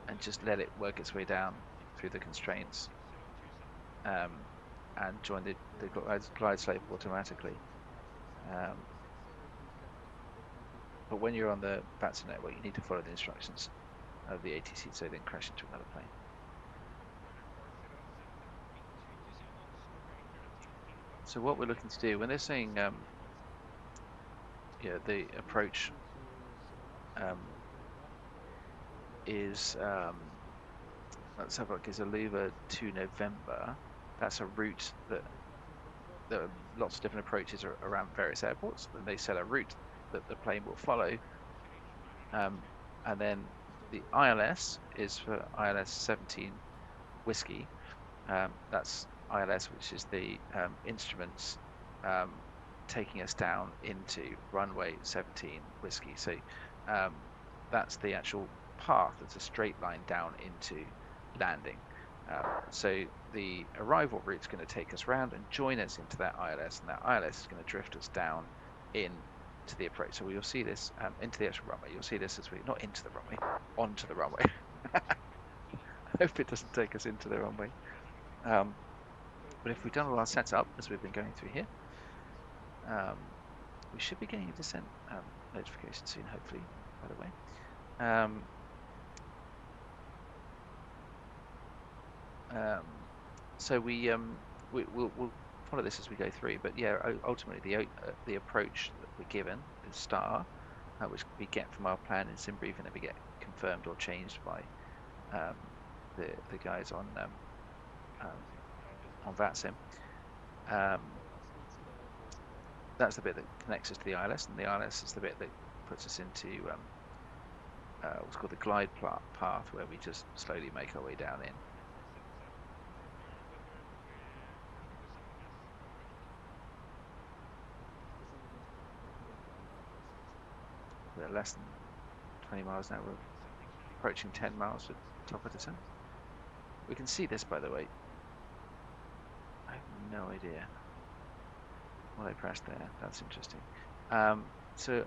and just let it work its way down through the constraints, and join the glide slope automatically. But when you're on the Vatsim network, you need to follow the instructions of the ATC so they don't crash into another plane. So what we're looking to do, when they're saying the approach is, let's have a look, is Aluva to November. That's a route that there are lots of different approaches around various airports, and they set a route that the plane will follow. And then the ILS is for ILS 17 Whiskey. That's ILS, which is the instruments taking us down into runway 17 Whiskey. So that's the actual path. It's a straight line down into landing. So the arrival route is going to take us round and join us into that ILS, and that ILS is going to drift us down in to the approach. So we'll see this into the actual runway. You'll see this as we, not into the runway, onto the runway. I hope it doesn't take us into the runway. But if we've done all our setup as we've been going through here, we should be getting a descent notification soon, hopefully, by the way. So we'll follow this as we go through, but yeah, ultimately the approach that we're given is star, which we get from our plan in sim briefing, and we get confirmed or changed by the guys on Vatsim. That's the bit that connects us to the ILS, and the ILS is the bit that puts us into what's called the glide path, where we just slowly make our way down in. We're less than 20 miles now. We're approaching 10 miles at top of descent. We can see this, by the way. I have no idea what I pressed there. That's interesting. So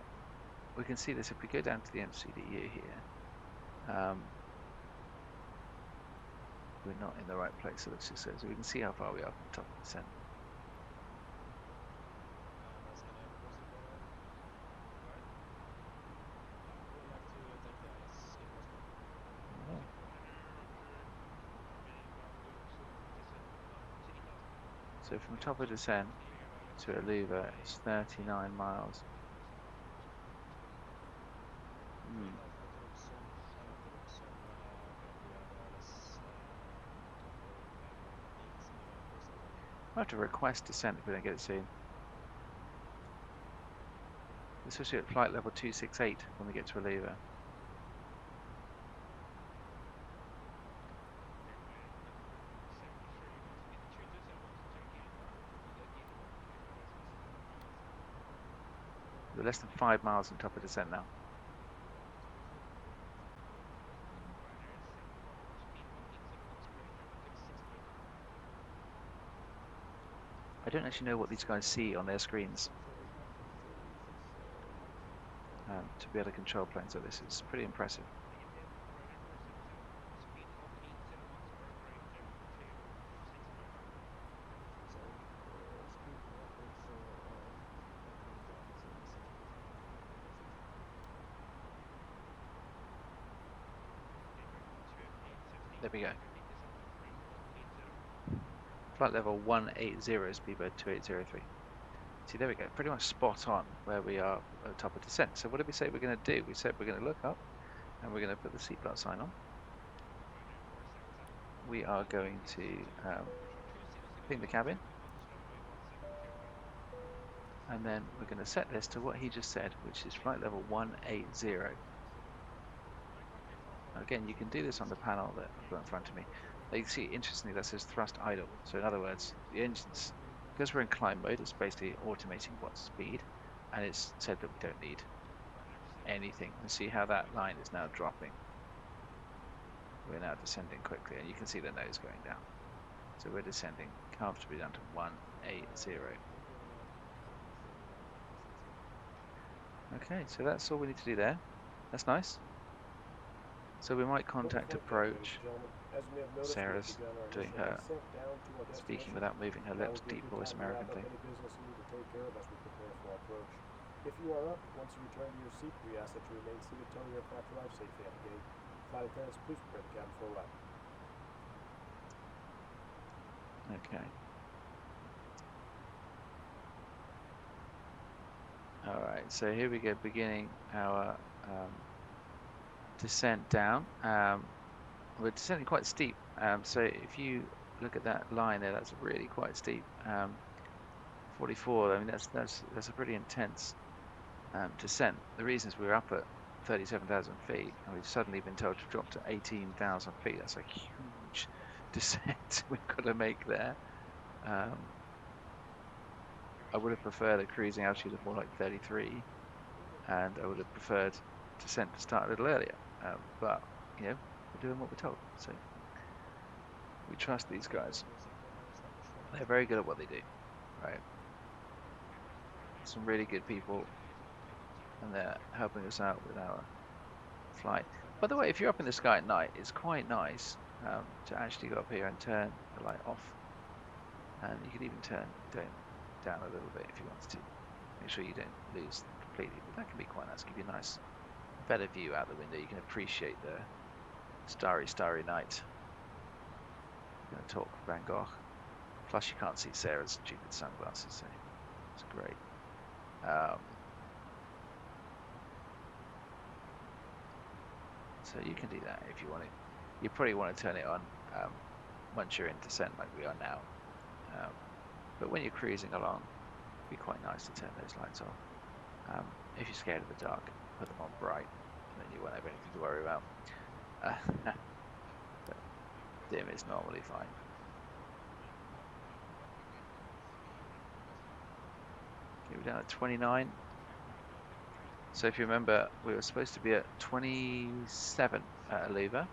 we can see this if we go down to the MCDU here. We're not in the right place, so let's just say, so we can see how far we are from the top of descent. So from top of descent to Aluva, it's 39 miles. I'll have to request descent if we don't get it soon. Especially at flight level 268 when we get to Aluva. We're less than 5 miles from top of descent now. I don't actually know what these guys see on their screens to be able to control planes like this. It's pretty impressive. There we go. Flight level 180 is Speedbird 2803. See, there we go. Pretty much spot on where we are at the top of descent. So what did we say we're going to do? We said we're going to look up and we're going to put the seatbelt sign on. We are going to ping the cabin. And then we're going to set this to what he just said, which is flight level 180. Again, you can do this on the panel that I've got in front of me. You see, interestingly, that says thrust idle. So in other words, the engine's, because we're in climb mode, it's basically automating what's speed, and it's said that we don't need anything. And see how that line is now dropping. We're now descending quickly, and you can see the nose going down. So we're descending comfortably down to 180. Okay, so that's all we need to do there. That's nice. So we might contact approach. Sarah's doing her speaking without moving her lips, deep voice American thing. If you are up, once you return to your seat, we ask that you remain seated until the aircraft arrives safely at the gate. Flight attendants, please prepare the cabin for a wrap. Okay. Alright, so here we go, beginning our descent down. We're descending quite steep, so if you look at that line there, that's really quite steep. 44, I mean that's a pretty intense descent. The reason is we're up at 37,000 feet and we've suddenly been told to drop to 18,000 feet. That's a huge descent we've got to make there. I would have preferred a cruising altitude of more like 33, and I would have preferred descent to start a little earlier, but you know, we're doing what we're told, so we trust these guys. They're very good at what they do, right? Some really good people, and they're helping us out with our flight. By the way, if you're up in the sky at night, it's quite nice to actually go up here and turn the light off, and you can even turn down a little bit if you wanted to. Make sure you don't lose completely, but that can be quite nice. Give you a nice, better view out the window. You can appreciate the starry night. I'm going to talk Van Gogh. Plus, you can't see Sarah's stupid sunglasses, so it's great. So you can do that if you want to. You probably want to turn it on once you're in descent, like we are now. But when you're cruising along, it'd be quite nice to turn those lights off. If you're scared of the dark, put them on bright, and then you won't have anything to worry about. But dim is normally fine. Okay, we're down at 29. So if you remember, we were supposed to be at 27 at Aluva,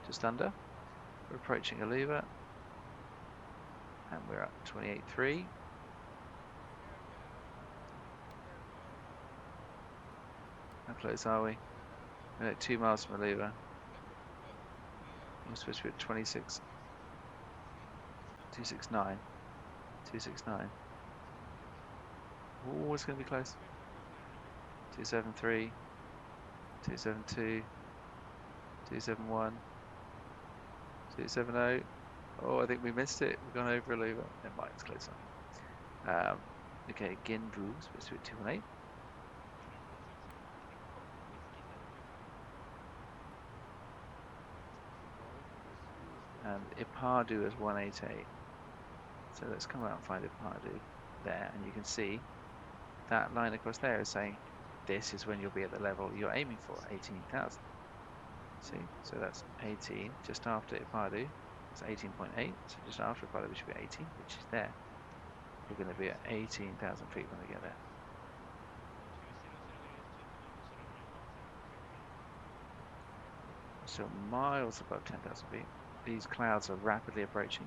just under. We're approaching Aluva, and we're at 28.3. How close are we? We're at 2 miles from Aluva. We're supposed to be at 26. 269. 269. Oh, it's going to be close. 273. 272. 271. 270. Oh, I think we missed it. We've gone over Aluva. Never mind, it's close on. Okay, Ginbu, supposed to be at 218. And Ipadu is 188. So let's come out and find Ipadu there, and you can see that line across there is saying this is when you'll be at the level you're aiming for, 18,000. See, so that's 18, just after Ipadu. It's 18.8, so just after Ipadu we should be 18, which is there. We're going to be at 18,000 feet when we get there. So miles above 10,000 feet. These clouds are rapidly approaching,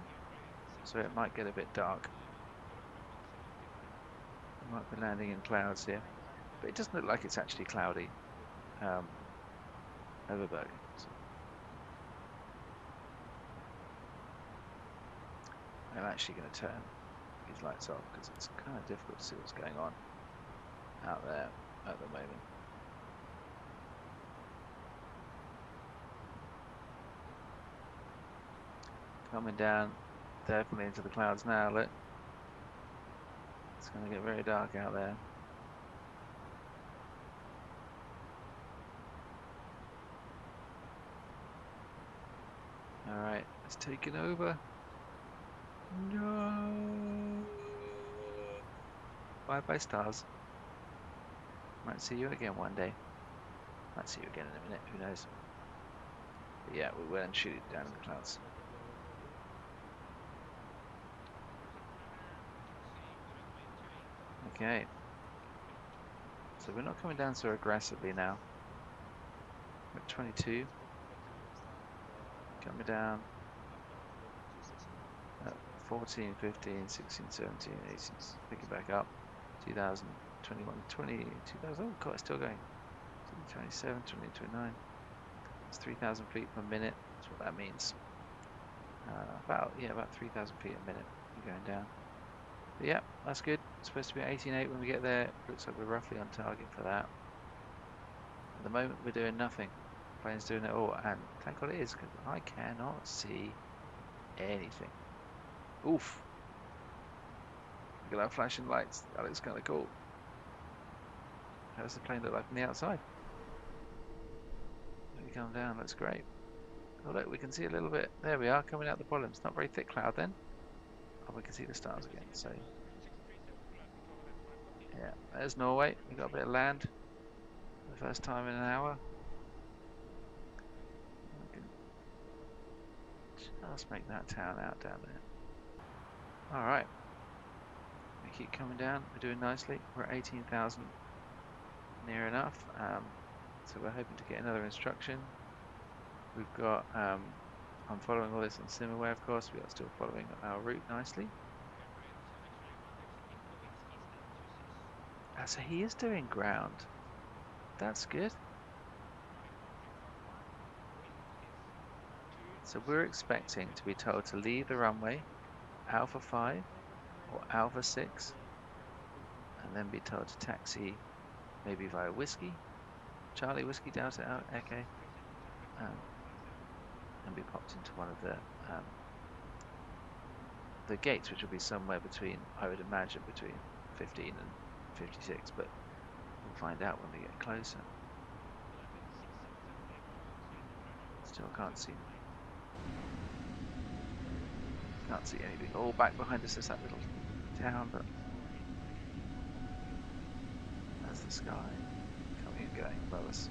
so it might get a bit dark. Might be landing in clouds here, but it doesn't look like it's actually cloudy over Bergen. So I'm actually going to turn these lights off because it's kind of difficult to see what's going on out there at the moment. Coming down definitely into the clouds now, look. It's going to get very dark out there. Alright, it's taken over. No! Bye bye stars. Might see you again one day. Might see you again in a minute, who knows. But yeah, we will and shoot it down in the clouds. Okay. So we're not coming down so aggressively now. We're at 22. Coming down. 14, 15, 16, 17, 18. Pick it back up. 2000, 21, 20, 2000. Oh god, it's still going. 27, 20, 29. It's 3,000 feet per minute. That's what that means. About 3,000 feet a minute. We're going down. But yeah, that's good. It's supposed to be 18.8 when we get there. Looks like we're roughly on target for that. At the moment, we're doing nothing. Plane's doing it all, and thank God it is, because I cannot see anything. Oof. Look at that flashing lights. That looks kind of cool. How does the plane look like from the outside? Let me come down. Looks great. Oh look, we can see a little bit. There we are, coming out the bottom. It's not very thick cloud then. Oh, we can see the stars again. So yeah, there's Norway. We got a bit of land. For the first time in an hour. We can just make that town out down there. All right. We keep coming down. We're doing nicely. We're at 18,000, near enough. So we're hoping to get another instruction. We've got. I'm following all this on SimAware, of course. We are still following our route nicely. So he is doing ground. That's good. So we're expecting to be told to leave the runway, Alpha 5 or Alpha 6, and then be told to taxi maybe via Whiskey, Charlie Whiskey Delta Echo, and be popped into one of the gates, which will be somewhere between, I would imagine, between 15 and 56, but we'll find out when we get closer. Still can't see anything. All back behind us is that little town, but that's the sky coming and going above us.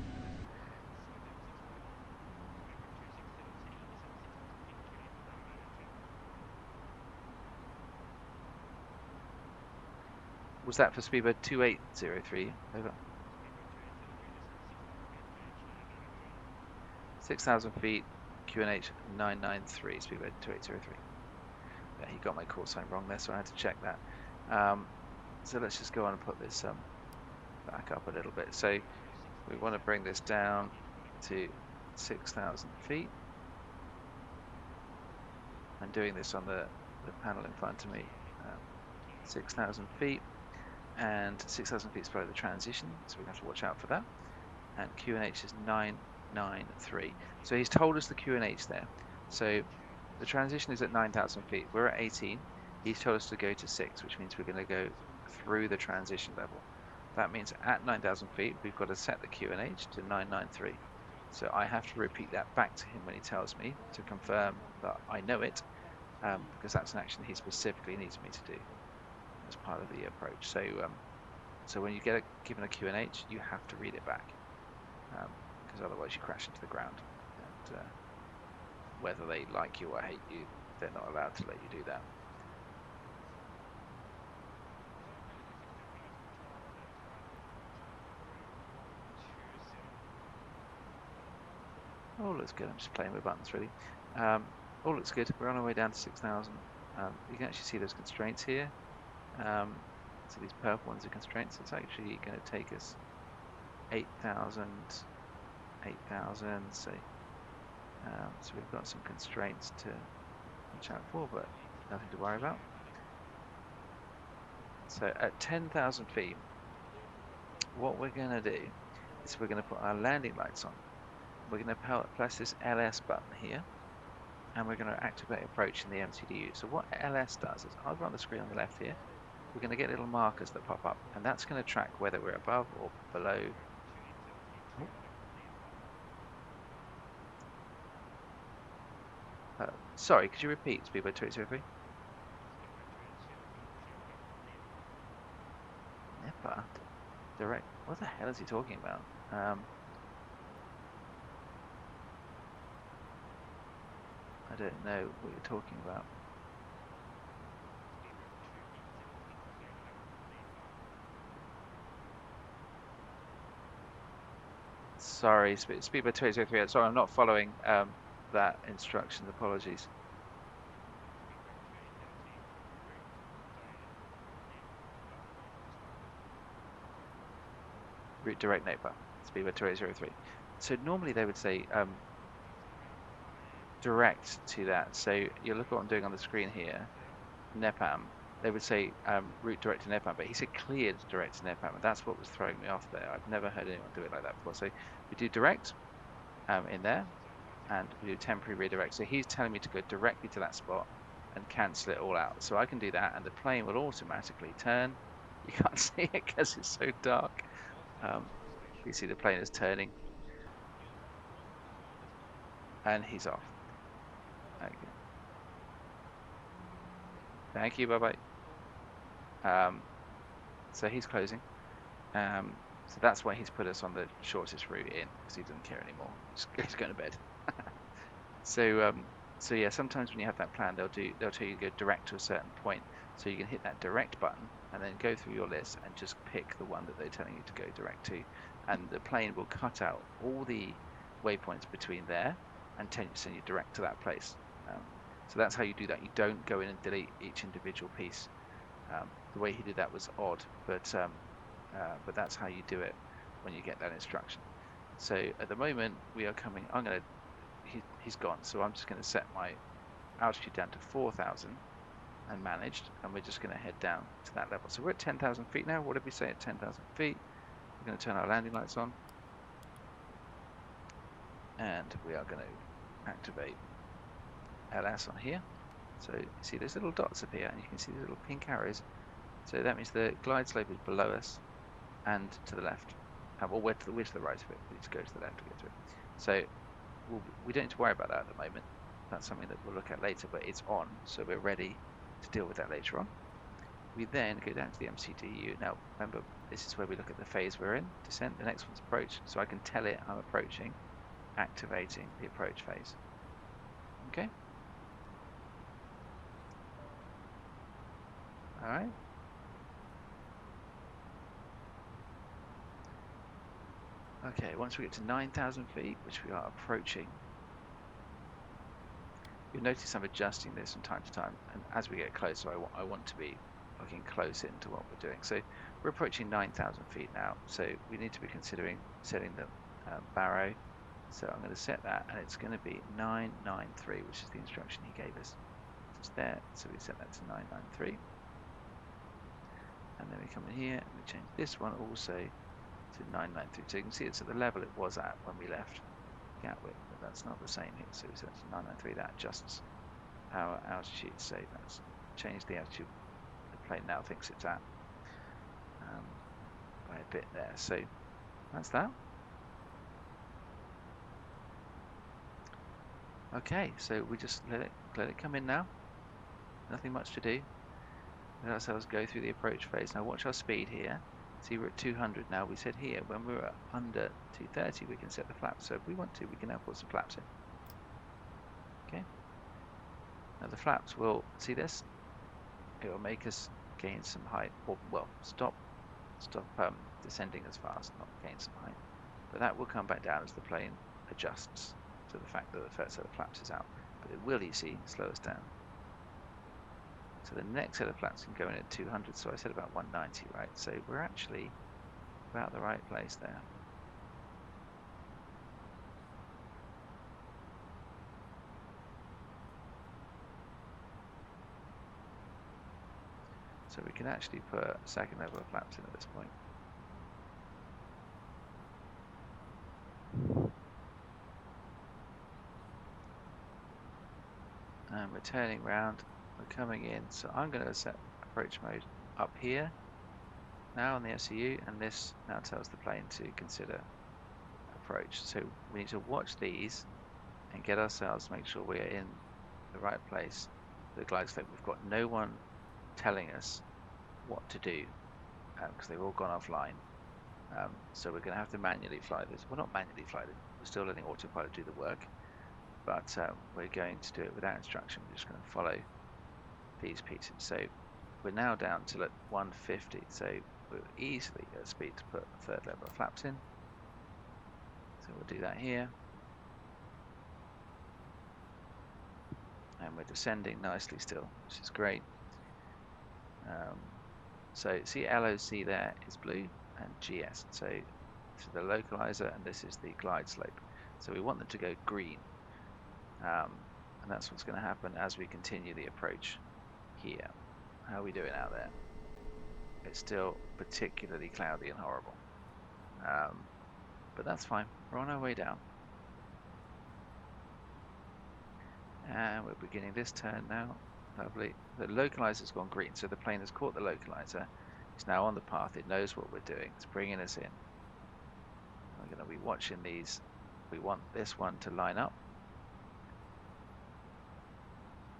Was that for speedbird 2803? Over. 6,000 feet, QNH 993, speedbird 2803. Yeah, he got my call sign wrong there, so I had to check that. So let's just go on and put this back up a little bit. So we want to bring this down to 6,000 feet. I'm doing this on the panel in front of me. 6,000 feet. And 6,000 feet is below the transition, so we have to watch out for that. And QNH is 993. So he's told us the QNH there. So the transition is at 9,000 feet. We're at 18. He's told us to go to 6, which means we're going to go through the transition level. That means at 9,000 feet, we've got to set the QNH to 993. So I have to repeat that back to him when he tells me to confirm that I know it, because that's an action he specifically needs me to do as part of the approach. So so when you get given a QNH, you have to read it back, because otherwise you crash into the ground, and whether they like you or hate you, they're not allowed to let you do that. All looks good. I'm just playing with buttons really. All looks good. We're on our way down to 6,000. You can actually see those constraints here. So these purple ones are constraints. It's actually going to take us 8,000, 8,000. So we've got some constraints to watch out for, but nothing to worry about. So at 10,000 feet, what we're going to do is we're going to put our landing lights on. We're going to press this LS button here, and we're going to activate approach in the MCDU. So what LS does is, over on the screen on the left here, we're going to get little markers that pop up, and that's going to track whether we're above or below. Sorry, could you repeat, Speedboat 203? Never. Direct. What the hell is he talking about? I don't know what you're talking about. Sorry, Speedboat 203. Sorry, I'm not following that instruction. Apologies. Route direct NAPA, Speedboat 203. So normally they would say direct to that. So you look at what I'm doing on the screen here, NEPAM. They would say route direct to NEPAM, but he said cleared direct to NEPAM, and that's what was throwing me off there. I've never heard anyone do it like that before. So we do direct in there, and we do temporary redirect. So he's telling me to go directly to that spot and cancel it all out. So I can do that, and the plane will automatically turn. You can't see it because it's so dark. You see the plane is turning, and he's off. Okay. Thank you. Bye bye. So he's closing. So that's why he's put us on the shortest route in, because he doesn't care anymore. He's going to bed. So yeah, sometimes when you have that plan, they'll tell you to go direct to a certain point. So you can hit that direct button and then go through your list and just pick the one that they're telling you to go direct to, and the plane will cut out all the waypoints between there and send you direct to that place. So that's how you do that. You don't go in and delete each individual piece. The way he did that was odd, but that's how you do it when you get that instruction. So at the moment we are coming. He's gone, so I'm just going to set my altitude down to 4,000 and managed, and we're just going to head down to that level. So we're at 10,000 feet now. What did we say at 10,000 feet? We're going to turn our landing lights on, and we are going to activate LS on here. So you see there's little dots up here, and you can see these little pink arrows. So that means the glide slope is below us and to the left. Well, we're to the right of it. We need to go to the left to get to it. So we don't need to worry about that at the moment. That's something that we'll look at later, but it's on, so we're ready to deal with that later on. We then go down to the MCDU. Now, remember, this is where we look at the phase we're in, descent. The next one's approach, so I can tell it I'm approaching, activating the approach phase. Okay? All right. Okay, once we get to 9,000 feet, which we are approaching, you'll notice I'm adjusting this from time to time, and as we get closer, I want to be looking close into what we're doing. So we're approaching 9,000 feet now, so we need to be considering setting the barrow. So I'm going to set that, and it's going to be 993, which is the instruction he gave us. It's there, so we set that to 993. And then we come in here, and we change this one also to 993. So you can see it's at the level it was at when we left Gatwick, but that's not the same here. So we set it to 993. That adjusts our altitude. So that's changed the altitude the plane now thinks it's at by a bit there. So that's that. Okay, so we just let it come in now. Nothing much to do. Let ourselves go through the approach phase. Now watch our speed here. See, we're at 200 now. We said here when we were under 230 we can set the flaps. So if we want to, we can now put some flaps in. Okay. Now the flaps will, see this? It will make us gain some height, or well, stop descending as fast, not gain some height. But that will come back down as the plane adjusts to the fact that the first set of flaps is out. But it will, you see, slow us down. So the next set of flaps can go in at 200, so I said about 190, right? So we're actually about the right place there. So we can actually put a second level of flaps in at this point. And we're turning round, we're coming in, so I'm going to set approach mode up here now on the SCU, and this now tells the plane to consider approach. So we need to watch these and get ourselves, make sure we're in the right place for the glide slope. We've got no one telling us what to do because they've all gone offline. So we're going to have to manually fly this. Well, not manually fly it, we're still letting autopilot do the work, but we're going to do it without instruction. We're just going to follow these pieces. So we're now down to 150, so we're easily at speed to put a third level of flaps in. So we'll do that here. And we're descending nicely still, which is great. So see LOC there is blue and GS. So this is the localizer and this is the glide slope. So we want them to go green. And that's what's going to happen as we continue the approach here. How are we doing out there? It's still particularly cloudy and horrible. But that's fine. We're on our way down. And we're beginning this turn now. Lovely. The localizer's gone green, so the plane has caught the localizer. It's now on the path. It knows what we're doing. It's bringing us in. We're going to be watching these. We want this one to line up.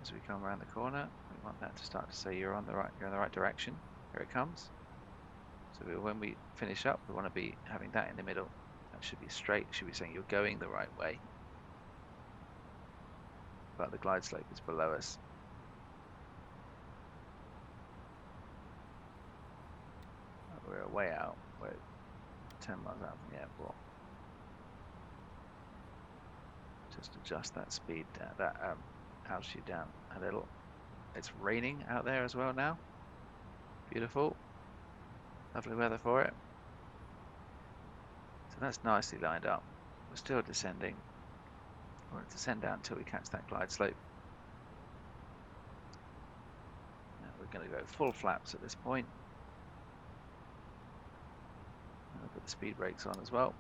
As we come around the corner, we want that to start to say you're in the right direction. Here it comes. So when we finish up, we want to be having that in the middle. That should be straight. It should be saying you're going the right way. But the glide slope is below us. We're way out. We're 10 miles out from the airport. Just adjust that speed down, that altitude down a little. It's raining out there as well now. Beautiful. Lovely weather for it. So that's nicely lined up. We're still descending. We're going to descend down until we catch that glide slope. Now we're going to go full flaps at this point. I'll put the speed brakes on as well.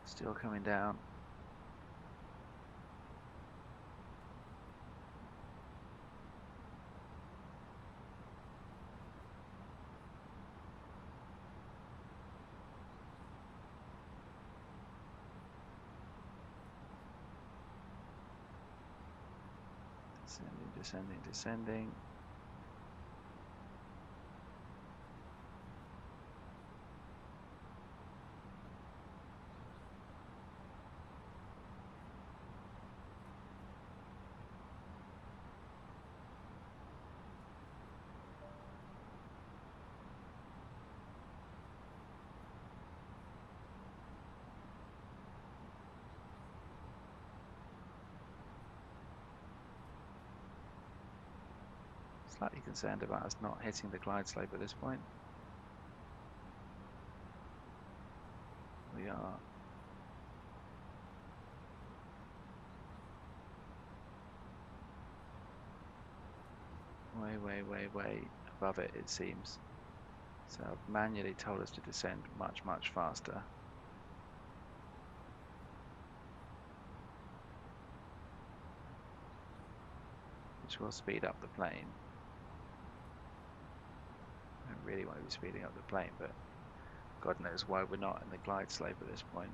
Still coming down. Descending, descending, descending. Slightly concerned about us not hitting the glide slope at this point. We are. Way above it, it seems. So I've manually told us to descend much faster. Which will speed up the plane. I don't really want to be speeding up the plane, but God knows why we're not in the glide slope at this point.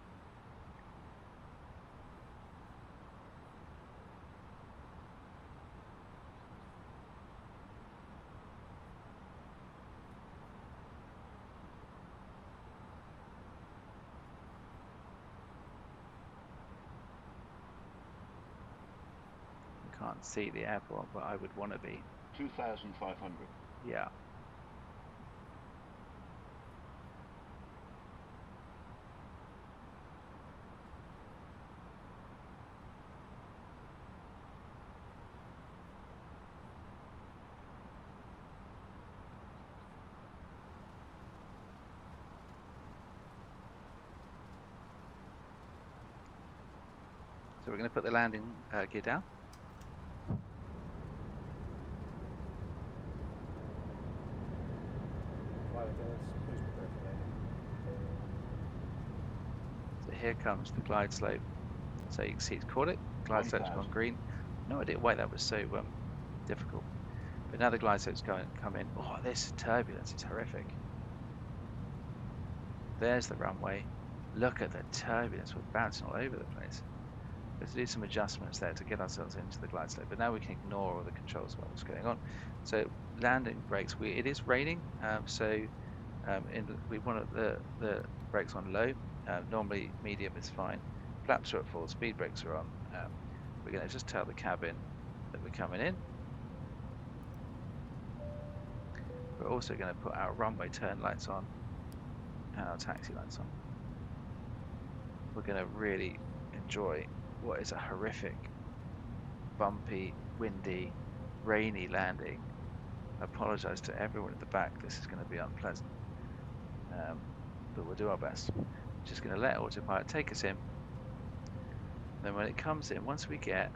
I can't see the airport, but I would want to be. 2,500. Yeah. So we're going to put the landing gear down. Flight attendants, please prepare for landing. So here comes the glide slope. So you can see it's caught it. Glide slope's gone green. No idea why that was so difficult. But now the glide slope's come in. Oh, this turbulence is horrific. There's the runway. Look at the turbulence. We're bouncing all over the place. We have to do some adjustments there to get ourselves into the glide slope. But now we can ignore all the controls about what's going on. So landing brakes. It is raining. We want the brakes on low. Normally medium is fine. Flaps are at full. Speed brakes are on. We're going to just tell the cabin that we're coming in. We're also going to put our runway turn lights on and our taxi lights on. We're going to really enjoy what is a horrific, bumpy, windy, rainy landing. I apologise to everyone at the back. This is going to be unpleasant, but we'll do our best. Just going to let autopilot take us in. Then when it comes in, once we get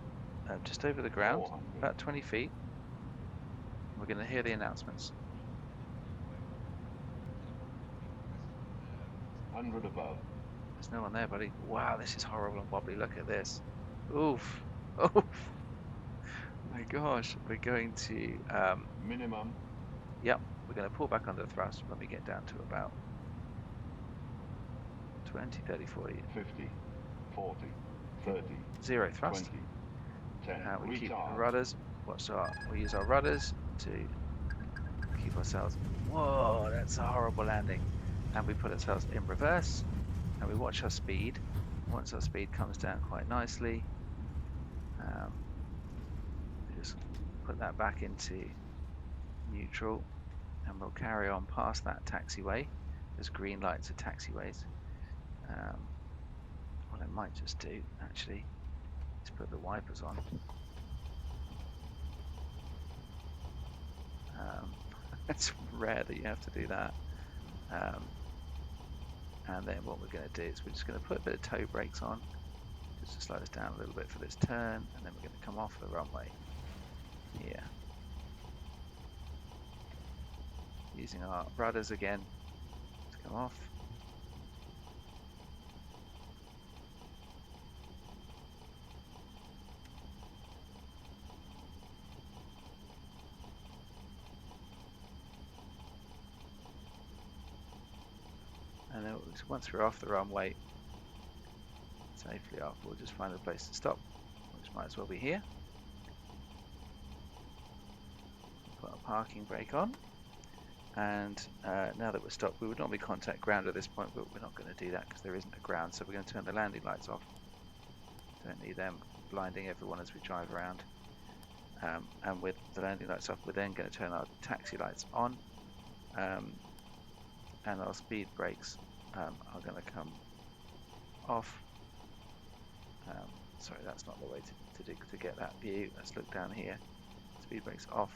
just over the ground, about 20 feet, we're going to hear the announcements. 100 above. There's no one there, buddy. Wow, this is horrible and wobbly. Look at this. Oof. Oof. My gosh. We're going to... minimum. Yep. We're going to pull back under thrust when we get down to about 20, 30, 40. 50, 40, 30. Zero thrust. 20, 10. We keep the rudders. We use our rudders to keep ourselves... Whoa, that's a horrible landing. And we put ourselves in reverse. And we watch our speed. Once our speed comes down quite nicely, we just put that back into neutral, and we'll carry on past that taxiway. There's green lights at taxiways. What I might just do, actually, is put the wipers on. It's rare that you have to do that. And then what we're going to do is we're just going to put a bit of toe brakes on, just to slow us down a little bit for this turn, and then we're going to come off the runway here. Using our rudders again to come off. And then once we're off the runway, safely off, we'll just find a place to stop, which might as well be here. Put our parking brake on, and now that we're stopped, we would normally contact ground at this point, but we're not going to do that because there isn't a ground, so we're going to turn the landing lights off. Don't need them blinding everyone as we drive around. And with the landing lights off, we're then going to turn our taxi lights on, and our speed brakes are going to come off. Sorry, that's not the way to get that view. Let's look down here. Speed brakes off,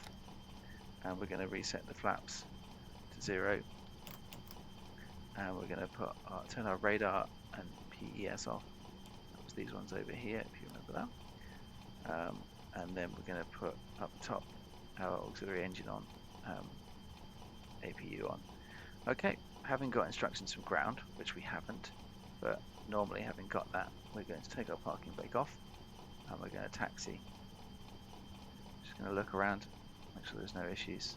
and we're going to reset the flaps to 0. And we're going to turn our radar and PES off. That was these ones over here, if you remember that. And then we're going to put up top our auxiliary engine on, APU on. Okay, having got instructions from ground, which we haven't, but normally having got that, we're going to take our parking brake off, and we're going to taxi. Just going to look around, make sure there's no issues.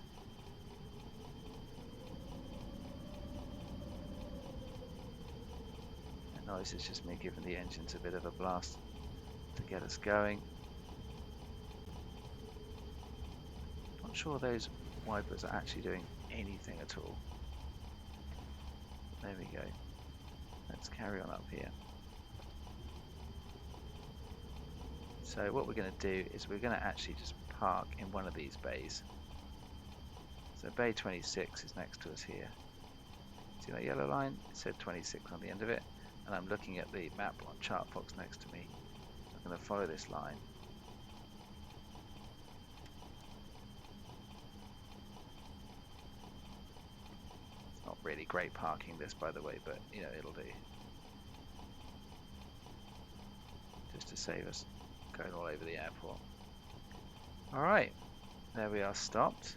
The noise is just me giving the engines a bit of a blast to get us going. Not sure those wipers are actually doing anything at all. There we go. Let's carry on up here. So what we're going to do is we're going to actually just park in one of these bays. So bay 26 is next to us here. See that yellow line? It said 26 on the end of it, and I'm looking at the map on ChartFox next to me. So I'm going to follow this line. Not really great parking this, by the way, but you know, it'll do. Just to save us going all over the airport. Alright, there we are stopped.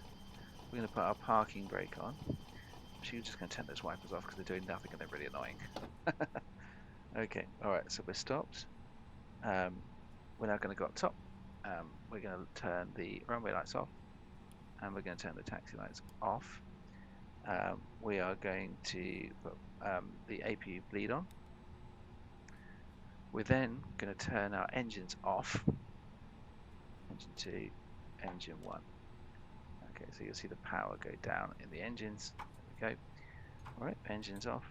We're going to put our parking brake on. Actually, we're just going to turn those wipers off because they're doing nothing and they're really annoying. Okay, alright, so we're stopped. We're now going to go up top. We're going to turn the runway lights off and we're going to turn the taxi lights off. We are going to put the APU bleed on. We're then going to turn our engines off. Engine 2, engine 1. Okay, so you'll see the power go down in the engines. There we go. Alright, engines off.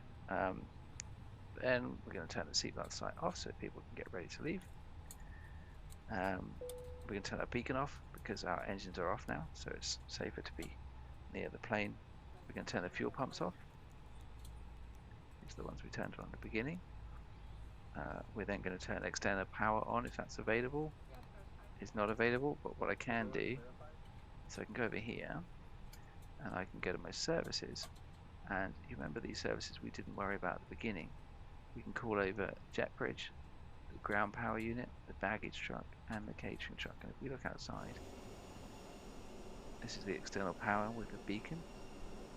Then we're going to turn the seatbelt light off so people can get ready to leave. We're going to turn our beacon off because our engines are off now, so it's safer to be near the plane. We're going to turn the fuel pumps off. These are the ones we turned on at the beginning. We're then going to turn external power on if that's available. It's not available, but what I can do, so I can go over here and I can go to my services, and you remember these services we didn't worry about at the beginning. We can call over jet bridge, the ground power unit, the baggage truck and the catering truck. And if we look outside, this is the external power with the beacon.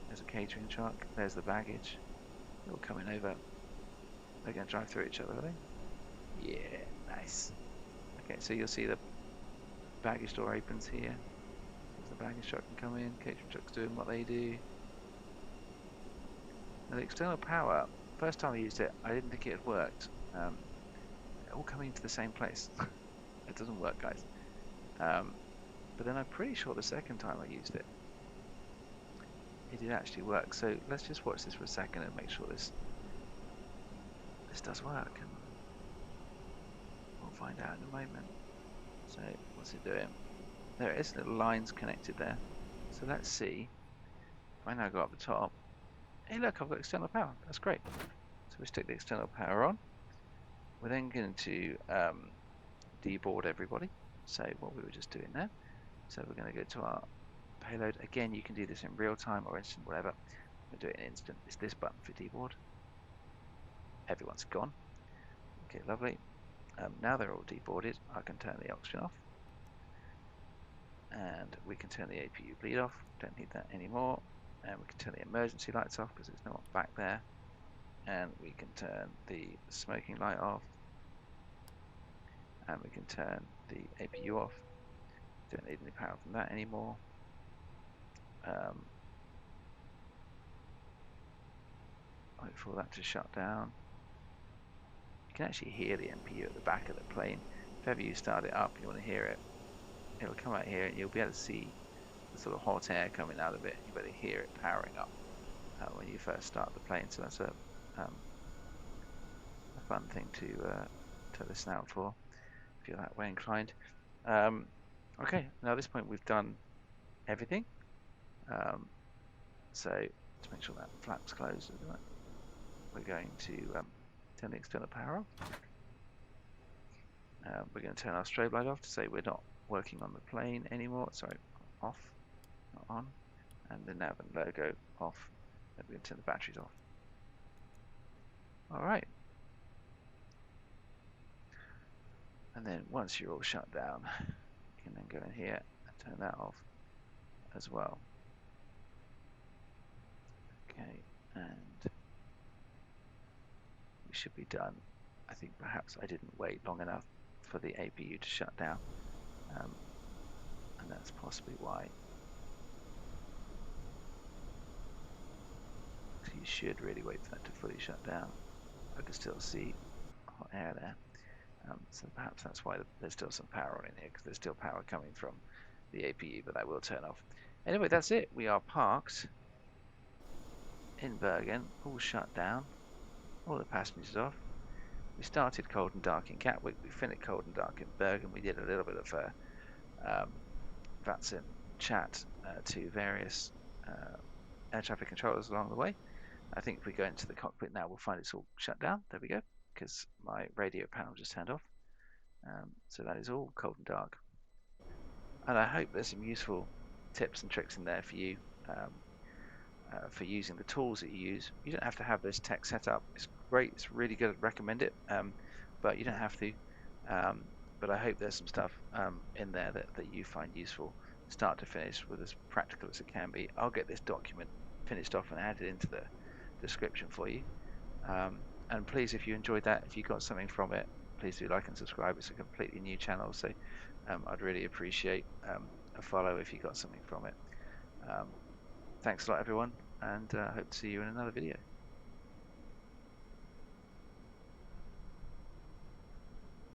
There's a catering truck, there's the baggage. They're all coming over. They're going to drive through each other, are they? Yeah, nice. Okay, so you'll see the baggage door opens here. The baggage truck can come in, catering truck's doing what they do. Now the external power, first time I used it, I didn't think it had worked. All coming into the same place. It doesn't work, guys. But then I'm pretty sure the second time I used it, it did actually work. So let's just watch this for a second and make sure this does work. And we'll find out in a moment. So what's it doing? There it is, little lines connected there. So let's see. If I now go up the top, hey look, I've got external power. That's great. So we stick the external power on. We're then going to deboard everybody. So what we were just doing there. So we're going to go to our payload. Again, you can do this in real time or instant, whatever. We'll do it in instant. It's this button for deboard. Everyone's gone. Okay, lovely. Now they're all deboarded, I can turn the oxygen off. And we can turn the APU bleed off. Don't need that anymore. And we can turn the emergency lights off because there's no one back there. And we can turn the smoking light off. And we can turn the APU off. Don't need any power from that anymore. Wait for that to shut down. You can actually hear the MPU at the back of the plane. If ever you start it up, you want to hear it. It'll come out here and you'll be able to see the sort of hot air coming out of it. You better hear it powering up when you first start the plane. So that's a fun thing to listen out for if you're that way inclined. Okay, now at this point we've done everything. So to make sure that flap's closed, we're going to turn the external power off. We're going to turn our strobe light off to say we're not working on the plane anymore. Sorry, off, not on. And the nav and logo off. And we're going to turn the batteries off. Alright. And then once you're all shut down, you can then go in here and turn that off as well. Okay, and we should be done. I think perhaps I didn't wait long enough for the APU to shut down, and that's possibly why. So you should really wait for that to fully shut down. I can still see hot air there, so perhaps that's why there's still some power on in here, because there's still power coming from the APU, but that will turn off. Anyway, that's it. We are parked in Bergen, all shut down, all the passengers off. We started cold and dark in Gatwick, we finished cold and dark in Bergen. We did a little bit of Vatsim chat to various air traffic controllers along the way. I think if we go into the cockpit now, we'll find it's all shut down. There we go, because my radio panel just turned off. So that is all cold and dark. And I hope there's some useful tips and tricks in there for you for using the tools that you use. You don't have to have this tech set up. It's great, it's really good, I'd recommend it, but you don't have to. But I hope there's some stuff in there that you find useful, start to finish, with as practical as it can be. I'll get this document finished off and added into the description for you. And please, if you enjoyed that, if you got something from it, please do like and subscribe. It's a completely new channel, so I'd really appreciate a follow if you got something from it. Thanks a lot, everyone, and I hope to see you in another video.